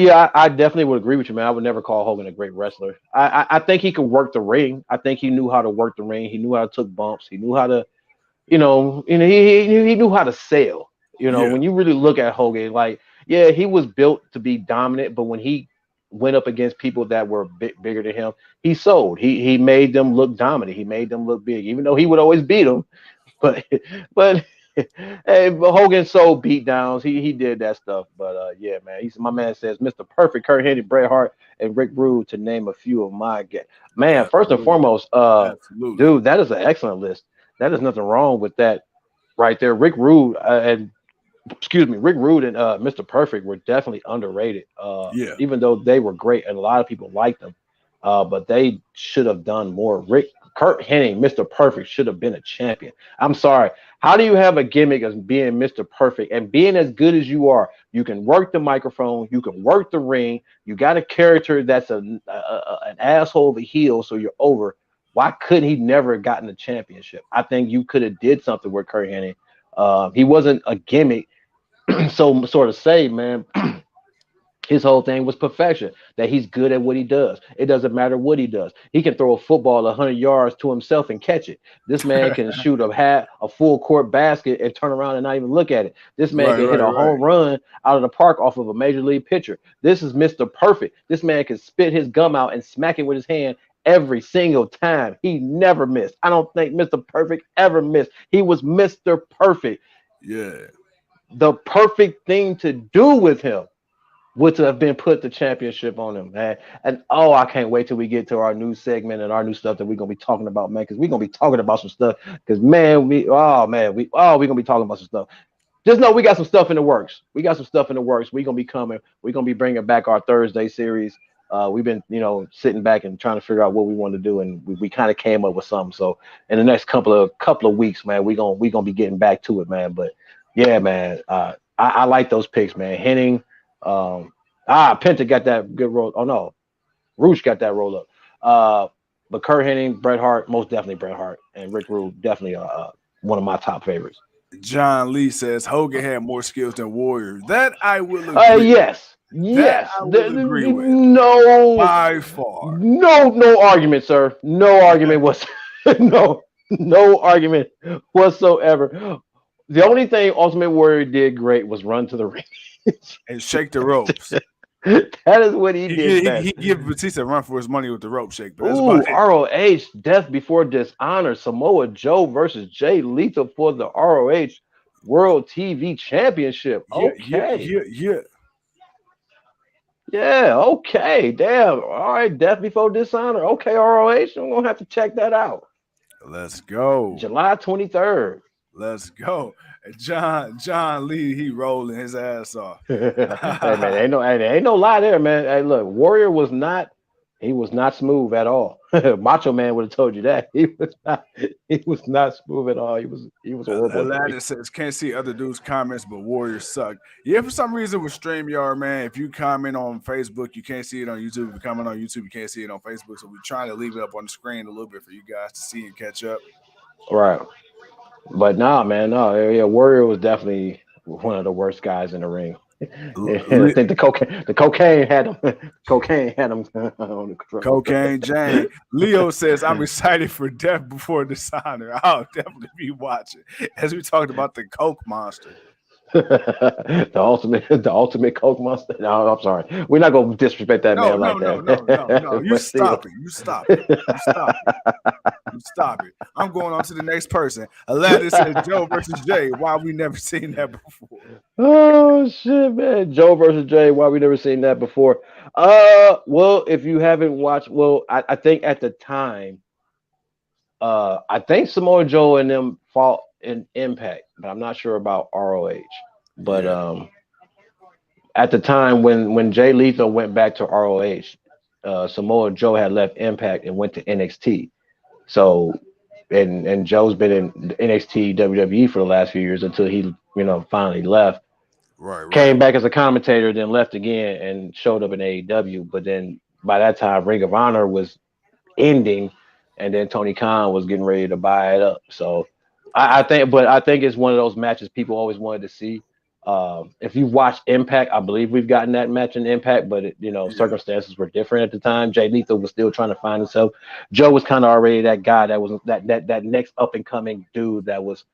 definitely would agree with you, man. I would never call Hogan a great wrestler. I think he could work the ring. I think he knew how to work the ring. He knew how to take bumps. He knew how to, he knew how to sell. When you really look at Hogan, like, yeah, he was built to be dominant, but when he went up against people that were a bit bigger than him, he sold. He made them look dominant. He made them look big, even though he would always beat them. But hey, Hogan sold beat downs. He did that stuff. But yeah, man, my man says Mr. Perfect, Kurt Hennig, Bret Hart, and Rick Rude, to name a few of my guests. Man, first and foremost, dude, that is an excellent list. That is nothing wrong with that right there. Rick Rude and Mr. Perfect were definitely underrated. Even though they were great and a lot of people liked them, but they should have done more. Kurt Hennig, Mr. Perfect, should have been a champion. I'm sorry. How do you have a gimmick as being Mr. Perfect and being as good as you are? You can work the microphone, you can work the ring, you got a character that's an asshole of a heel, so you're over. Why couldn't he never have gotten the championship? I think you could have did something with Kurt Hennig. He wasn't a gimmick, so sort of say, man. His whole thing was perfection, that he's good at what he does. It doesn't matter what he does. He can throw a football 100 yards to himself and catch it. This man can shoot a full court basket and turn around and not even look at it. This man can hit a home run out of the park off of a major league pitcher. This is Mr. Perfect. This man can spit his gum out and smack it with his hand every single time. He never missed. I don't think Mr. Perfect ever missed. He was Mr. Perfect. Yeah. The perfect thing to do with him would have been put the championship on him, man. And I can't wait till we get to our new segment and our new stuff that we're gonna be talking about, man. Because we're gonna be talking about some stuff. Because man, we're gonna be talking about some stuff. Just know we got some stuff in the works. We're gonna be coming. We're gonna be bringing back our Thursday series. We've been, sitting back and trying to figure out what we want to do, and we kind of came up with something. So in the next couple of weeks, man, we're gonna be getting back to it, man. But yeah, man, I like those picks, man. Hennig. Penta got that good roll. Oh no, Roosh got that roll up. But Kurt Hennig, Bret Hart, most definitely Bret Hart, and Rick Rude, definitely one of my top favorites. John Lee says Hogan had more skills than Warrior. That I will agree. Yes. I will agree with. No, by far. No argument, sir. No argument was no argument whatsoever. The only thing Ultimate Warrior did great was run to the ring and shake the ropes. That is what he did. He gave Batista a run for his money with the rope shake. But ROH, Death Before Dishonor, Samoa Joe versus Jay Lethal for the ROH World TV Championship. Yeah, okay. Damn. All right, Death Before Dishonor. Okay, ROH. I'm going to have to check that out. Let's go. July 23rd. Let's go. John Lee, he rolling his ass off. Hey, man, ain't no lie there, man. Hey, look, Warrior was not smooth at all. Macho Man would have told you that. He was not smooth at all. He was horrible. Aladdin says can't see other dudes' comments, but Warriors suck. Yeah, for some reason with StreamYard, man, if you comment on Facebook, you can't see it on YouTube. If you comment on YouTube, you can't see it on Facebook. So we're trying to leave it up on the screen a little bit for you guys to see and catch up. Right. But yeah, Warrior was definitely one of the worst guys in the ring. I think the cocaine had him. Cocaine had him on the control. Cocaine Jane. Leo says, I'm excited for Death Before Dishonor. I'll definitely be watching. As we talked about the Coke monster. the ultimate Coke monster. No, I'm sorry. We're not gonna disrespect that man like that. No. You stop it. I'm going on to the next person. Aladdin says Joe versus Jay. Why we never seen that before? Oh shit, man. Joe versus Jay. Why we never seen that before? Well, if you haven't watched, I think at the time, I think Samoa Joe and them fought in Impact, but I'm not sure about ROH. But at the time when Jay Lethal went back to ROH, Samoa Joe had left Impact and went to NXT. So and Joe's been in NXT WWE for the last few years until he finally left. Right. Came back as a commentator, then left again and showed up in AEW. But then by that time, Ring of Honor was ending, and then Tony Khan was getting ready to buy it up. So I think it's one of those matches people always wanted to see. If you watch Impact, I believe we've gotten that match in Impact, but circumstances were different at the time. Jay Lethal was still trying to find himself. Joe was kind of already that guy that was that next up and coming dude that was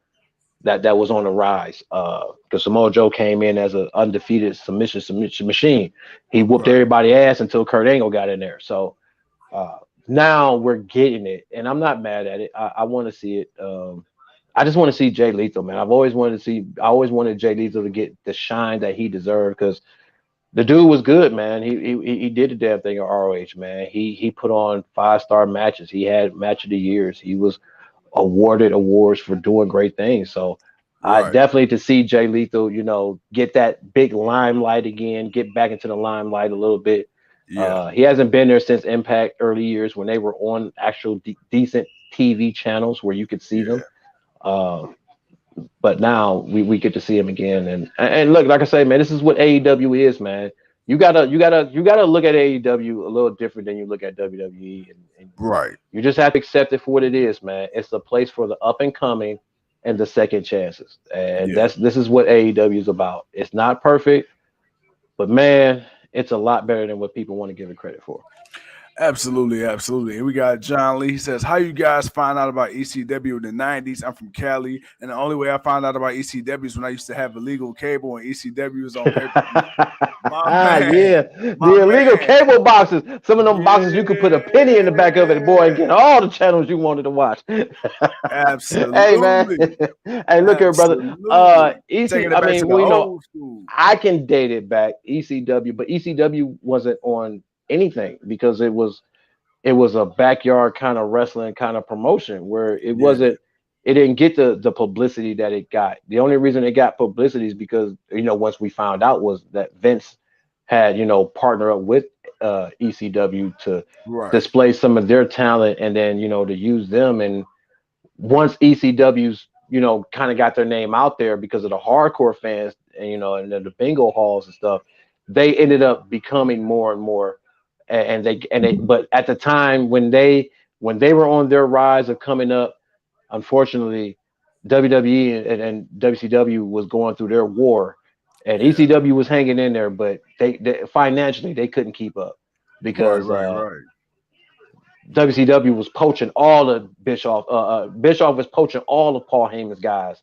that was on the rise. Because Samoa Joe came in as an undefeated submission machine. He whooped everybody ass until Kurt Angle got in there. So now we're getting it, and I'm not mad at it. I want to see it. I just want to see Jay Lethal, man. I always wanted Jay Lethal to get the shine that he deserved, because the dude was good, man. He did the damn thing at ROH, man. He put on 5-star matches. He had match of the years. He was awarded awards for doing great things. So I definitely to see Jay Lethal, you know, get that big limelight again, get back into the limelight a little bit. Yeah. He hasn't been there since Impact early years when they were on actual decent TV channels where you could see them. But now we get to see him again, and look, like I say, man, this is what AEW is, man. You gotta look at AEW a little different than you look at WWE, and you just have to accept it for what it is, man. It's a place for the up and coming and the second chances, and this is what AEW is about. It's not perfect, but man, it's a lot better than what people want to give it credit for. Absolutely. And we got John Lee. He says, how you guys find out about ECW in the 90s? I'm from Cali, and the only way I found out about ECW is when I used to have illegal cable, and ECW was on paper. The illegal cable boxes. Some of them boxes you could put a penny in the back of it, boy, and get all the channels you wanted to watch. Absolutely. Hey, man. Hey, look here, brother. I can date it back, ECW, but ECW wasn't on anything because it was a backyard kind of wrestling kind of promotion where it didn't get the publicity that it got. The only reason it got publicity is because, you know, once we found out was that Vince had, you know, partnered up with ECW to display some of their talent and then, you know, to use them. And once ECW's, you know, kind of got their name out there because of the hardcore fans and, you know, and the bingo halls and stuff, they ended up becoming more and more. But at the time when they were on their rise of coming up, unfortunately, WWE and WCW was going through their war, and ECW was hanging in there, but they financially they couldn't keep up because WCW was poaching all of Bischoff. Bischoff was poaching all of Paul Heyman's guys,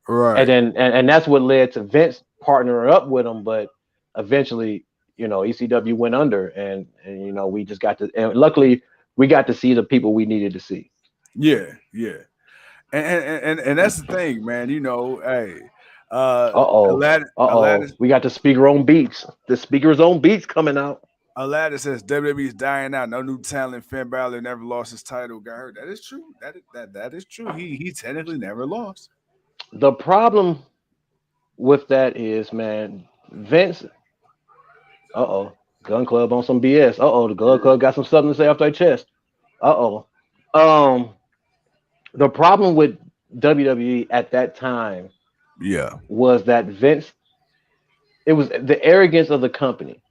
and that's what led to Vince partnering up with them. But eventually, you know, ECW went under, and you know, we just got to, and luckily we got to see the people we needed to see. Yeah. And that's the thing, man. You know, hey, we got the speaker on beats. The speaker's on beats coming out. Aladdin says WWE is dying out. No new talent. Finn Balor never lost his title. Got hurt. That is true. That is true. He technically never lost. The problem with that is, man, Vince. Gun Club on some BS. The Gun Club got some something to say off their chest. The problem with WWE at that time, was that Vince. It was the arrogance of the company.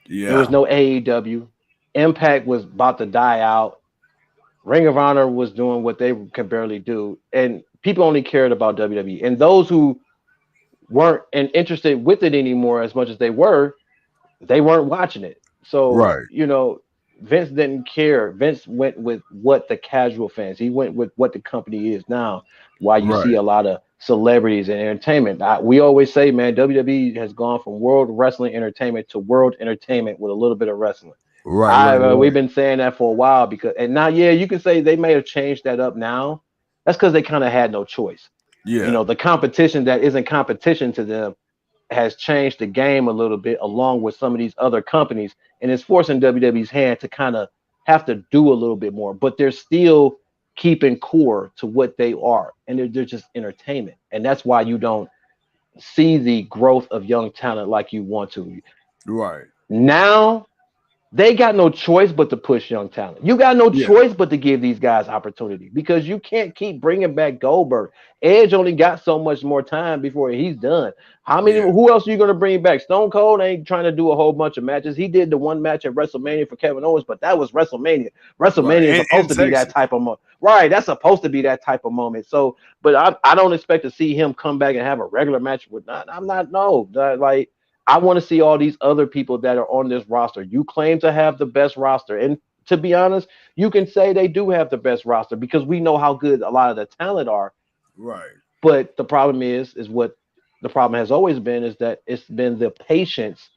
There was no AEW. Impact was about to die out. Ring of Honor was doing what they could barely do, and people only cared about WWE. And those who weren't interested with it anymore as much as they weren't watching it. So, you know, Vince didn't care. Vince went with what the casual fans, he went with what the company is now. Why you see a lot of celebrities and entertainment. We always say, man, WWE has gone from world wrestling entertainment to world entertainment with a little bit of wrestling. We've been saying that for a while because, and now, you can say they may have changed that up now. That's because they kind of had no choice. You know, the competition that isn't competition to them has changed the game a little bit along with some of these other companies, and it's forcing WWE's hand to kind of have to do a little bit more, but they're still keeping core to what they are, and they're just entertainment. And that's why you don't see the growth of young talent like you want to. Now they got no choice but to push young talent. You got no choice but to give these guys opportunity because you can't keep bringing back Goldberg. Edge only got so much more time before he's done. How many? Who else are you going to bring back? Stone Cold ain't trying to do a whole bunch of matches. He did the one match at WrestleMania for Kevin Owens, but that was WrestleMania. WrestleMania is supposed to be that type of moment. That's supposed to be that type of moment. So, but I don't expect to see him come back and have a regular match with. I want to see all these other people that are on this roster. You claim to have the best roster. And to be honest, you can say they do have the best roster because we know how good a lot of the talent are. But the problem is what the problem has always been is that it's been the patience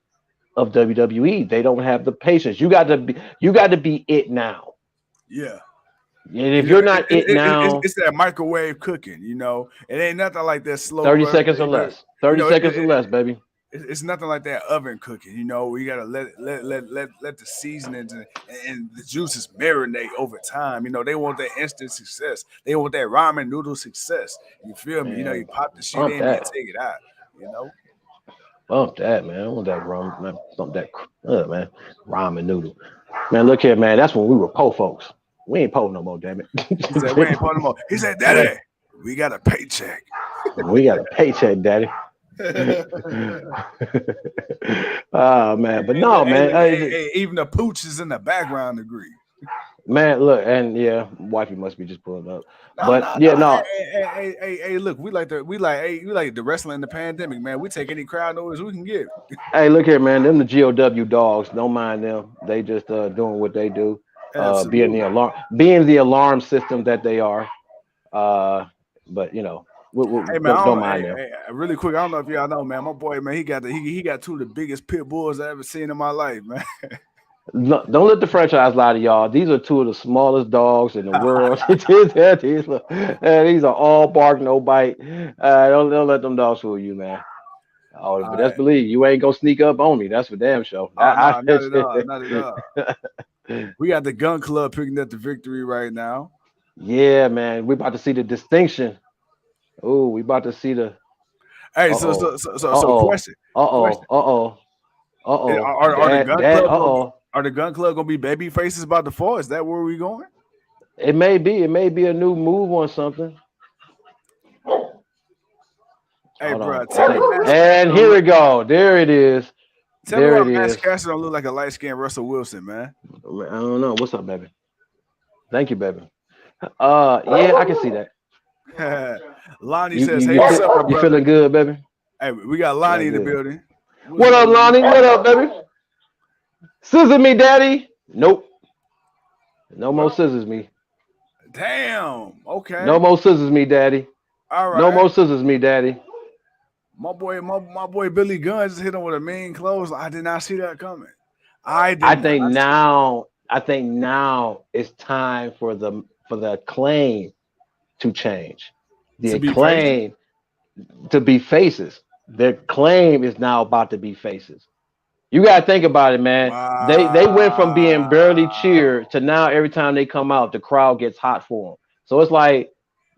of WWE. They don't have the patience. You got to be it now. Yeah. And if you're not now, it's that microwave cooking. You know, it ain't nothing like that slow. 30 seconds or less. 30 seconds or less, baby. It's nothing like that oven cooking. You know, we gotta let the seasonings and the juices marinate over time. You know, they want that instant success. They want that ramen noodle success. You feel me? Man, you know, you pop the shit in and take it out. You know. Bump that, man. I want that ramen, man. Bump that, man. Ramen noodle. Man, look here, man. That's when we were po folks. We ain't po no more, damn it. He said, we ain't po no more. He said, Daddy, we got a paycheck. We got a paycheck, Daddy. Oh man, but no, man. Even the pooch is in the background agree. Man, look, and yeah, wifey must be just pulling up. Hey, look, we like the wrestling in the pandemic, man. We take any crowd noise we can get. Hey, look here, man. Them the GOW dogs. Don't mind them. They just doing what they do. Being the alarm system that they are. But you know. Hey man, don't mind them. Really quick, I don't know if y'all know, man. My boy, man, he got two of the biggest pit bulls I ever seen in my life, man. Don't let the franchise lie to y'all. These are two of the smallest dogs in the world. These are all bark, no bite. Don't let them dogs fool you, man. Oh, but that's believe you ain't gonna sneak up on me. That's for damn sure. Not at all. We got the Gun Club picking up the victory right now. Yeah, man. We about to see the distinction. Oh, we about to see the. Hey, so question. Are the Gun Club gonna be baby faces about the fall? Is that where we going? It may be. It may be a new move on something. Hey, bro. And here we go. There it is. Tell me why Max Caster don't look like a light-skinned Russell Wilson, man. I don't know. What's up, baby? Thank you, baby. Yeah, I can see that. Lonnie says, "Hey, what's up, you feeling good, baby?" Hey, we got Lonnie in the building. What up, Lonnie? What up, baby? Scissor me, daddy. Nope. No more scissors me. Damn. Okay. No more scissors me, daddy. All right. No more scissors me, daddy. My boy Billy Gunn just hit him with a mean close. I did not see that coming. I think now it's time for the Acclaim to change. The Acclaim to be faces. The Acclaim is now about to be faces. You gotta think about it, man. Wow. They went from being barely cheered to now every time they come out, the crowd gets hot for them. So it's like,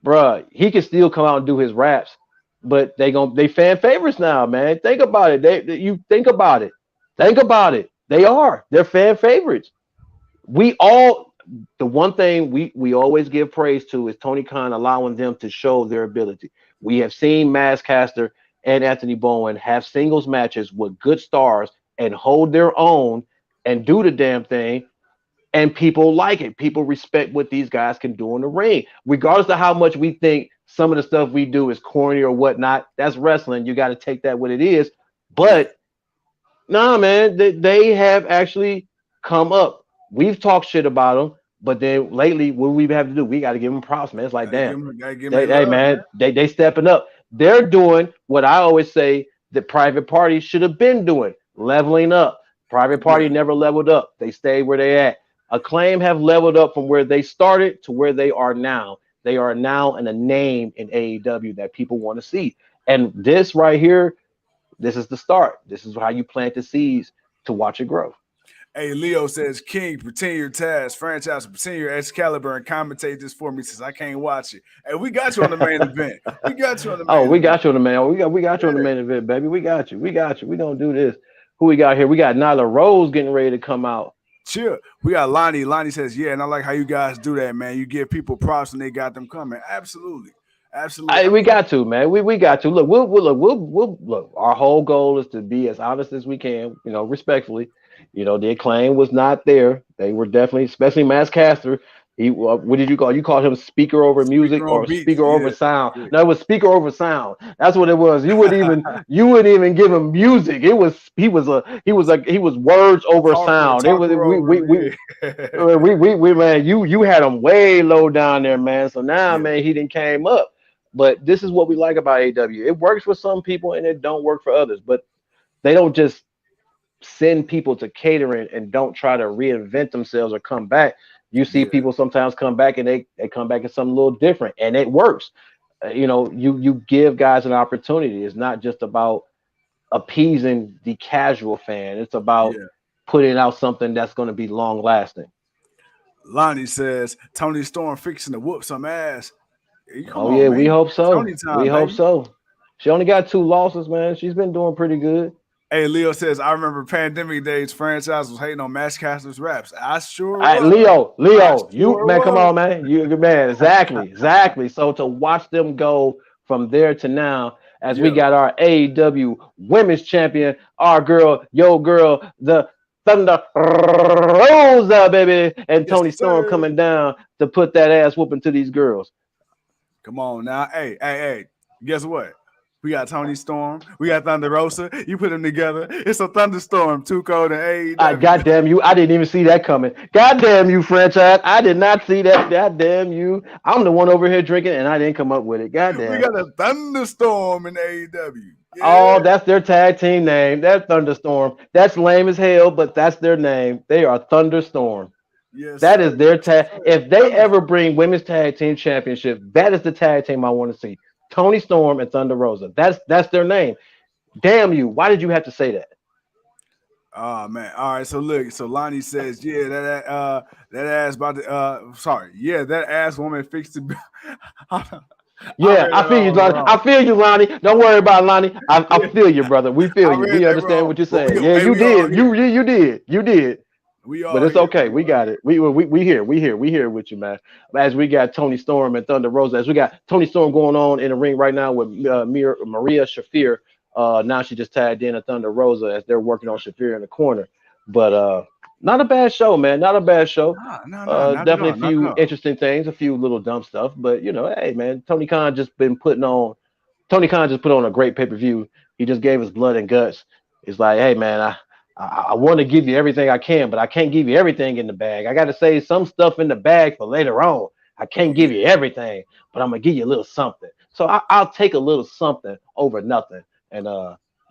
bruh, he can still come out and do his raps, but they fan favorites now, man. Think about it. You think about it. Think about it. They're fan favorites. The one thing we always give praise to is Tony Khan allowing them to show their ability. We have seen Masscaster and Anthony Bowen have singles matches with good stars and hold their own and do the damn thing, and people like it. People respect what these guys can do in the ring, regardless of how much we think some of the stuff we do is corny or whatnot. That's wrestling. You got to take that what it is. But nah, man, they have actually come up. We've talked shit about them, but then lately, what we have to do, we got to give them props, man. It's like, damn, they stepping up. They're doing what I always say that Private Party should have been doing, leveling up. Private Party never leveled up. They stayed where they at. Acclaim have leveled up from where they started to where they are now. They are now in a name in AEW that people want to see. And this right here, this is the start. This is how you plant the seeds to watch it grow. Hey, Leo says, King, pretend your task, franchise, pretend your Excalibur and commentate this for me since I can't watch it. Hey, we got you on the main event. We got you on the main event. We got you on the main. We got you on the main event, baby. We got you. We gonna do this. Who we got here? We got Nyla Rose getting ready to come out. Sure. We got Lonnie. Lonnie says, yeah, and I like how you guys do that, man. You give people props and they got them coming. Absolutely. Absolutely. We got to, man. We got to. Look, we'll look. Our whole goal is to be as honest as we can, respectfully. The Acclaim was not there. They were definitely, especially Masscaster. He, what did you call? You called him speaker over music or speaker over sound? Yeah. No, it was speaker over sound. That's what it was. You wouldn't even give him music. He was words over sound. It was we man. You had him way low down there, man. So now, man, he didn't came up. But this is what we like about AEW. It works for some people and it don't work for others. But they don't just send people to catering and don't try to reinvent themselves or come back. You see people sometimes come back and they come back as something a little different, and it works. You know, you give guys an opportunity. It's not just about appeasing the casual fan. It's about putting out something that's going to be long lasting. Lonnie says Tony Storm fixing to whoop some ass. We hope so. We hope so. She only got 2 losses, man. She's been doing pretty good. Hey, Leo says, I remember pandemic days, franchise was hating on Matchcasters raps. I sure Leo, man, come on, man. You man, exactly. So to watch them go from there to now, as we got our AEW women's champion, our girl, the Thunder Rosa, baby, and Tony Storm coming down to put that ass whooping to these girls. Come on now. Hey, guess what? We got Tony Storm. We got Thunder Rosa. You put them together. It's a thunderstorm. Too cold and AEW. Goddamn you. I didn't even see that coming. Goddamn you, franchise. I did not see that. Goddamn you. I'm the one over here drinking and I didn't come up with it. Goddamn. We got a thunderstorm in AEW. Yeah. Oh, that's their tag team name. That's Thunderstorm. That's lame as hell, but that's their name. They are Thunderstorm. Yes, that is their tag. If they ever bring women's tag team championship, that is the tag team I want to see. Tony Storm and Thunder Rosa. That's their name. Damn you. Why did you have to say that? Oh man. All right. So look, so Lonnie says, that ass about the that ass woman fixed it. I feel you, Lonnie. I feel you, Lonnie. Don't worry about Lonnie. I feel you, brother. We feel you. We understand what you're saying. You did. You did. But it's okay. We got it. We here with you, man. As we got Tony Storm and Thunder Rosa, as we got Tony Storm going on in the ring right now with Maria Shafir. Now she just tagged in a Thunder Rosa as they're working on Shafir in the corner. But not a bad show, man. Not a bad show. Definitely a few interesting things, a few little dumb stuff. But hey, man, Tony Khan just put on a great pay-per-view. He just gave us blood and guts. It's like, hey, man, I want to give you everything I can, but I can't give you everything in the bag. I got to save some stuff in the bag for later on. I can't give you everything, but I'm going to give you a little something. So I'll take a little something over nothing. And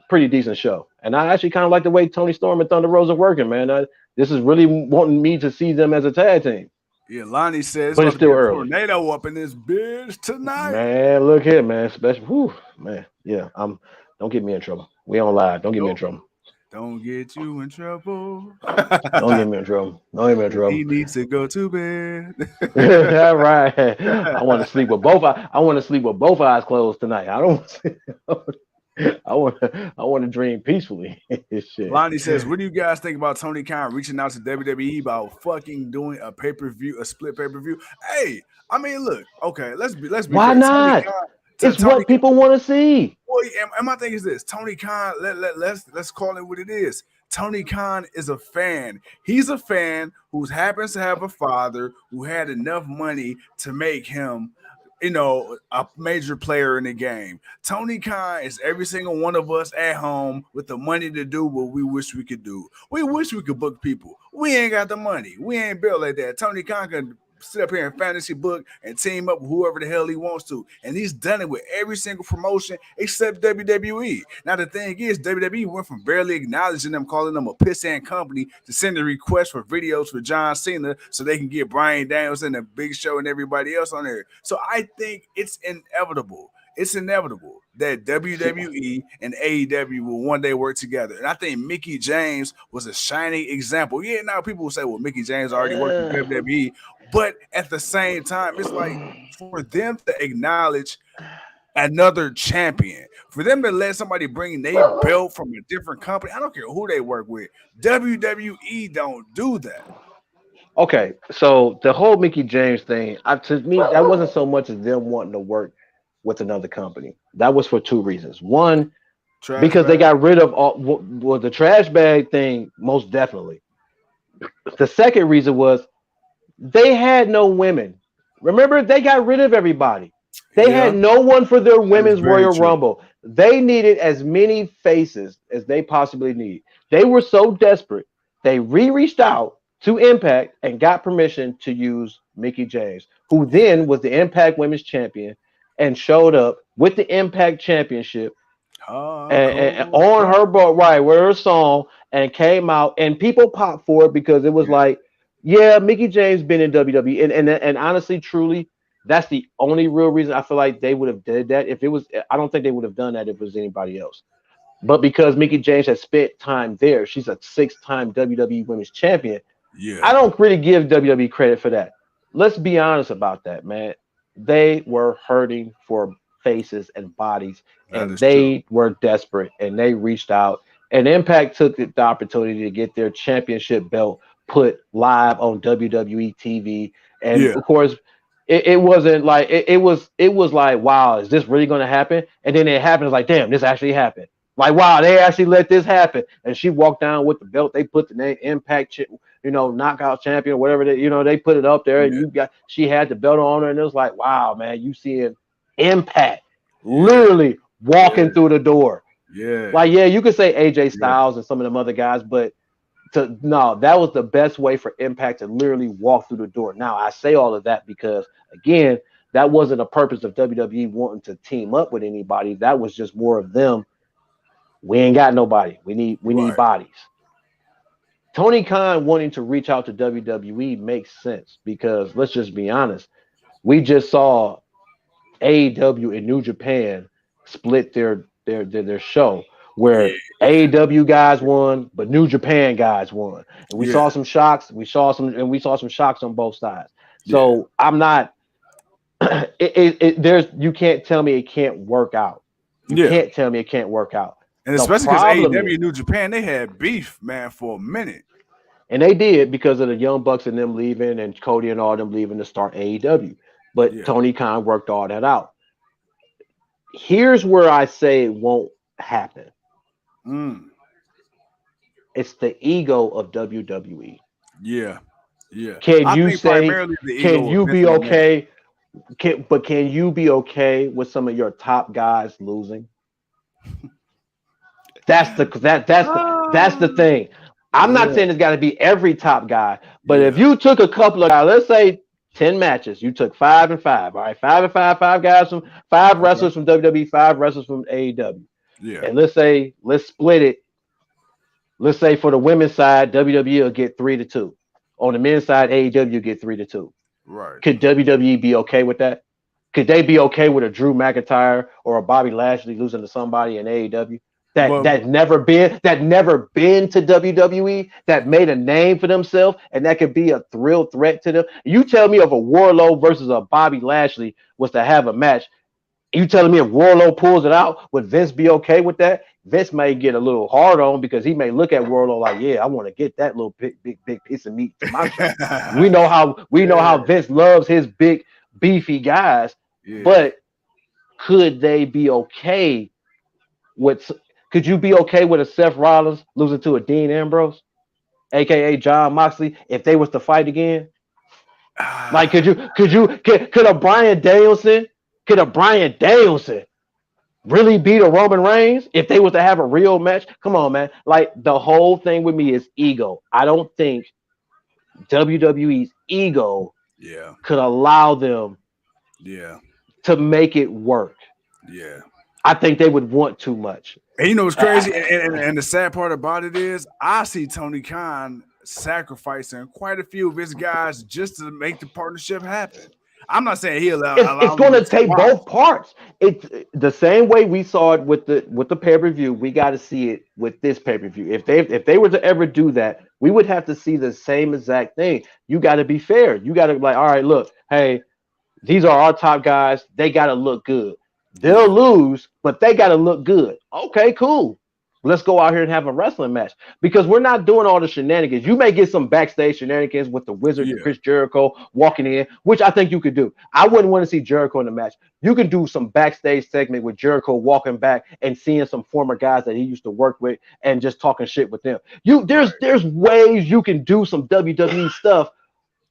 pretty decent show. And I actually kind of like the way Tony Storm and Thunder Rosa are working, man. This is really wanting me to see them as a tag team. Yeah, Lonnie says, but it's still early. Tornado up in this bitch tonight. Man, look here, man. Man. Yeah, don't get me in trouble. We on live. Don't get me in trouble. Don't get you in trouble. Don't get me in trouble. Don't get me in trouble. He needs to go to bed. All right. I want to sleep with both. I want to sleep with both eyes closed tonight. I don't. I want to dream peacefully. Shit. Lonnie says, what do you guys think about Tony Khan reaching out to WWE about fucking doing a pay-per-view, a split pay-per-view? Hey, I mean, look, okay, let's be why fair. Not? It's what people want to see. Well, and my thing is this: Tony Khan. Let's call it what it is. Tony Khan is a fan. He's a fan who happens to have a father who had enough money to make him, a major player in the game. Tony Khan is every single one of us at home with the money to do what we wish we could do. We wish we could book people. We ain't got the money. We ain't built like that. Tony Khan can sit up here and fantasy book and team up with whoever the hell he wants to. And he's done it with every single promotion except WWE. Now, the thing is, WWE went from barely acknowledging them, calling them a pissant company, to send a request for videos for John Cena so they can get Bryan Danielson and Big Show and everybody else on there. So I think it's inevitable. It's inevitable that WWE and AEW will one day work together. And I think Mickie James was a shining example. Yeah, now people will say, well, Mickie James already worked with WWE. But at the same time, it's like for them to acknowledge another champion, for them to let somebody bring their belt from a different company, I don't care who they work with. WWE don't do that. Okay, so the whole Mickie James thing, to me, that wasn't so much as them wanting to work with another company. That was for 2 reasons. One, because they got rid of all the trash bag thing, most definitely. The second reason was they had no women. Remember, they got rid of everybody. They had no one for their women's Royal Rumble. They needed as many faces as they possibly need. They were so desperate, they reached out to Impact and got permission to use Mickie James, who then was the Impact Women's Champion. and showed up with the Impact Championship and Cool. on her boat, right, with her song, and came out, and people popped for it because it was like, yeah, Mickey James been in WWE, and honestly, truly, that's the only real reason I feel like they would have did that. If it was, I don't think they would have done that if it was anybody else. But because Mickey James has spent time there, she's a 6-time WWE Women's Champion. Yeah. I don't really give WWE credit for that. Let's be honest about that, man. They were hurting for faces and bodies, and they were desperate, and they reached out. And Impact took the opportunity to get their championship belt put live on WWE TV. And of course, it wasn't like it was like, wow, is this really going to happen? And then it happened. It's like, damn, this actually happened. Like, wow, they actually let this happen. And she walked down with the belt. They put the name Impact, knockout champion, whatever they put it up there. And she had the belt on her, and it was like, wow, man, you seeing Impact literally walking through the door. Yeah. Like, yeah, you could say AJ Styles and some of them other guys, but that was the best way for Impact to literally walk through the door. Now, I say all of that because, again, that wasn't a purpose of WWE wanting to team up with anybody. That was just more of them. We ain't got nobody. We need bodies. Tony Khan wanting to reach out to WWE makes sense because, let's just be honest, we just saw AEW and New Japan split their show where AEW guys won, but New Japan guys won. And we saw some shocks. We saw some shocks on both sides. So I'm not you can't tell me it can't work out. You can't tell me it can't work out. And especially because AEW and New Japan, they had beef, man, for a minute. And they did because of the Young Bucks and them leaving and Cody and all them leaving to start AEW. But Tony Khan worked all that out. Here's where I say it won't happen. It's the ego of WWE. Yeah. Can you be okay? Can you be okay with some of your top guys losing? That's the thing. I'm not saying it's got to be every top guy, but if you took a couple of guys, let's say 10 matches, you took 5 and 5. All right, 5 and 5, 5 guys from 5 wrestlers from WWE, 5 wrestlers from AEW. Yeah. And let's split it. Let's say for the women's side, WWE will get 3-2. On the men's side, AEW get 3-2. Right. Could WWE be okay with that? Could they be okay with a Drew McIntyre or a Bobby Lashley losing to somebody in AEW? That never been to WWE, that made a name for themselves, and that could be a thrill threat to them. You tell me if a Wardlow versus a Bobby Lashley was to have a match, you telling me if Wardlow pulls it out, would Vince be okay with that? Vince may get a little hard on because he may look at Wardlow like, yeah, I want to get that little big piece of meat for my show. We know how Vince loves his big beefy guys, but could they be okay with? Could you be okay with a Seth Rollins losing to a Dean Ambrose, aka John Moxley, if they was to fight again? Like, could a Bryan Danielson really beat a Roman Reigns if they was to have a real match? Come on, man. Like, the whole thing with me is ego. I don't think WWE's ego could allow them to make it work. Yeah. I think they would want too much. And you know what's crazy? And the sad part about it is I see Tony Khan sacrificing quite a few of his guys just to make the partnership happen. I'm not saying he'll allow it's going to take both parts. It's the same way we saw it with the pay-per-view. We got to see it with this pay-per-view. If they were to ever do that, we would have to see the same exact thing. You got to be fair. You got to like, all right, look, hey, these are our top guys. They got to look good. They'll lose, but they got to look good. Okay, cool. Let's go out here and have a wrestling match because we're not doing all the shenanigans. You may get some backstage shenanigans with the Wizard and Chris Jericho walking in, which I think you could do. I wouldn't want to see Jericho in the match. You can do some backstage segment with Jericho walking back and seeing some former guys that he used to work with and just talking shit with them. There's ways you can do some WWE stuff,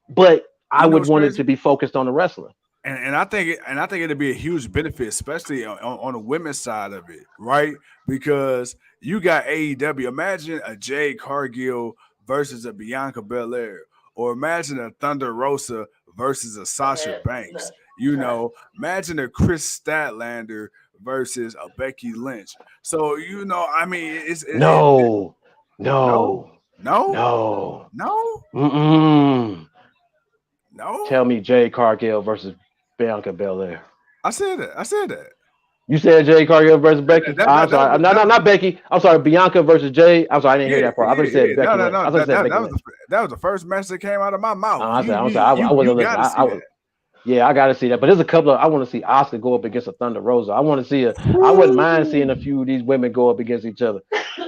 but I would want it to be focused on the wrestling. And I think it'd be a huge benefit, especially on the women's side of it, right? Because you got AEW. Imagine a Jade Cargill versus a Bianca Belair, or imagine a Thunder Rosa versus a Sasha Banks. You know, imagine a Chris Statlander versus a Becky Lynch. So you know, I mean, No. no. Tell me Jade Cargill versus Bianca Belair. I said that. You said Jade Cargill versus Becky. I'm sorry. Not Becky. I'm sorry. Bianca versus Jade. I'm sorry. I didn't hear that part. I thought you said Becky. That was the first message that came out of my mouth. I wasn't listening. Yeah, I gotta see that. But there's a couple of I want to see Asuka go up against a Thunder Rosa. I want to see I wouldn't mind seeing a few of these women go up against each other.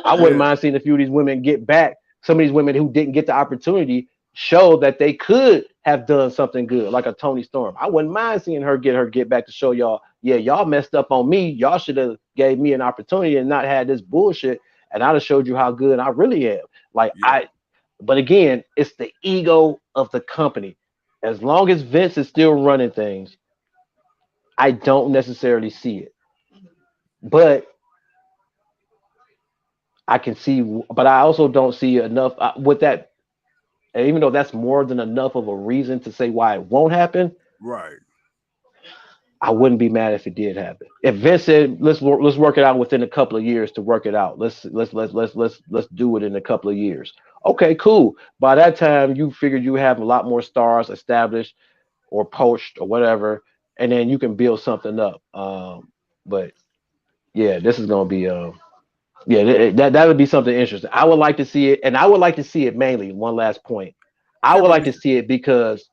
I wouldn't mind seeing a few of these women get back. Some of these women who didn't get the opportunity show that they could have done something good, like a Toni Storm. I wouldn't mind seeing her get back to show y'all, yeah, y'all messed up on me. Y'all should have gave me an opportunity and not had this bullshit. And I'd have showed you how good I really am. But again, it's the ego of the company. As long as Vince is still running things, I don't necessarily see it. But I can see, but I also don't see enough with that. And even though that's more than enough of a reason to say why it won't happen, right? I wouldn't be mad if it did happen. If Vince said, "Let's work it out within a couple of years to work it out. Let's do it in a couple of years." Okay, cool. By that time, you figured you have a lot more stars established or poached or whatever, and then you can build something up. But yeah, this is gonna be that would be something interesting. I would like to see it, and I would like to see it mainly. One last point, I would like to see it because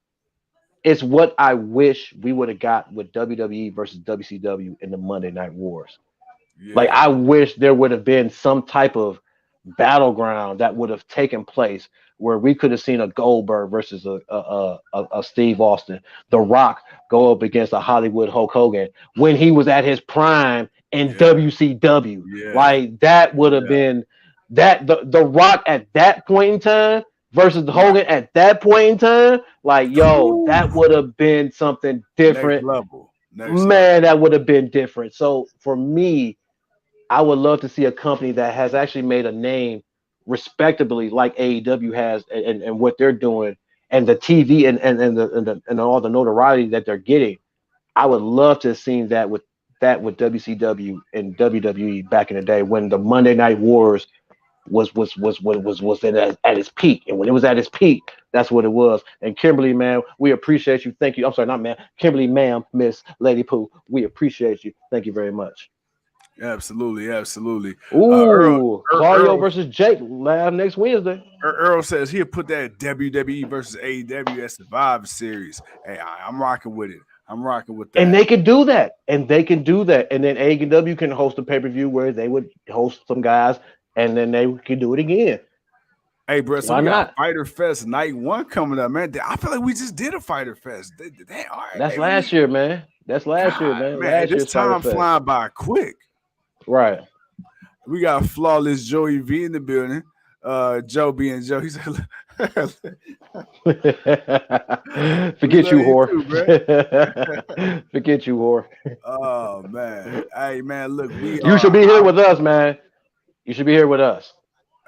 it's what I wish we would have got with WWE versus WCW in the Monday Night Wars. Yeah. Like I wish there would have been some type of battleground that would have taken place where we could have seen a Goldberg versus a Steve Austin, The Rock go up against a Hollywood Hulk Hogan when he was at his prime in WCW. Yeah. Like that would have been that the Rock at that point in time versus the Hogan at that point in time. Like, yo, that would have been something different. Next level. That would have been different. So for me, I would love to see a company that has actually made a name respectably like AEW has and what they're doing and the TV and all the notoriety that they're getting. I would love to have seen that with WCW and WWE back in the day when the Monday Night Wars was at its peak. And when it was at its peak, that's what it was. And Kimberly, man, we appreciate you. Thank you. I'm sorry, not man. Kimberly, ma'am, Miss Lady Pooh, we appreciate you. Thank you very much. Absolutely. Ooh, Claudio versus Jake live next Wednesday. Earl says he'll put that WWE versus AEW as Survivor Series. Hey, I'm rocking with it. I'm rocking with that. And they can do that. And then AEW can host a pay-per-view where they would host some guys and then they can do it again. Hey, bro, so we got Fighter Fest Night 1 coming up, man. I feel like we just did a Fighter Fest. That's last year, man. That's last year, man. This time flying by quick. Right. We got Flawless Joey V in the building. Joe being Joe. He said, forget you, whore. Forget you, whore. Oh, man. Hey, man, look. You should be here with us, man. You should be here with us.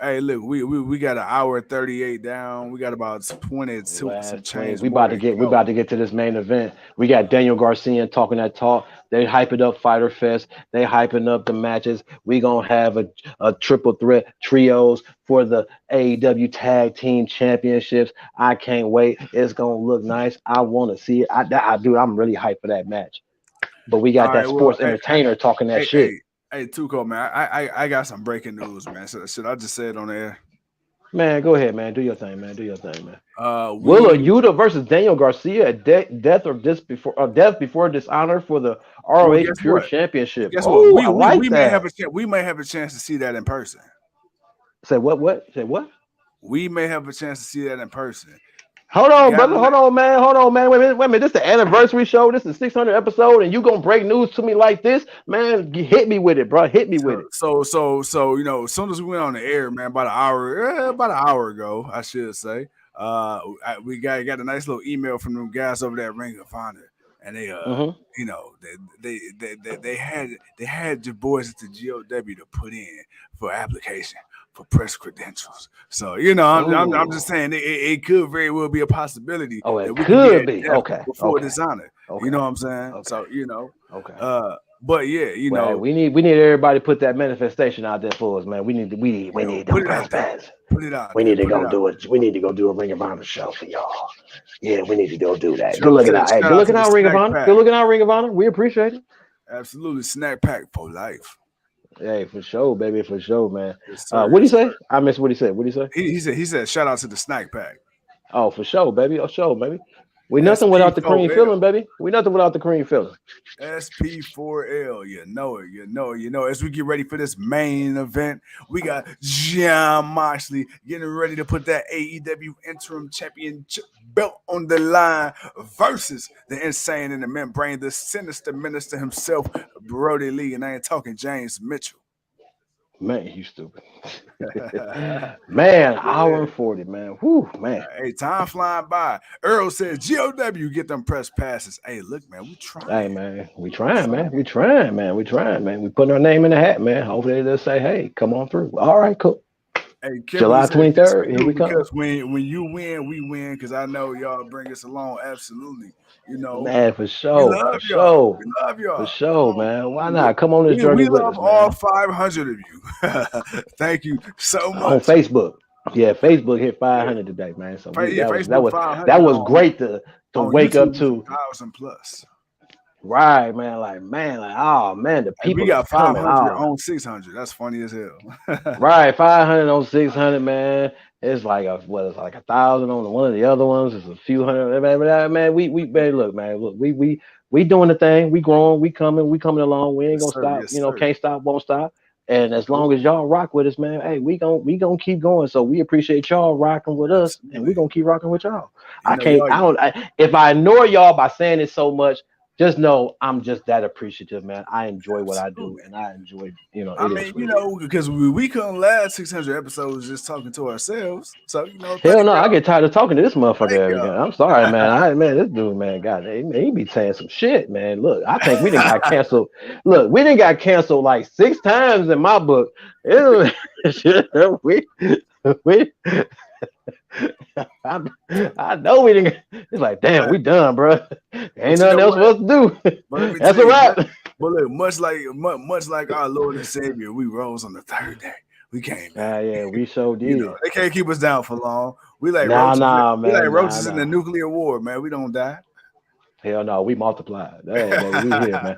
Hey, look, we got an hour 38 down. We got about 22 some change. We about to get to this main event. We got Daniel Garcia talking that talk. They hyping up Fighter Fest. They hyping up the matches. We gonna have a triple threat trios for the AEW Tag Team Championships. I can't wait. It's gonna look nice. I want to see it. I'm really hyped for that match. But we got that sports entertainer talking that shit. Hey, Tuco, man, I got some breaking news, man. Should I just say it on the air? Man, go ahead, man. Do your thing, man. Willa Yuta versus Daniel Garcia at death before dishonor for the ROH Pure Championship. Guess what? We may have a chance to see that in person. Say what? Say what? We may have a chance to see that in person. Hold on, brother. Hold on, man. Wait a minute. This is the anniversary show. This is the 600th episode, and you gonna break news to me like this, man? Hit me with it, bro. Hit me with it. So, you know, as soon as we went on the air, man, about an hour ago, I should say, we got a nice little email from them guys over there at Ring of Honor, and they, you know, they had your boys at the GOW to put in for application for press credentials. So, you know, I'm just saying it could very well be a possibility. Oh, it could be. Okay. Before Dishonor. Okay. You know what I'm saying? Okay. So you know, Okay. but yeah, you Well, know, we need everybody to put that manifestation out there for us, man. We need them put it press out there. pads. Put it out We there. need to Put it go out. do it. We need to go do a Ring of Honor show for y'all. Yeah, we need to go do that. Good Triple looking said, out. Hey, shout good out looking to the out, Ring of snack Honor. pack. Good looking out, Ring of Honor. We appreciate it. Absolutely, snack pack for life. Hey, for sure, baby, for sure, man. Yes, sir. What do you yes, say? sir. I missed what he said. What did he say? He said shout out to the snack pack. Oh, for sure, baby. Oh, sure, baby. We nothing without the cream SP4L. filling, baby. We nothing without the cream filling. SP4L, you know it, you know it, you know it. As we get ready for this main event, we got Jon Moxley getting ready to put that AEW Interim Championship belt on the line versus the Insane in the Membrane, the Sinister Minister himself, Brody Lee, and I ain't talking James Mitchell. Man, you stupid. Man, hour and 40, man. Whew, man. Hey, time flying by. Earl says, GOW, get them press passes. Hey, look, man, we trying. Hey, man, we trying, man. We trying, man. We trying, man. We putting our name in the hat, man. Hopefully they'll say, hey, come on through. All right, cool. Hey, July 23rd, here we come. Because when you win, we win. Because I know y'all bring us along. Absolutely. You know, man, for sure. We love for y'all. sure. We love y'all. For sure, man. Why not? Come on this journey we with love us, all man. 500 of you. Thank you so much. On Facebook. Yeah, Facebook hit 500 today, man. So that was great to wake YouTube, up to. 1,000 plus. Right, man. Like, oh man, the people. We got 500 on 600. That's funny as hell. Right, 500 on 600, man. It's like it's like 1,000 on one of the other ones. It's a few hundred, man. We look, we doing the thing. We growing. We coming along. We ain't gonna stop. Yes, can't stop, won't stop. And as long as y'all rock with us, man, hey, we gonna keep going. So we appreciate y'all rocking with us, and we gonna keep rocking with y'all. If I ignore y'all by saying it so much, just know I'm just that appreciative, man. I enjoy what I do, and I enjoy, I mean, because we couldn't last 600 episodes just talking to ourselves. So, hell no, I get tired of talking to this motherfucker again. I'm sorry, man. This dude, man, God, he be saying some shit, man. Look, I think we didn't got canceled. Look, we didn't got canceled like 6 times in my book. We I know we didn't. It's like, damn, we done, bro. Ain't nothing else for us to do. That's a wrap. But look, much like our Lord and Savior, we rose on the 3rd day. We came. Yeah, we so did. They can't keep us down for long. We like roaches in the nuclear war, man. We don't die. Hell no, we multiplied. Hey, man, we here, man.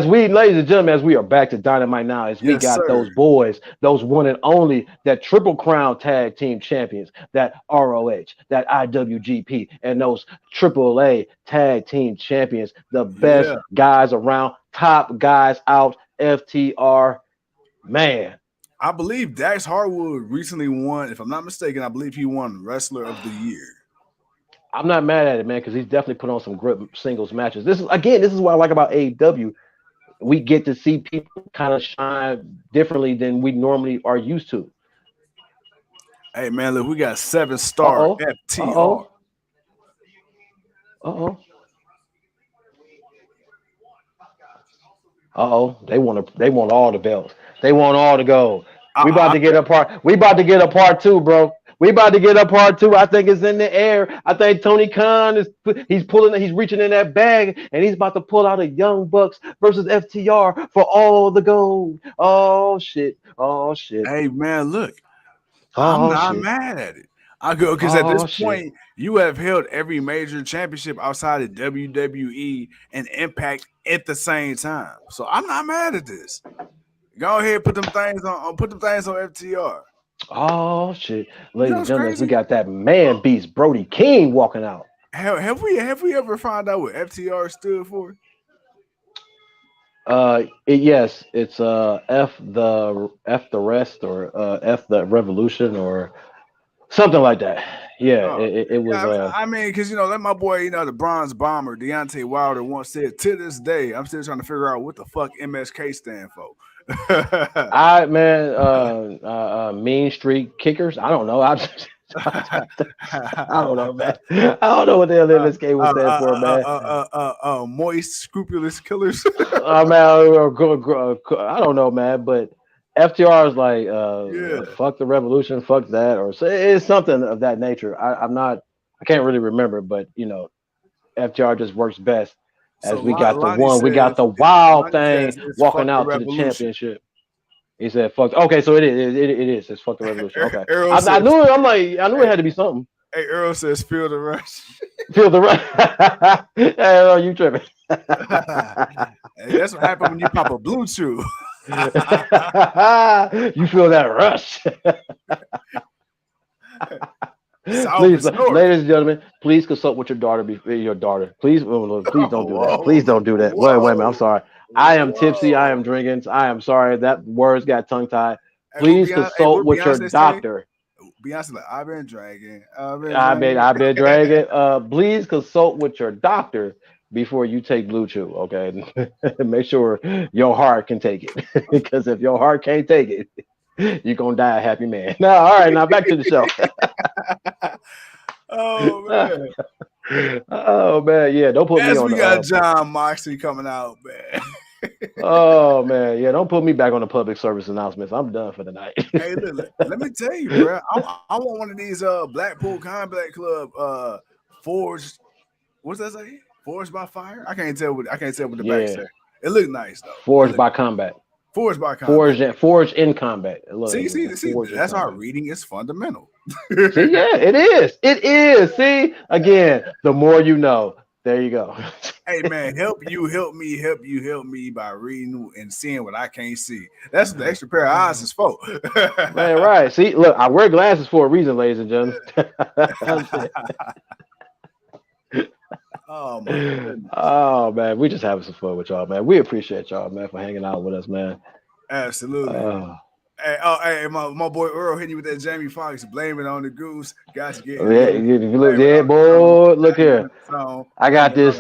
Ladies and gentlemen, as we are back to Dynamite now, we got those boys, those one and only, that Triple Crown Tag Team Champions, that ROH, that IWGP, and those AAA Tag Team Champions, the best guys around, top guys out, FTR, man. I believe Dax Harwood recently won, if I'm not mistaken, I believe he won Wrestler of the Year. I'm not mad at it, man, because he's definitely put on some great singles matches. This is what I like about AEW. We get to see people kind of shine differently than we normally are used to. Hey, man, look, we got 7-star FTR. They want all the belts. They want all the gold. We about to get a part 2, bro. We about to get a part 2. I think it's in the air. I think Tony Khan he's reaching in that bag, and he's about to pull out a Young Bucks versus FTR for all the gold. Oh shit. Hey man, look. I'm not mad at it. I go because at this point, you have held every major championship outside of WWE and Impact at the same time. So I'm not mad at this. Go ahead, put them things on FTR. Oh shit, ladies and gentlemen, we got that man beast Brody King walking out. Have we ever found out what FTR stood for? Yes, it's F the rest, or F the revolution, or something like that. Yeah, it was. I mean, because let my boy, the Bronze Bomber Deontay Wilder once said, to this day, I'm still trying to figure out what the fuck MSK stand for. Mean Street Kickers. I don't know. I don't know, man. I don't know what the hell MSK was stand for, man. Moist, scrupulous killers. I don't know, man. But FTR is like, fuck the revolution, fuck that, or it's something of that nature. I can't really remember, but FTR just works best As So we got the Lonnie one, we got says, the wild Lonnie thing says it's walking fuck the out to the revolution. championship. He said, "Fuck." Okay, so it is. It's fuck the revolution. Okay, Earl I says, knew it. I knew it had to be something. hey, Earl says, feel the rush. Feel the right. Hey, Earl, you tripping? Hey, that's what happened when you pop a Bluetooth. You feel that rush. Please, ladies and gentlemen, please consult with your daughter. Your daughter, please don't do that. Please don't do that. Wait a minute. I'm sorry. I am tipsy. I am drinking. I am sorry. That words got tongue tied. Please consult with your doctor. Beyonce, like, I've been dragging. I've been dragging. Please consult with your doctor before you take Blue Chew. Okay, make sure your heart can take it. Because if your heart can't take it, you're gonna die a happy man. No, all right. Now back to the show. Oh man. Oh man, yeah. Don't put me on. We got John Moxley coming out, man. Oh man, yeah. Don't put me back on the public service announcements. I'm done for the night. Hey, look, let me tell you, bro. I want one of these Blackpool Combat Club forged. What's that say? Forged by fire? I can't tell what the back said. It looked nice though. Forged by combat. Forged by combat. Forged in combat. See, that's how reading is fundamental. See, yeah, it is. It is. See, again, the more you know. There you go. Hey man, help me by reading and seeing what I can't see. That's what the extra pair of eyes is for. Man, right. See, look, I wear glasses for a reason, ladies and gentlemen. Oh my goodness. Oh man, we just having some fun with y'all, man. We appreciate y'all, man, for hanging out with us, man. Absolutely. Hey, my boy Earl hitting you with that Jamie Foxx, blame it on the goose. Got you getting yeah, boy. Look here. I got this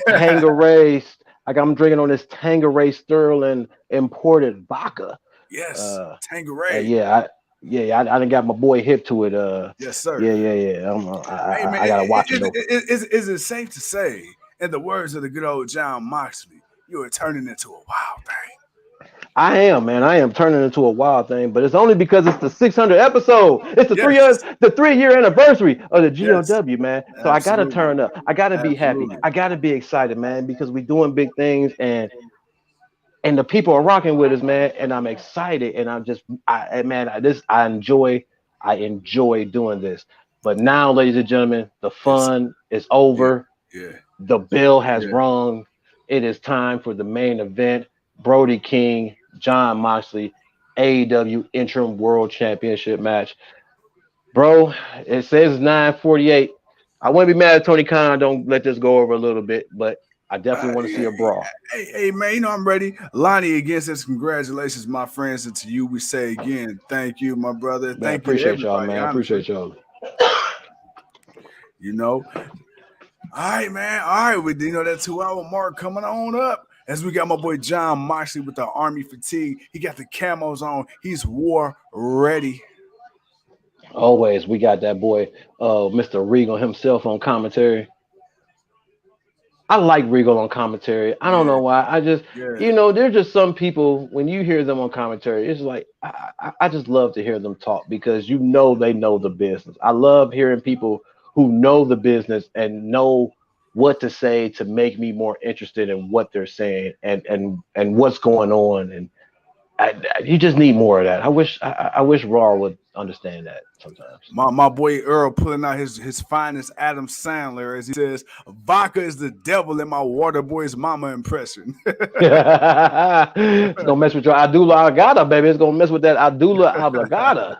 Tanqueray. I'm drinking on this Tanqueray Sterling imported vodka. Yes, Tanqueray. I done got my boy hip to it. Yes, sir. Yeah. I gotta watch it. Is it safe to say, in the words of the good old John Moxley, you are turning into a wild thing? I am, man. I am turning into a wild thing, but it's only because it's the 600 episode. It's the 3-year anniversary of the GOW, man. So I gotta turn up. I gotta be happy. I gotta be excited, man, because we're doing big things and the people are rocking with us, man. And I'm excited, and I enjoy doing this. But now, ladies and gentlemen, the fun is over. Yeah. The bell has rung. It is time for the main event. Brody King, John Moxley, AEW Interim World Championship match. Bro, it says 9:48. I wouldn't be mad at Tony Khan. Don't let this go over a little bit, but I definitely want to see a brawl. Hey, man, you know I'm ready. Lonnie again says congratulations, my friends, and to you we say again, thank you, my brother. Man, appreciate y'all, man. I appreciate y'all. You know, all right, man. All right, we that 2-hour mark coming on up. As we got my boy John Moxley with the army fatigue. He got the camos on. He's war ready. Always. We got that boy, Mr. Regal himself on commentary. I like Regal on commentary. I don't know why. I just, there's just some people, when you hear them on commentary, it's like, I just love to hear them talk because they know the business. I love hearing people who know the business and know what to say to make me more interested in what they're saying and what's going on. And you just need more of that. I wish Raw would understand that sometimes. My boy Earl pulling out his finest Adam Sandler as he says, vodka is the devil in my water boy's mama impression. It's gonna mess with your Adula Agata, baby. It's gonna mess with that Adula Obligata.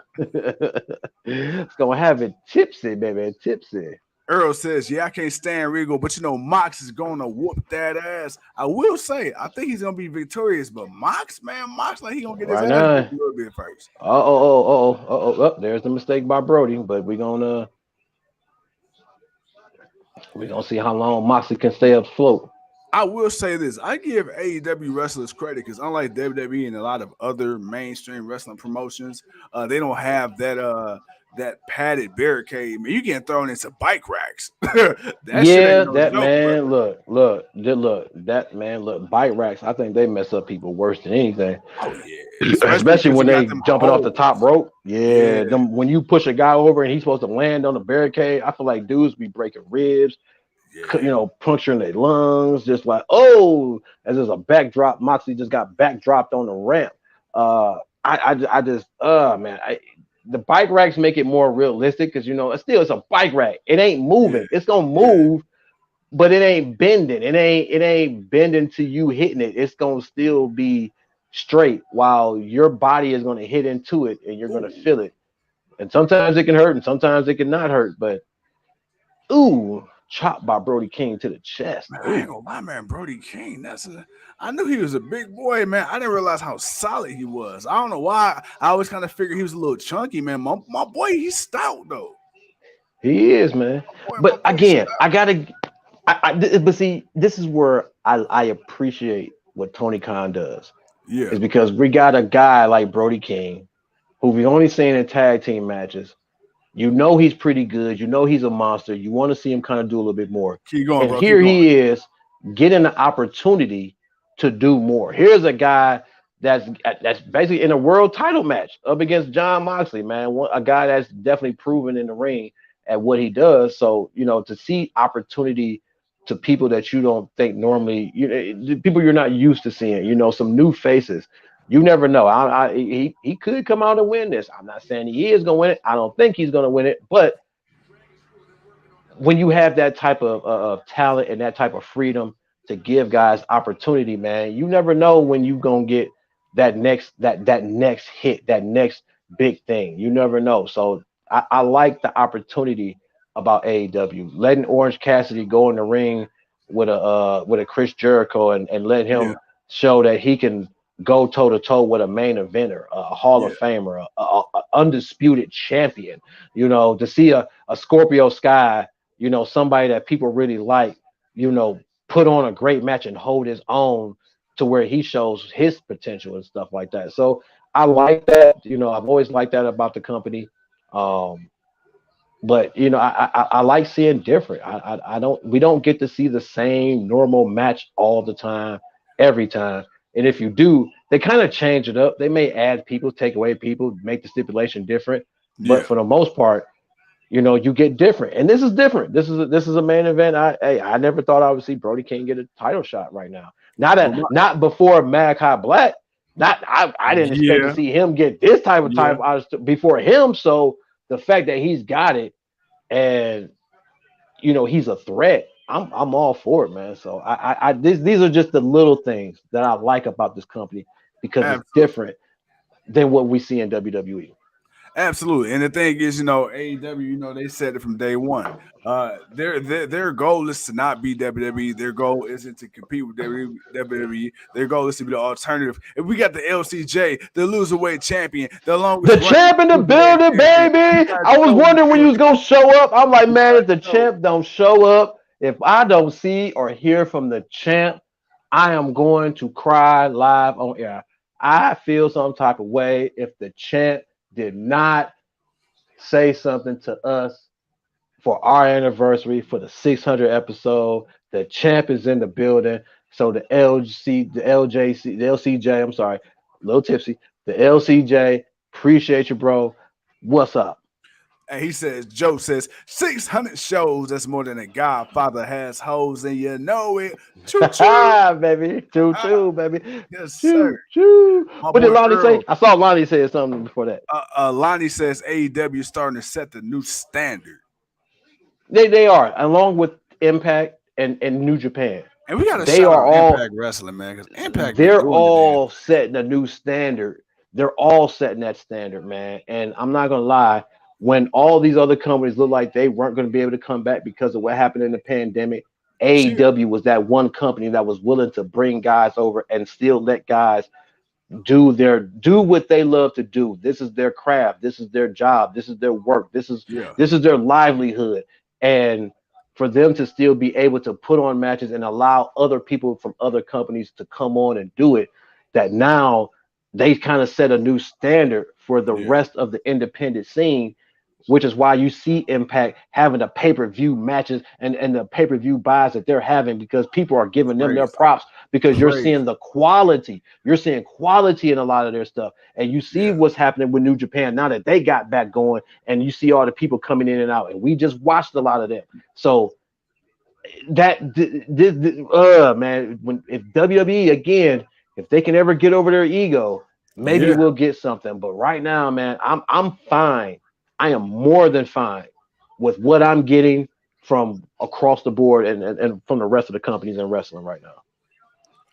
It's gonna have it tipsy, baby. Tipsy. Earl says, I can't stand Regal, but Mox is going to whoop that ass. I will say, I think he's going to be victorious, but Mox, like he going to get his ass a little bit first. Oh, there's the mistake by Brody, but we're going to see how long Moxley can stay afloat. I will say this. I give AEW wrestlers credit because unlike WWE and a lot of other mainstream wrestling promotions, they don't have that padded barricade. Man, you getting thrown into bike racks. Bike racks. I think they mess up people worse than anything. Oh yeah, especially when they jumping off the top rope. When you push a guy over and he's supposed to land on the barricade, I feel like dudes be breaking ribs. puncturing their lungs, just like, oh, as there's a backdrop. Moxley just got backdropped on the ramp. I just, man, the bike racks make it more realistic because it's a bike rack. It ain't moving. It's gonna move, but it ain't bending. It ain't bending to you hitting it. It's gonna still be straight while your body is gonna hit into it and you're gonna feel it. And sometimes it can hurt and sometimes it can not hurt, but chopped by Brody King to the chest. Man, I ain't gonna lie, man. Brody King, I knew he was a big boy, man. I didn't realize how solid he was. I don't know why. I always kind of figured he was a little chunky, man. My boy, he's stout though. He is, man. But again, but see, this is where I appreciate what Tony Khan does. Yeah, is because we got a guy like Brody King, who we only seen in tag team matches. He's pretty good. He's a monster. You want to see him kind of do a little bit more. Keep going, and bro. Here he is getting the opportunity to do more. Here's a guy that's basically in a world title match up against Jon Moxley, man. A guy that's definitely proven in the ring at what he does. So, to see opportunity to people that you don't think normally, people you're not used to seeing, some new faces. You never know. He could come out and win this. I'm not saying he is going to win it. I don't think he's going to win it. But when you have that type of talent and that type of freedom to give guys opportunity, man, you never know when you're going to get that next hit, that next big thing. You never know. So I like the opportunity about AEW. Letting Orange Cassidy go in the ring with a Chris Jericho and let him show that he can go toe-to-toe with a main eventer, a Hall of Famer, a undisputed champion, to see a Scorpio Sky, somebody that people really like, put on a great match and hold his own to where he shows his potential and stuff like that. So I like that. I've always liked that about the company. But I like seeing different. We don't get to see the same normal match all the time, every time. And if you do, they kind of change it up. They may add people, take away people, make the stipulation different. But for the most part, you get different. And this is different. This is a main event. I never thought I would see Brody King get a title shot right now. Not before Malachi Black. I didn't expect to see him get this type of title before him. So the fact that he's got it and he's a threat. I'm all for it, man. So these are just the little things that I like about this company because it's different than what we see in WWE. Absolutely. And the thing is, AEW, they said it from day one. Their goal is to not be WWE. Their goal isn't to compete with WWE. Their goal is to be the alternative. If we got the LCJ, the loserweight champion, the champ in the building, baby. I was wondering when you was gonna show up. I'm like, man, if the champ don't show up, if I don't see or hear from the champ, I am going to cry live on air. I feel some type of way if the champ did not say something to us for our anniversary, for the 600 episode. The champ is in the building. So the LCJ, I'm sorry, a little tipsy. The LCJ, appreciate you, bro. What's up? And he says, Joe says, 600 shows. That's more than a Godfather has hoes, and you know it. Choo-choo. Baby. Choo-choo, baby. Yes, choo, sir. Choo. What did Lonnie say? I saw Lonnie say something before that. Lonnie says AEW is starting to set the new standard. They are, along with Impact and New Japan. And we got to shout out Impact Wrestling, man, because Impact. They're all setting a new standard. They're all setting that standard, man. And I'm not going to lie. When all these other companies look like they weren't going to be able to come back because of what happened in the pandemic, AEW was that one company that was willing to bring guys over and still let guys do what they love to do. This is their craft. This is their job. This is their work. This is their livelihood. And for them to still be able to put on matches and allow other people from other companies to come on and do it, that now they kind of set a new standard for the rest of the independent scene, which is why you see Impact having the pay-per-view matches and the pay-per-view buys that they're having, because people are giving them their props, because you're seeing the quality. You're seeing quality in a lot of their stuff. And you see what's happening with New Japan now that they got back going, and you see all the people coming in and out. And we just watched a lot of them. So Man, if WWE again, if they can ever get over their ego, maybe we'll get something. But right now, man, I'm fine. I am more than fine with what I'm getting from across the board and from the rest of the companies in wrestling right now.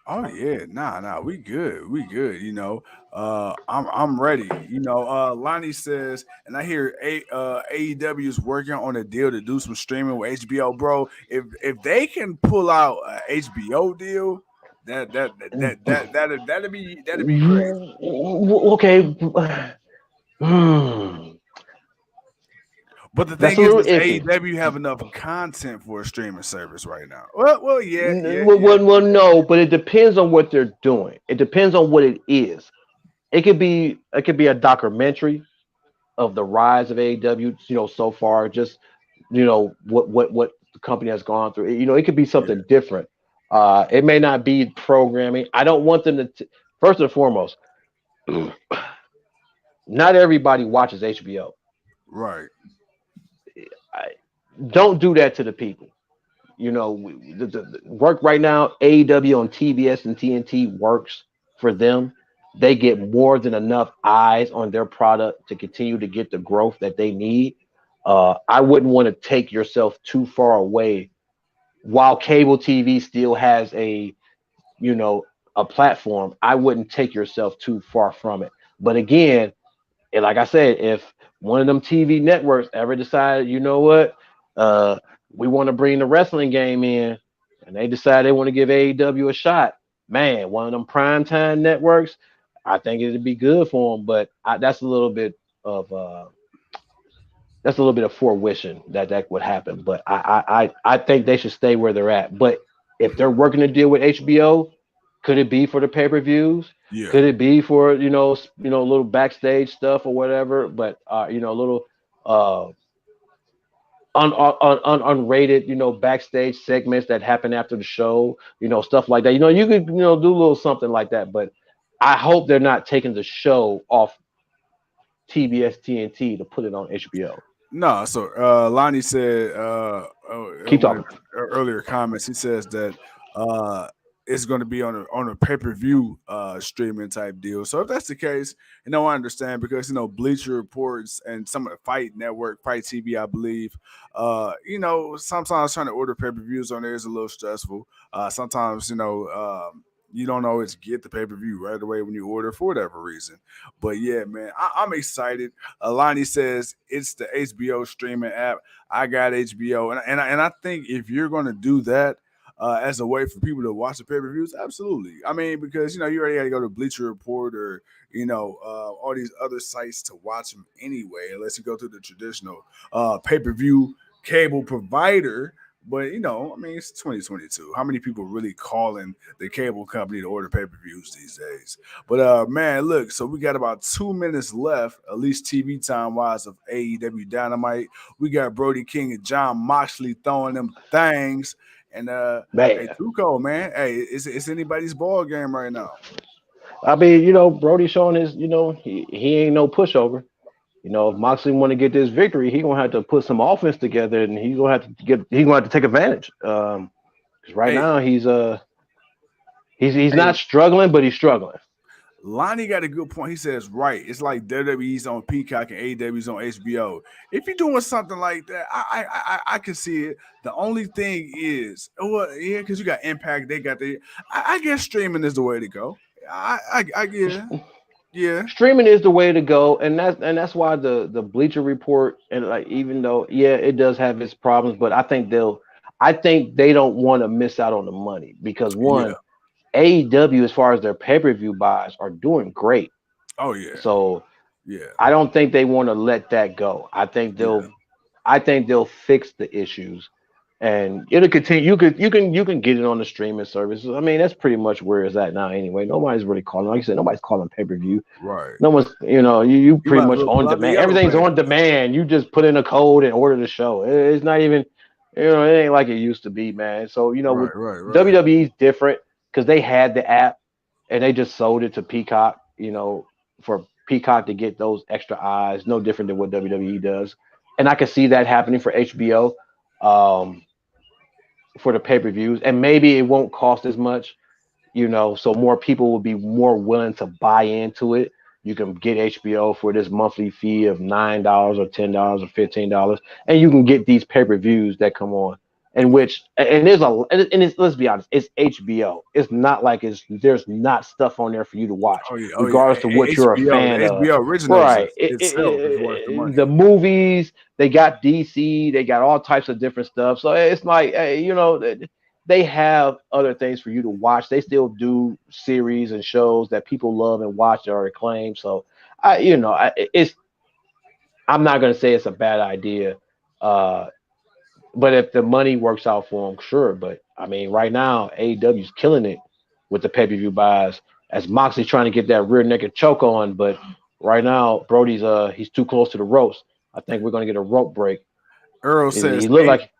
Oh yeah, nah, we good. You know, I'm ready. You know, Lonnie says, and I hear AEW is working on a deal to do some streaming with HBO, bro. If they can pull out a HBO deal, that'd be crazy. Okay. But the That's thing a little is iffy. AEW have enough content for a streaming service right now. Well, yeah. Well, no, but it depends on what they're doing. It depends on what it is. It could be a documentary of the rise of AEW, you know, so far, just what the company has gone through. You know, it could be something different. It may not be programming. I don't want them to. First and foremost, not everybody watches HBO. Right. Don't do that to the people. You know, the work right now, AEW on TBS and TNT works for them. They get more than enough eyes on their product to continue to get the growth that they need. I wouldn't want to take yourself too far away while cable TV still has a platform. I wouldn't take yourself too far from it. But again, and like I said, if one of them TV networks ever decided, you know what, we want to bring the wrestling game in, and they decide they want to give AEW a shot, man, one of them primetime networks, I think it'd be good for them. But that's a little bit of forewishing that would happen. But I think they should stay where they're at. But if they're working to deal with HBO, could it be for the pay-per-views? Yeah. Could it be for little backstage stuff or whatever? But little unrated backstage segments that happen after the show, stuff like that. You could do a little something like that. But I hope they're not taking the show off TBS TNT to put it on HBO. No, so Lonnie said Keep talking. Earlier comments. He says that it's going to be on a pay-per-view streaming type deal. So if that's the case, I understand, because Bleacher Reports and some of the Fight Network, Fight TV, I believe, sometimes trying to order pay-per-views on there is a little stressful. Sometimes you don't always get the pay-per-view right away when you order for whatever reason. But yeah, man, I'm excited. Lonnie says it's the HBO streaming app. I got HBO, and I think if you're going to do that as a way for people to watch the pay-per-views, absolutely. I mean, because you already got to go to Bleacher Report or all these other sites to watch them anyway, unless you go through the traditional pay-per-view cable provider. But it's 2022. How many people really calling the cable company to order pay-per-views these days? But man, look, so we got about 2 minutes left, at least TV time wise, of AEW Dynamite. We got Brody King and John Moxley throwing them things. And hey, Tuco, man, hey, it's anybody's ball game right now. I mean, Brody showing his, he ain't no pushover. If Moxley want to get this victory, he gonna have to put some offense together, and he's gonna have to take advantage. Because right now he's not struggling, but he's struggling. Lonnie got a good point. He says, right, it's like WWE's on Peacock and AEW's on HBO. If you're doing something like that, I can see it. The only thing is, because you got Impact, they got I guess streaming is the way to go. I get it. Yeah, streaming is the way to go, and that's why the Bleacher Report, and even though it does have its problems, but I think they don't want to miss out on the money, because AEW, as far as their pay-per-view buys, are doing great. Oh yeah. So I don't think they want to let that go. I think they'll fix the issues, and it'll continue. You can get it on the streaming services. I mean, that's pretty much where it's at now anyway. Nobody's really calling, like you said, nobody's calling pay-per-view. Right. No one's, you pretty much on demand. Everything's on demand. You just put in a code and order the show. It's not even, it ain't like it used to be, man. So, right. WWE's different, because they had the app and they just sold it to Peacock, for Peacock to get those extra eyes. No different than what WWE does. And I can see that happening for HBO. for the pay-per-views, and maybe it won't cost as much, you know, so more people will be more willing to buy into it. You can get HBO for this monthly fee of $9 or $10 or $15, and you can get these pay-per-views that come on. And there's let's be honest, it's HBO. It's not like there's not stuff on there for you to watch, regardless of what you're a fan of. HBO originals Right. itself is worth the money. The movies, they got DC, they got all types of different stuff. So it's like, hey, you know, they have other things for you to watch. They still do series and shows that people love and watch that are acclaimed. So I'm not going to say it's a bad idea. But if the money works out for them, sure. But I mean, right now, AEW's killing it with the pay-per-view buys, as Moxley trying to get that rear naked choke on. But right now, Brody's he's too close to the ropes. I think we're gonna get a rope break. Earl says he looked like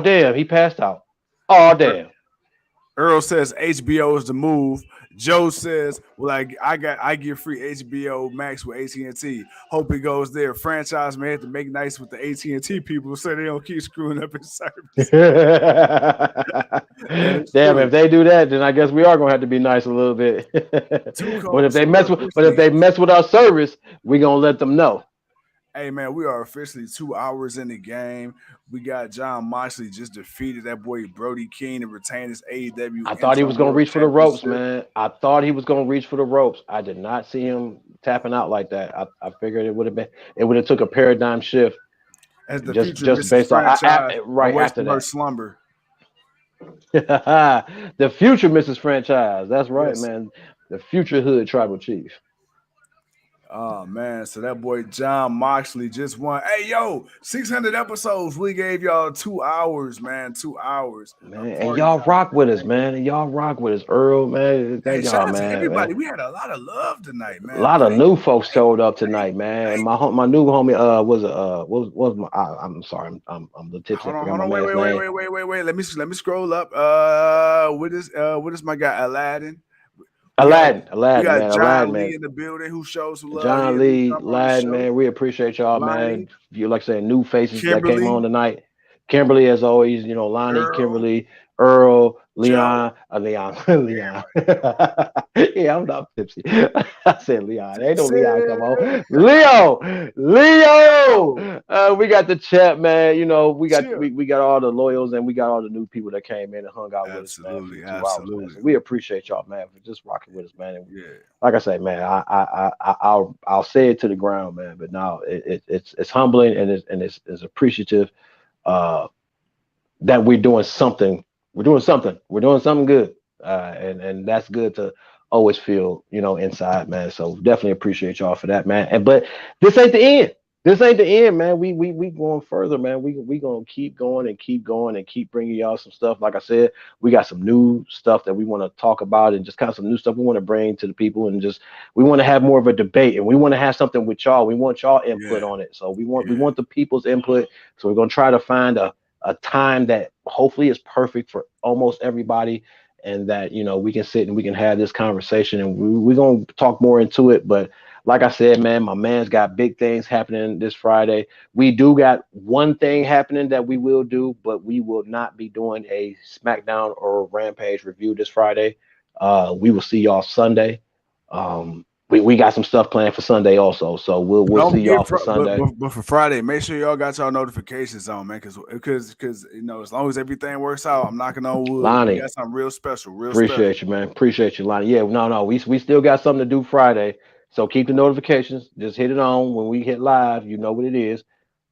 damn, he passed out. Oh damn. Earl says HBO is the move. Joe says, well, I get free HBO Max with AT&T. Hope it goes there. Franchise may have to make nice with the AT&T people so they don't keep screwing up his service. Damn, if they do that, then I guess we are gonna have to be nice a little bit. But if they mess with our service, we're gonna let them know. Hey man, we are officially 2 hours in the game. We got John Moxley just defeated that boy Brody King and retained his AEW. I thought he was gonna reach for the ropes, man. I thought he was gonna reach for the ropes. I did not see him tapping out like that. I figured it would have took a paradigm shift. As the just based on right after that slumber. The future Mrs. Franchise. That's right, yes. Man. The future Hood Tribal Chief. Oh man, so that boy John Moxley just won. Hey yo, 600 episodes. We gave y'all 2 hours, man. 2 hours. Man, and y'all rock with us, man. And y'all rock with us, Earl, man. Thank y'all, man. Everybody, man. We had a lot of love tonight, man. A lot of new folks showed up tonight, man. And my new homie I'm sorry, I'm the tips. Hold on, wait. Let me scroll up. What is my guy Aladdin? Aladdin, we got man. John Aladdin, Lee man. in the building who shows some love. John Lee, Aladdin, man. We appreciate y'all, man. You like saying new faces Kimberly. That came on tonight. Kimberly, as always, you know, Lonnie, Kimberly, Earl, Leon, Leon. Yeah, I'm not tipsy. I said Leon. Ain't no Leon. Come on, Leo. We got the chat, man. You know, we got all the loyals and we got all the new people that came in and hung out with us, man. Absolutely. So we appreciate y'all, man, for just rocking with us, man. And like I say, man, I'll say it to the ground, man. But now it's humbling and it's appreciative that we're doing something. We're doing something good, and that's good to always feel, you know, inside, man. So definitely appreciate y'all for that, man. But this ain't the end. This ain't the end, man. We going further, man. We gonna keep going and keep bringing y'all some stuff. Like I said, we got some new stuff that we want to talk about and just kind of some new stuff we want to bring to the people, and just we want to have more of a debate, and we want to have something with y'all. We want y'all input on it. So we want the people's input. So we're gonna try to find a time that hopefully is perfect for almost everybody, and that, you know, we can sit and we can have this conversation, and we're going to talk more into it. But like I said, man, my man's got big things happening this Friday. We do got one thing happening that we will do, but we will not be doing a SmackDown or Rampage review this Friday. We will see y'all Sunday. We got some stuff planned for Sunday also, so we'll see y'all for Sunday. But for Friday, make sure y'all got y'all notifications on, man, because you know, as long as everything works out, I'm knocking on wood. Lonnie, we got something real special. Appreciate you, man. Appreciate you, Lonnie. Yeah, no, we still got something to do Friday, so keep the notifications. Just hit it on when we hit live. You know what it is.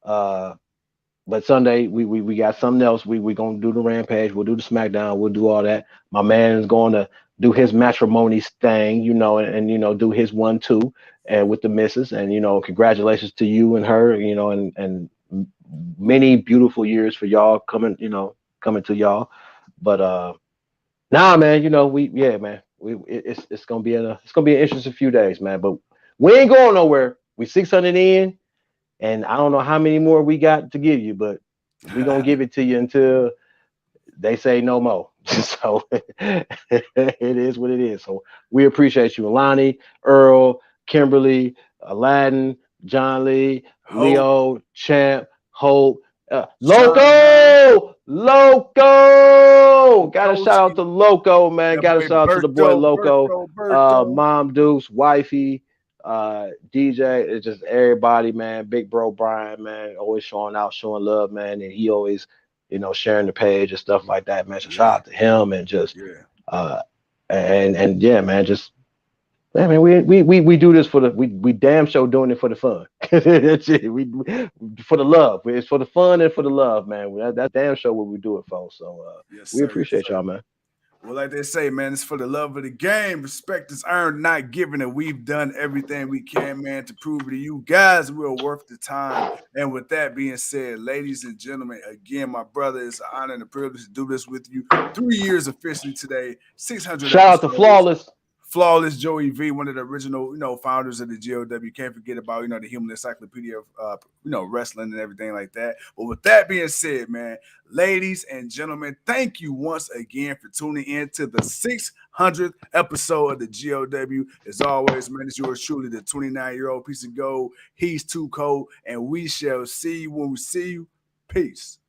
But Sunday we got something else. We gonna do the Rampage. We'll do the SmackDown. We'll do all that. My man is going to do his matrimony thing, you know, and you know, do his 1-2 and with the missus, and you know, congratulations to you and her, you know, and many beautiful years for y'all coming to y'all. But nah, man, you know, it's gonna be an interesting few days, man. But we ain't going nowhere. We 600 in, and I don't know how many more we got to give you, but we're gonna give it to you until they say no more. So it is what it is. So we appreciate you, Lonnie, Earl, Kimberly, Aladdin, John Lee, Leo, Champ, Hope, Loco, Loco. Got to shout out to Loco, man. That Got to boy shout out to the boy Loco. Berto. Mom Deuce, wifey, DJ. It's just everybody, man. Big bro Brian, man. Always showing out, showing love, man. And he always, you know, sharing the page and stuff like that, man. So shout out to him and just and yeah, man, just I mean, we do this for the we damn sure doing it for the fun. we for the love. It's for the fun and for the love, man. That's damn sure what we do it for. So we appreciate y'all, man. Well, like they say, man, it's for the love of the game. Respect is earned, not given, and we've done everything we can, man, to prove to you guys we're worth the time. And with that being said, ladies and gentlemen, again, my brother, it's an honor and a privilege to do this with you. 3 years officially today, 600. Shout out to Flawless Joey V, one of the original, you know, founders of the GOW. Can't forget about, you know, the human encyclopedia of, you know, wrestling and everything like that. But with that being said, man, ladies and gentlemen, thank you once again for tuning in to the 600th episode of the GOW. As always, man, it's yours truly, the 29-year-old piece of gold. He's too cold, and we shall see you when we see you. Peace.